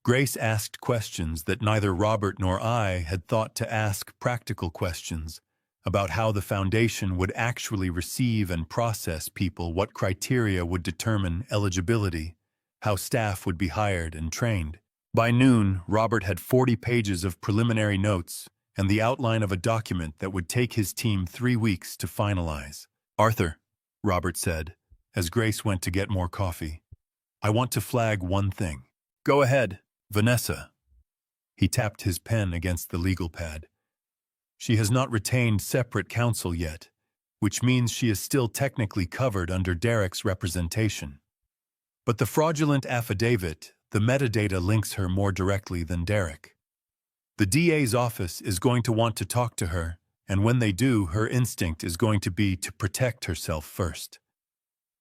Grace asked questions that neither Robert nor I had thought to ask: practical questions about how the foundation would actually receive and process people, what criteria would determine eligibility, how staff would be hired and trained. By noon, Robert had 40 pages of preliminary notes and the outline of a document that would take his team 3 weeks to finalize. "Arthur," Robert said, as Grace went to get more coffee, "I want to flag one thing." "Go ahead." "Vanessa." He tapped his pen against the legal pad. "She has not retained separate counsel yet, which means she is still technically covered under Derek's representation. But the fraudulent affidavit, the metadata links her more directly than Derek. The DA's office is going to want to talk to her, and when they do, her instinct is going to be to protect herself first."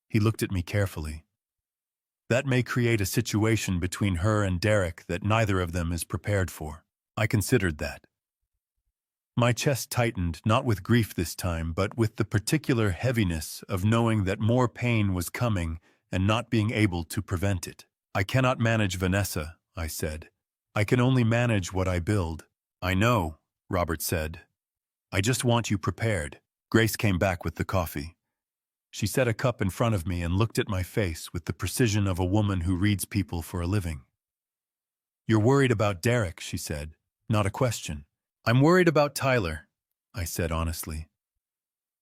He looked at me carefully. "That may create a situation between her and Derek that neither of them is prepared for." I considered that. My chest tightened, not with grief this time, but with the particular heaviness of knowing that more pain was coming and not being able to prevent it. "I cannot manage Vanessa," I said. "I can only manage what I build." "I know," Robert said. "I just want you prepared." Grace came back with the coffee. She set a cup in front of me and looked at my face with the precision of a woman who reads people for a living. "You're worried about Derek," she said. "Not a question." "I'm worried about Tyler," I said honestly.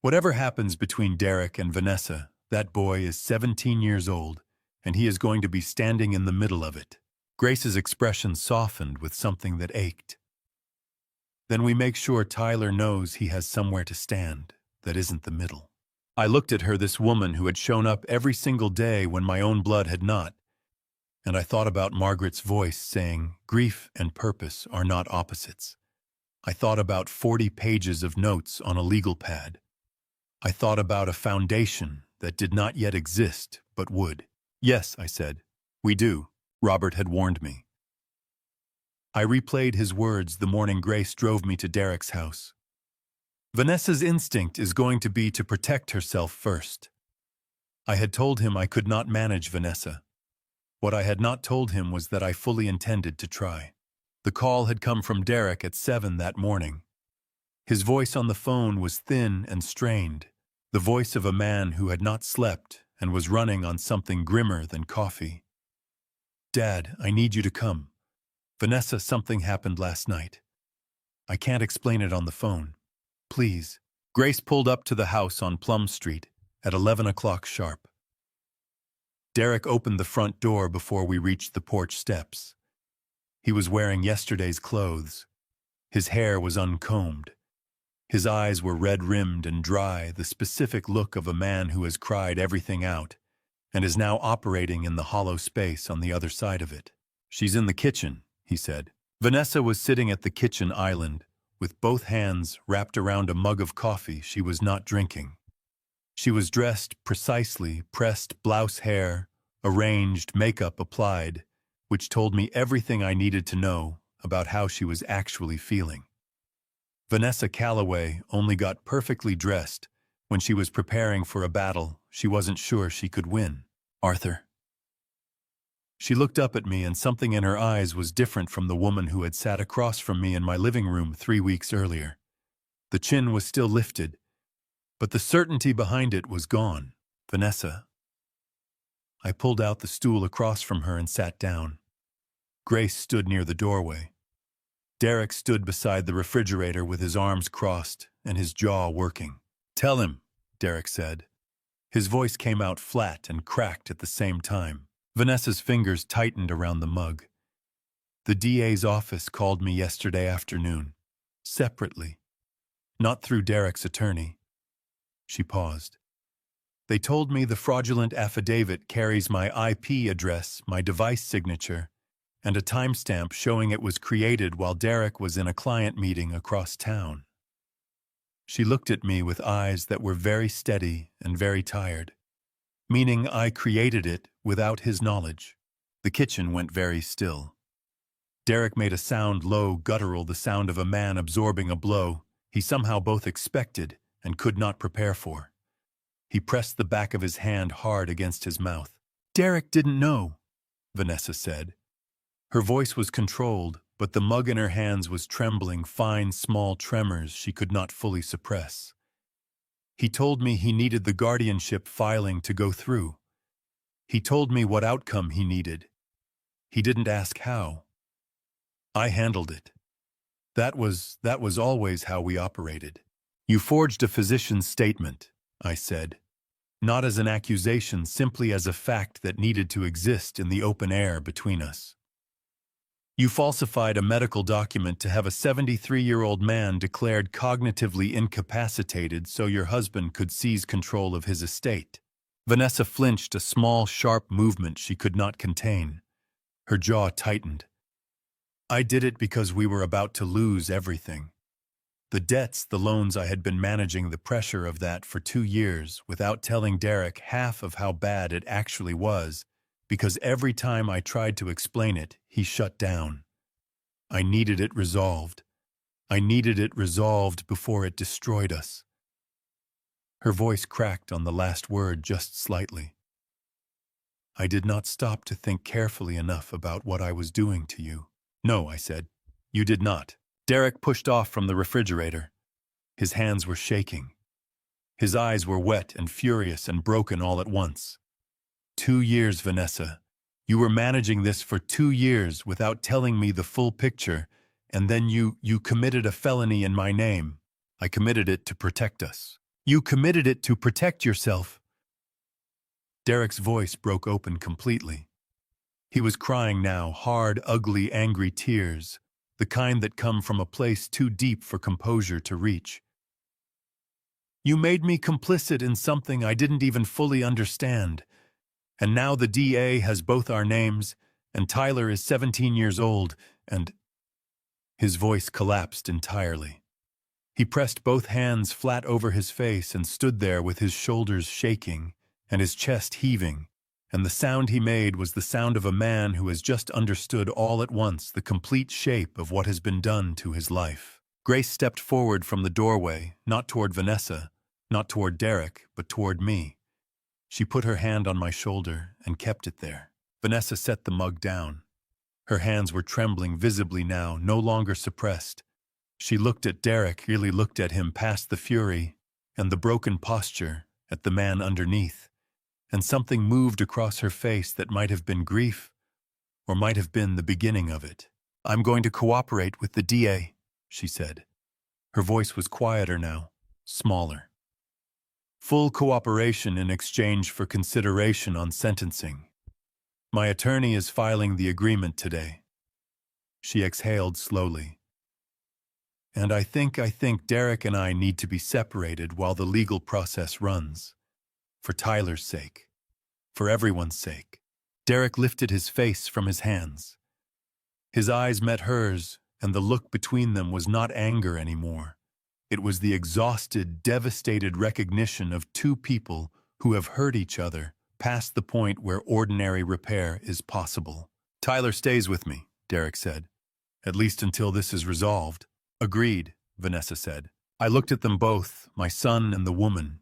"Whatever happens between Derek and Vanessa, that boy is 17 years old, and he is going to be standing in the middle of it." Grace's expression softened with something that ached. "Then we make sure Tyler knows he has somewhere to stand that isn't the middle." I looked at her, this woman who had shown up every single day when my own blood had not, and I thought about Margaret's voice saying, "Grief and purpose are not opposites." I thought about 40 pages of notes on a legal pad. I thought about a foundation that did not yet exist, but would. "Yes," I said, "we do," Robert had warned me. I replayed his words the morning Grace drove me to Derek's house. Vanessa's instinct is going to be to protect herself first. I had told him I could not manage Vanessa. What I had not told him was that I fully intended to try. The call had come from Derek at 7 that morning. His voice on the phone was thin and strained, the voice of a man who had not slept and was running on something grimmer than coffee. "Dad, I need you to come. Vanessa, something happened last night. I can't explain it on the phone. Please." Grace pulled up to the house on Plum Street at 11 o'clock sharp. Derek opened the front door before we reached the porch steps. He was wearing yesterday's clothes. His hair was uncombed. His eyes were red-rimmed and dry, the specific look of a man who has cried everything out and is now operating in the hollow space on the other side of it. "She's in the kitchen," he said. Vanessa was sitting at the kitchen island, with both hands wrapped around a mug of coffee she was not drinking. She was dressed precisely, pressed blouse hair, arranged, makeup applied, which told me everything I needed to know about how she was actually feeling. Vanessa Calloway only got perfectly dressed when she was preparing for a battle she wasn't sure she could win. "Arthur." She looked up at me, and something in her eyes was different from the woman who had sat across from me in my living room 3 weeks earlier. The chin was still lifted, but the certainty behind it was gone. "Vanessa." I pulled out the stool across from her and sat down. Grace stood near the doorway. Derek stood beside the refrigerator with his arms crossed and his jaw working. "Tell him," Derek said. His voice came out flat and cracked at the same time. Vanessa's fingers tightened around the mug. "The DA's office called me yesterday afternoon, separately, not through Derek's attorney." She paused. "They told me the fraudulent affidavit carries my IP address, my device signature, and a timestamp showing it was created while Derek was in a client meeting across town." She looked at me with eyes that were very steady and very tired. "Meaning I created it without his knowledge." The kitchen went very still. Derek made a sound, low, guttural, the sound of a man absorbing a blow he somehow both expected and could not prepare for. He pressed the back of his hand hard against his mouth. "Derek didn't know," Vanessa said. Her voice was controlled, but the mug in her hands was trembling, fine, small tremors she could not fully suppress. "He told me he needed the guardianship filing to go through. He told me what outcome he needed. He didn't ask how. I handled it. That was always how we operated." "You forged a physician's statement," I said. "Not as an accusation, simply as a fact that needed to exist in the open air between us. You falsified a medical document to have a 73-year-old man declared cognitively incapacitated so your husband could seize control of his estate." Vanessa flinched, a small, sharp movement she could not contain. Her jaw tightened. "I did it because we were about to lose everything. The debts, the loans, I had been managing the pressure of that for 2 years without telling Derek half of how bad it actually was, because every time I tried to explain it, he shut down. I needed it resolved. I needed it resolved before it destroyed us." Her voice cracked on the last word just slightly. "I did not stop to think carefully enough about what I was doing to you." "No," I said. "You did not." Derek pushed off from the refrigerator. His hands were shaking. His eyes were wet and furious and broken all at once. 2 years, Vanessa. You were managing this for 2 years without telling me the full picture, and then you committed a felony in my name. I committed it to protect us." "You committed it to protect yourself." Derek's voice broke open completely. He was crying now, hard, ugly, angry tears, the kind that come from a place too deep for composure to reach. "You made me complicit in something I didn't even fully understand. And now the DA has both our names, and Tyler is 17 years old, and—" His voice collapsed entirely. He pressed both hands flat over his face and stood there with his shoulders shaking and his chest heaving, and the sound he made was the sound of a man who has just understood all at once the complete shape of what has been done to his life. Grace stepped forward from the doorway, not toward Vanessa, not toward Derek, but toward me. She put her hand on my shoulder and kept it there. Vanessa set the mug down. Her hands were trembling visibly now, no longer suppressed. She looked at Derek, really looked at him past the fury and the broken posture, at the man underneath, and something moved across her face that might have been grief, or might have been the beginning of it. "I'm going to cooperate with the DA," she said. Her voice was quieter now, smaller. "Full cooperation in exchange for consideration on sentencing. My attorney is filing the agreement today." She exhaled slowly. "And I think Derek and I need to be separated while the legal process runs. For Tyler's sake. For everyone's sake." Derek lifted his face from his hands. His eyes met hers, and the look between them was not anger anymore. It was the exhausted, devastated recognition of two people who have hurt each other past the point where ordinary repair is possible. "Tyler stays with me," Derek said. "At least until this is resolved." "Agreed," Vanessa said. I looked at them both, my son and the woman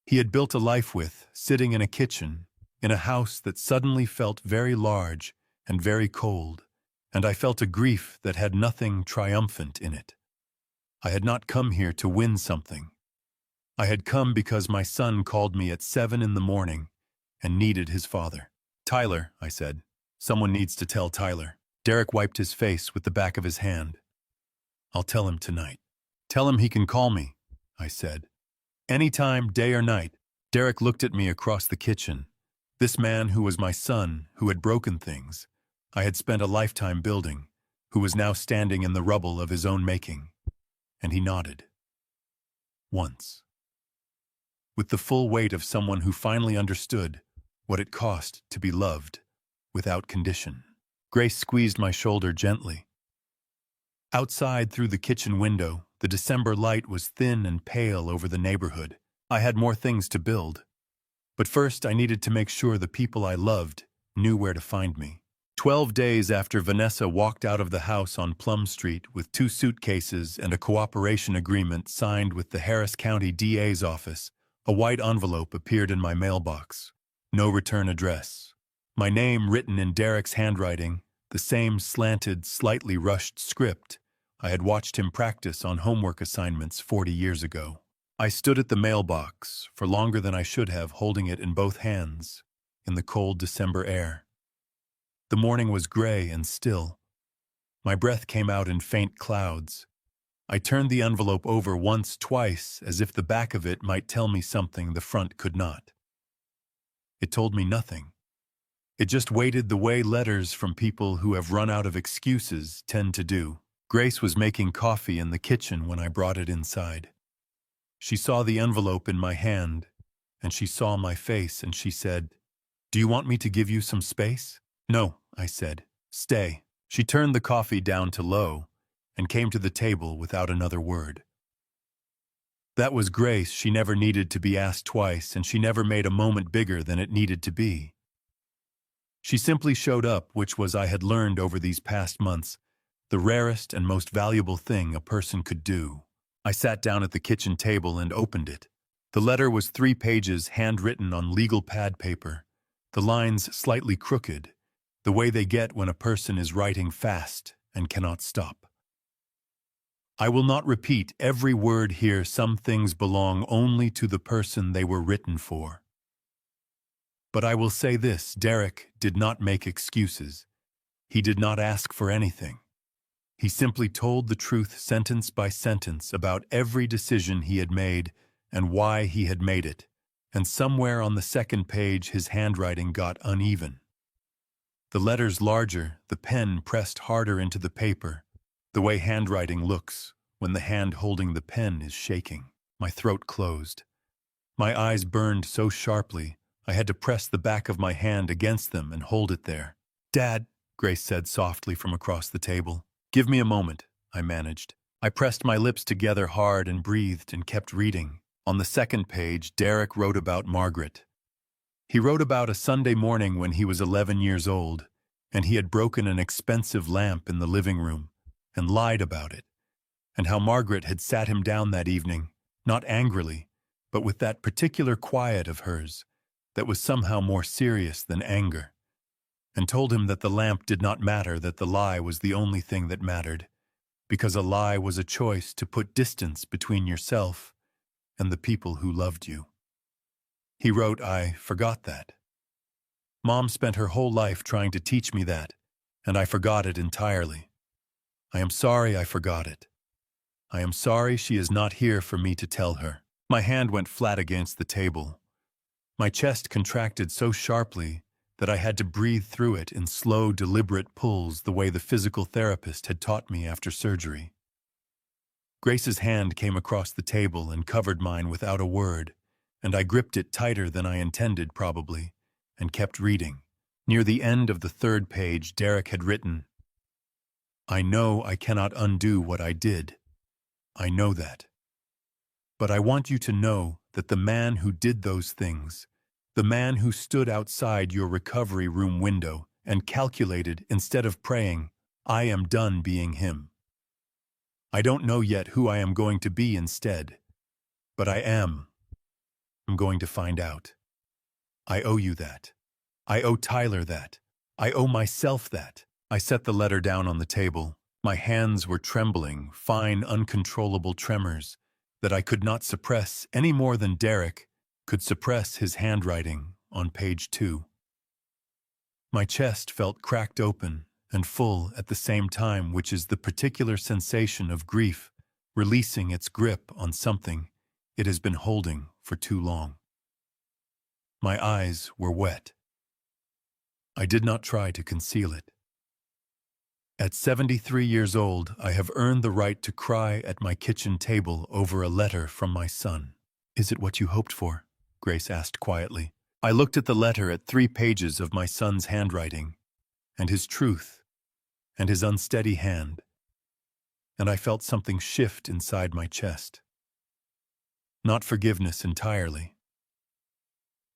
he had built a life with, sitting in a kitchen, in a house that suddenly felt very large and very cold, and I felt a grief that had nothing triumphant in it. I had not come here to win something. I had come because my son called me at 7 in the morning and needed his father. "Tyler," I said. "Someone needs to tell Tyler." Derek wiped his face with the back of his hand. "I'll tell him tonight." "Tell him he can call me," I said. "Anytime, day or night." Derek looked at me across the kitchen. This man who was my son, who had broken things, I had spent a lifetime building, who was now standing in the rubble of his own making. And he nodded. Once. With the full weight of someone who finally understood what it cost to be loved, without condition. Grace squeezed my shoulder gently. Outside, through the kitchen window, the December light was thin and pale over the neighborhood. I had more things to build. But first, I needed to make sure the people I loved knew where to find me. 12 days after Vanessa walked out of the house on Plum Street with 2 suitcases and a cooperation agreement signed with the Harris County DA's office, a white envelope appeared in my mailbox. No return address. My name written in Derek's handwriting, the same slanted, slightly rushed script I had watched him practice on homework assignments 40 years ago. I stood at the mailbox, for longer than I should have, holding it in both hands, in the cold December air. The morning was gray and still. My breath came out in faint clouds. I turned the envelope over once, twice, as if the back of it might tell me something the front could not. It told me nothing. It just waited the way letters from people who have run out of excuses tend to do. Grace was making coffee in the kitchen when I brought it inside. She saw the envelope in my hand, and she saw my face, and she said, "Do you want me to give you some space?" "No," I said. "Stay." She turned the coffee down to low and came to the table without another word. That was Grace. She never needed to be asked twice, and she never made a moment bigger than it needed to be. She simply showed up, which was, I had learned over these past months, the rarest and most valuable thing a person could do. I sat down at the kitchen table and opened it. The letter was 3 pages, handwritten on legal pad paper, the lines slightly crooked, the way they get when a person is writing fast and cannot stop. I will not repeat every word here. Some things belong only to the person they were written for. But I will say this: Derek did not make excuses. He did not ask for anything. He simply told the truth sentence by sentence about every decision he had made and why he had made it, and somewhere on the second page his handwriting got uneven. The letters larger, the pen pressed harder into the paper, the way handwriting looks when the hand holding the pen is shaking. My throat closed. My eyes burned so sharply I had to press the back of my hand against them and hold it there. "Dad," Grace said softly from across the table. "Give me a moment," I managed. I pressed my lips together hard and breathed and kept reading. On the second page, Derek wrote about Margaret. He wrote about a Sunday morning when he was 11 years old, and he had broken an expensive lamp in the living room and lied about it, and how Margaret had sat him down that evening, not angrily, but with that particular quiet of hers that was somehow more serious than anger, and told him that the lamp did not matter, that the lie was the only thing that mattered, because a lie was a choice to put distance between yourself and the people who loved you. He wrote, "I forgot that. Mom spent her whole life trying to teach me that, and I forgot it entirely. I am sorry I forgot it. I am sorry she is not here for me to tell her." My hand went flat against the table. My chest contracted so sharply that I had to breathe through it in slow, deliberate pulls the way the physical therapist had taught me after surgery. Grace's hand came across the table and covered mine without a word, and I gripped it tighter than I intended, probably, and kept reading. Near the end of the 3rd page, Derek had written, "I know I cannot undo what I did. I know that. But I want you to know that the man who did those things, the man who stood outside your recovery room window and calculated instead of praying, I am done being him. I don't know yet who I am going to be instead, but I am. I'm going to find out. I owe you that. I owe Tyler that. I owe myself that." I set the letter down on the table. My hands were trembling, fine, uncontrollable tremors that I could not suppress any more than Derek could suppress his handwriting on page 2. My chest felt cracked open and full at the same time, which is the particular sensation of grief releasing its grip on something it has been holding for too long. My eyes were wet. I did not try to conceal it. At 73 years old, I have earned the right to cry at my kitchen table over a letter from my son. "Is it what you hoped for?" Grace asked quietly. I looked at the letter at 3 pages of my son's handwriting, and his truth, and his unsteady hand, and I felt something shift inside my chest. Not forgiveness entirely.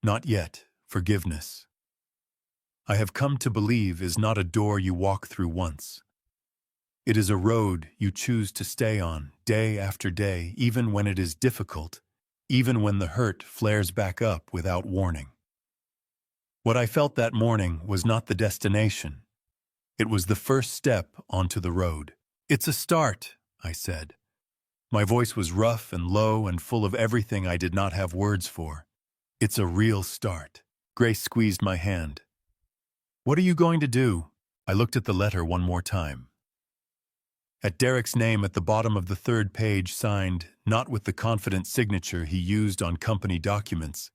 Not yet forgiveness. I have come to believe is not a door you walk through once. It is a road you choose to stay on day after day, even when it is difficult, even when the hurt flares back up without warning. What I felt that morning was not the destination. It was the first step onto the road. "It's a start," I said. My voice was rough and low and full of everything I did not have words for. "It's a real start." Grace squeezed my hand. "What are you going to do?" I looked at the letter one more time. At Derek's name at the bottom of the 3rd page, signed not with the confident signature he used on company documents,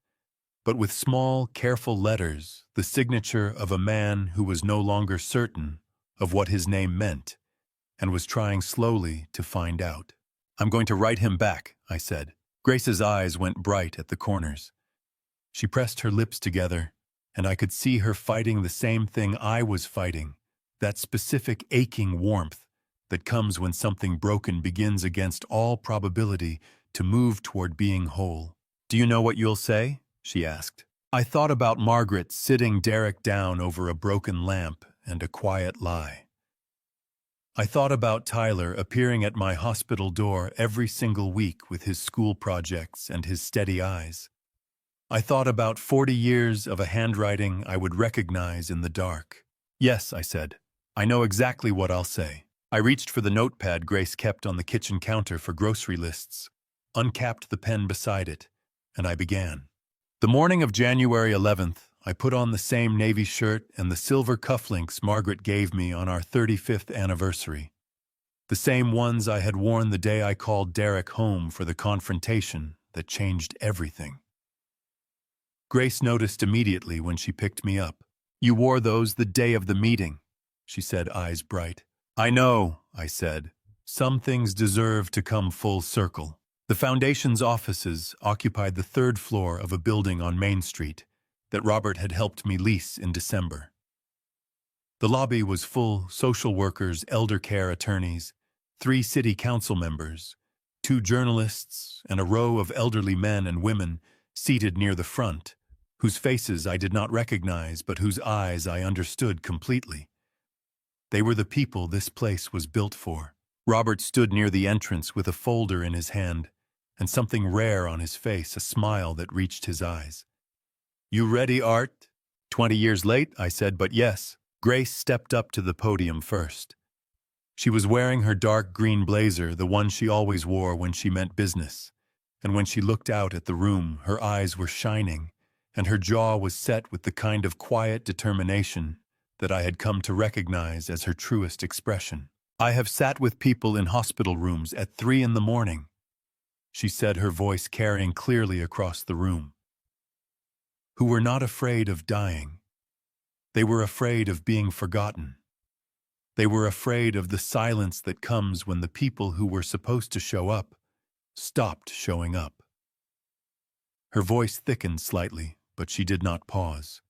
but with small, careful letters, the signature of a man who was no longer certain of what his name meant and was trying slowly to find out. "I'm going to write him back," I said. Grace's eyes went bright at the corners. She pressed her lips together, and I could see her fighting the same thing I was fighting, that specific aching warmth that comes when something broken begins against all probability to move toward being whole. "Do you know what you'll say?" she asked. I thought about Margaret sitting Derek down over a broken lamp and a quiet lie. I thought about Tyler appearing at my hospital door every single week with his school projects and his steady eyes. I thought about 40 years of a handwriting I would recognize in the dark. "Yes," I said. "I know exactly what I'll say." I reached for the notepad Grace kept on the kitchen counter for grocery lists, uncapped the pen beside it, and I began. "The morning of January 11th, I put on the same navy shirt and the silver cufflinks Margaret gave me on our 35th anniversary. The same ones I had worn the day I called Derek home for the confrontation that changed everything. Grace noticed immediately when she picked me up. "You wore those the day of the meeting," she said, eyes bright. "I know," I said. "Some things deserve to come full circle." The Foundation's offices occupied the 3rd floor of a building on Main Street that Robert had helped me lease in December. The lobby was full: social workers, elder care attorneys, 3 city council members, 2 journalists, and a row of elderly men and women seated near the front, whose faces I did not recognize but whose eyes I understood completely. They were the people this place was built for. Robert stood near the entrance with a folder in his hand, and something rare on his face, a smile that reached his eyes. "You ready, Art?" "20 years late," I said, "but yes." Grace stepped up to the podium first. She was wearing her dark green blazer, the one she always wore when she meant business. And when she looked out at the room, her eyes were shining, and her jaw was set with the kind of quiet determination that I had come to recognize as her truest expression. "I have sat with people in hospital rooms at 3 in the morning," she said, her voice carrying clearly across the room, "who were not afraid of dying. They were afraid of being forgotten. They were afraid of the silence that comes when the people who were supposed to show up stopped showing up." Her voice thickened slightly, but she did not pause.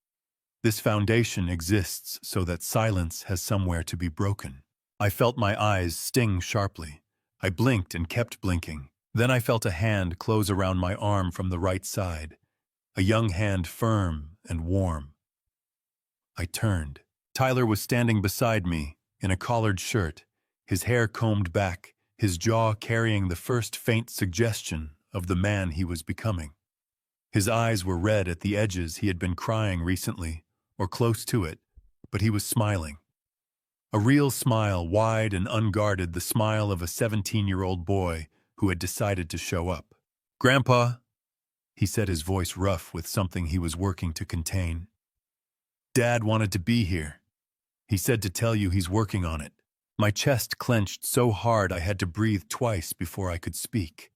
This foundation exists so that silence has somewhere to be broken. I felt my eyes sting sharply. I blinked and kept blinking. Then I felt a hand close around my arm from the right side, a young hand, firm and warm. I turned. Tyler was standing beside me, in a collared shirt, his hair combed back, his jaw carrying the first faint suggestion of the man he was becoming. His eyes were red at the edges. He had been crying recently, or close to it, but he was smiling. A real smile, wide and unguarded, the smile of a 17-year-old boy who had decided to show up. "Grandpa," he said, his voice rough with something he was working to contain. "Dad wanted to be here. He said to tell you he's working on it." My chest clenched so hard I had to breathe twice before I could speak.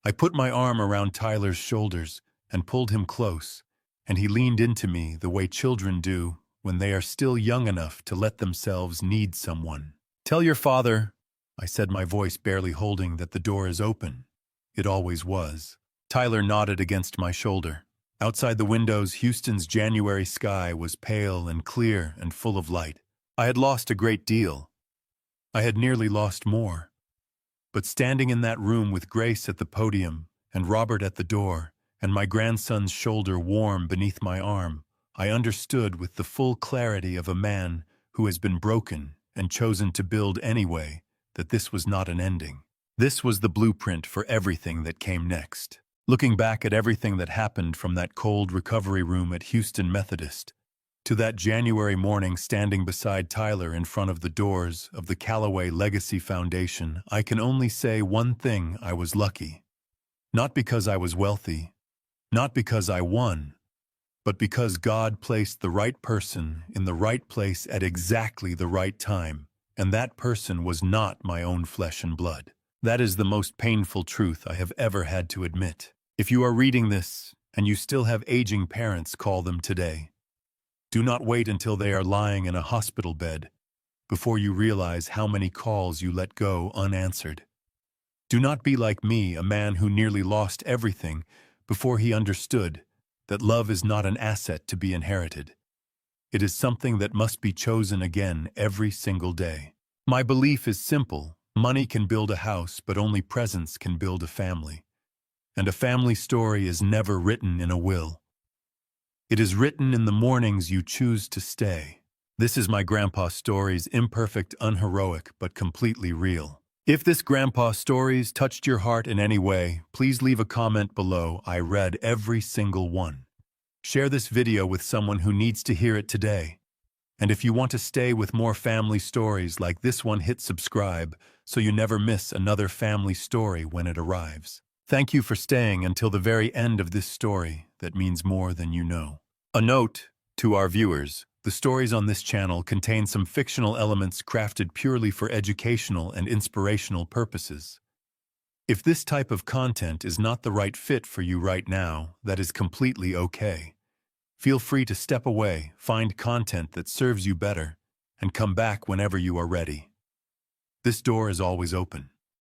I put my arm around Tyler's shoulders and pulled him close, and he leaned into me the way children do when they are still young enough to let themselves need someone. "Tell your father," I said, my voice barely holding, "that the door is open." It always was. Tyler nodded against my shoulder. Outside the windows, Houston's January sky was pale and clear and full of light. I had lost a great deal. I had nearly lost more. But standing in that room with Grace at the podium and Robert at the door and my grandson's shoulder warm beneath my arm, I understood with the full clarity of a man who has been broken and chosen to build anyway that this was not an ending. This was the blueprint for everything that came next. Looking back at everything that happened, from that cold recovery room at Houston Methodist to that January morning standing beside Tyler in front of the doors of the Callaway Legacy Foundation, I can only say one thing: I was lucky. Not because I was wealthy, not because I won, but because God placed the right person in the right place at exactly the right time, and that person was not my own flesh and blood. That is the most painful truth I have ever had to admit. If you are reading this and you still have aging parents, call them today. Do not wait until they are lying in a hospital bed before you realize how many calls you let go unanswered. Do not be like me, a man who nearly lost everything before he understood that love is not an asset to be inherited. It is something that must be chosen again every single day. My belief is simple: money can build a house, but only presence can build a family. And a family story is never written in a will. It is written in the mornings you choose to stay. This is my grandpa stories, imperfect, unheroic, but completely real. If this grandpa stories touched your heart in any way, please leave a comment below. I read every single one. Share this video with someone who needs to hear it today. And if you want to stay with more family stories like this one, hit subscribe so you never miss another family story when it arrives. Thank you for staying until the very end of this story that means more than you know. A note to our viewers: the stories on this channel contain some fictional elements crafted purely for educational and inspirational purposes. If this type of content is not the right fit for you right now, that is completely okay. Feel free to step away, find content that serves you better, and come back whenever you are ready. This door is always open.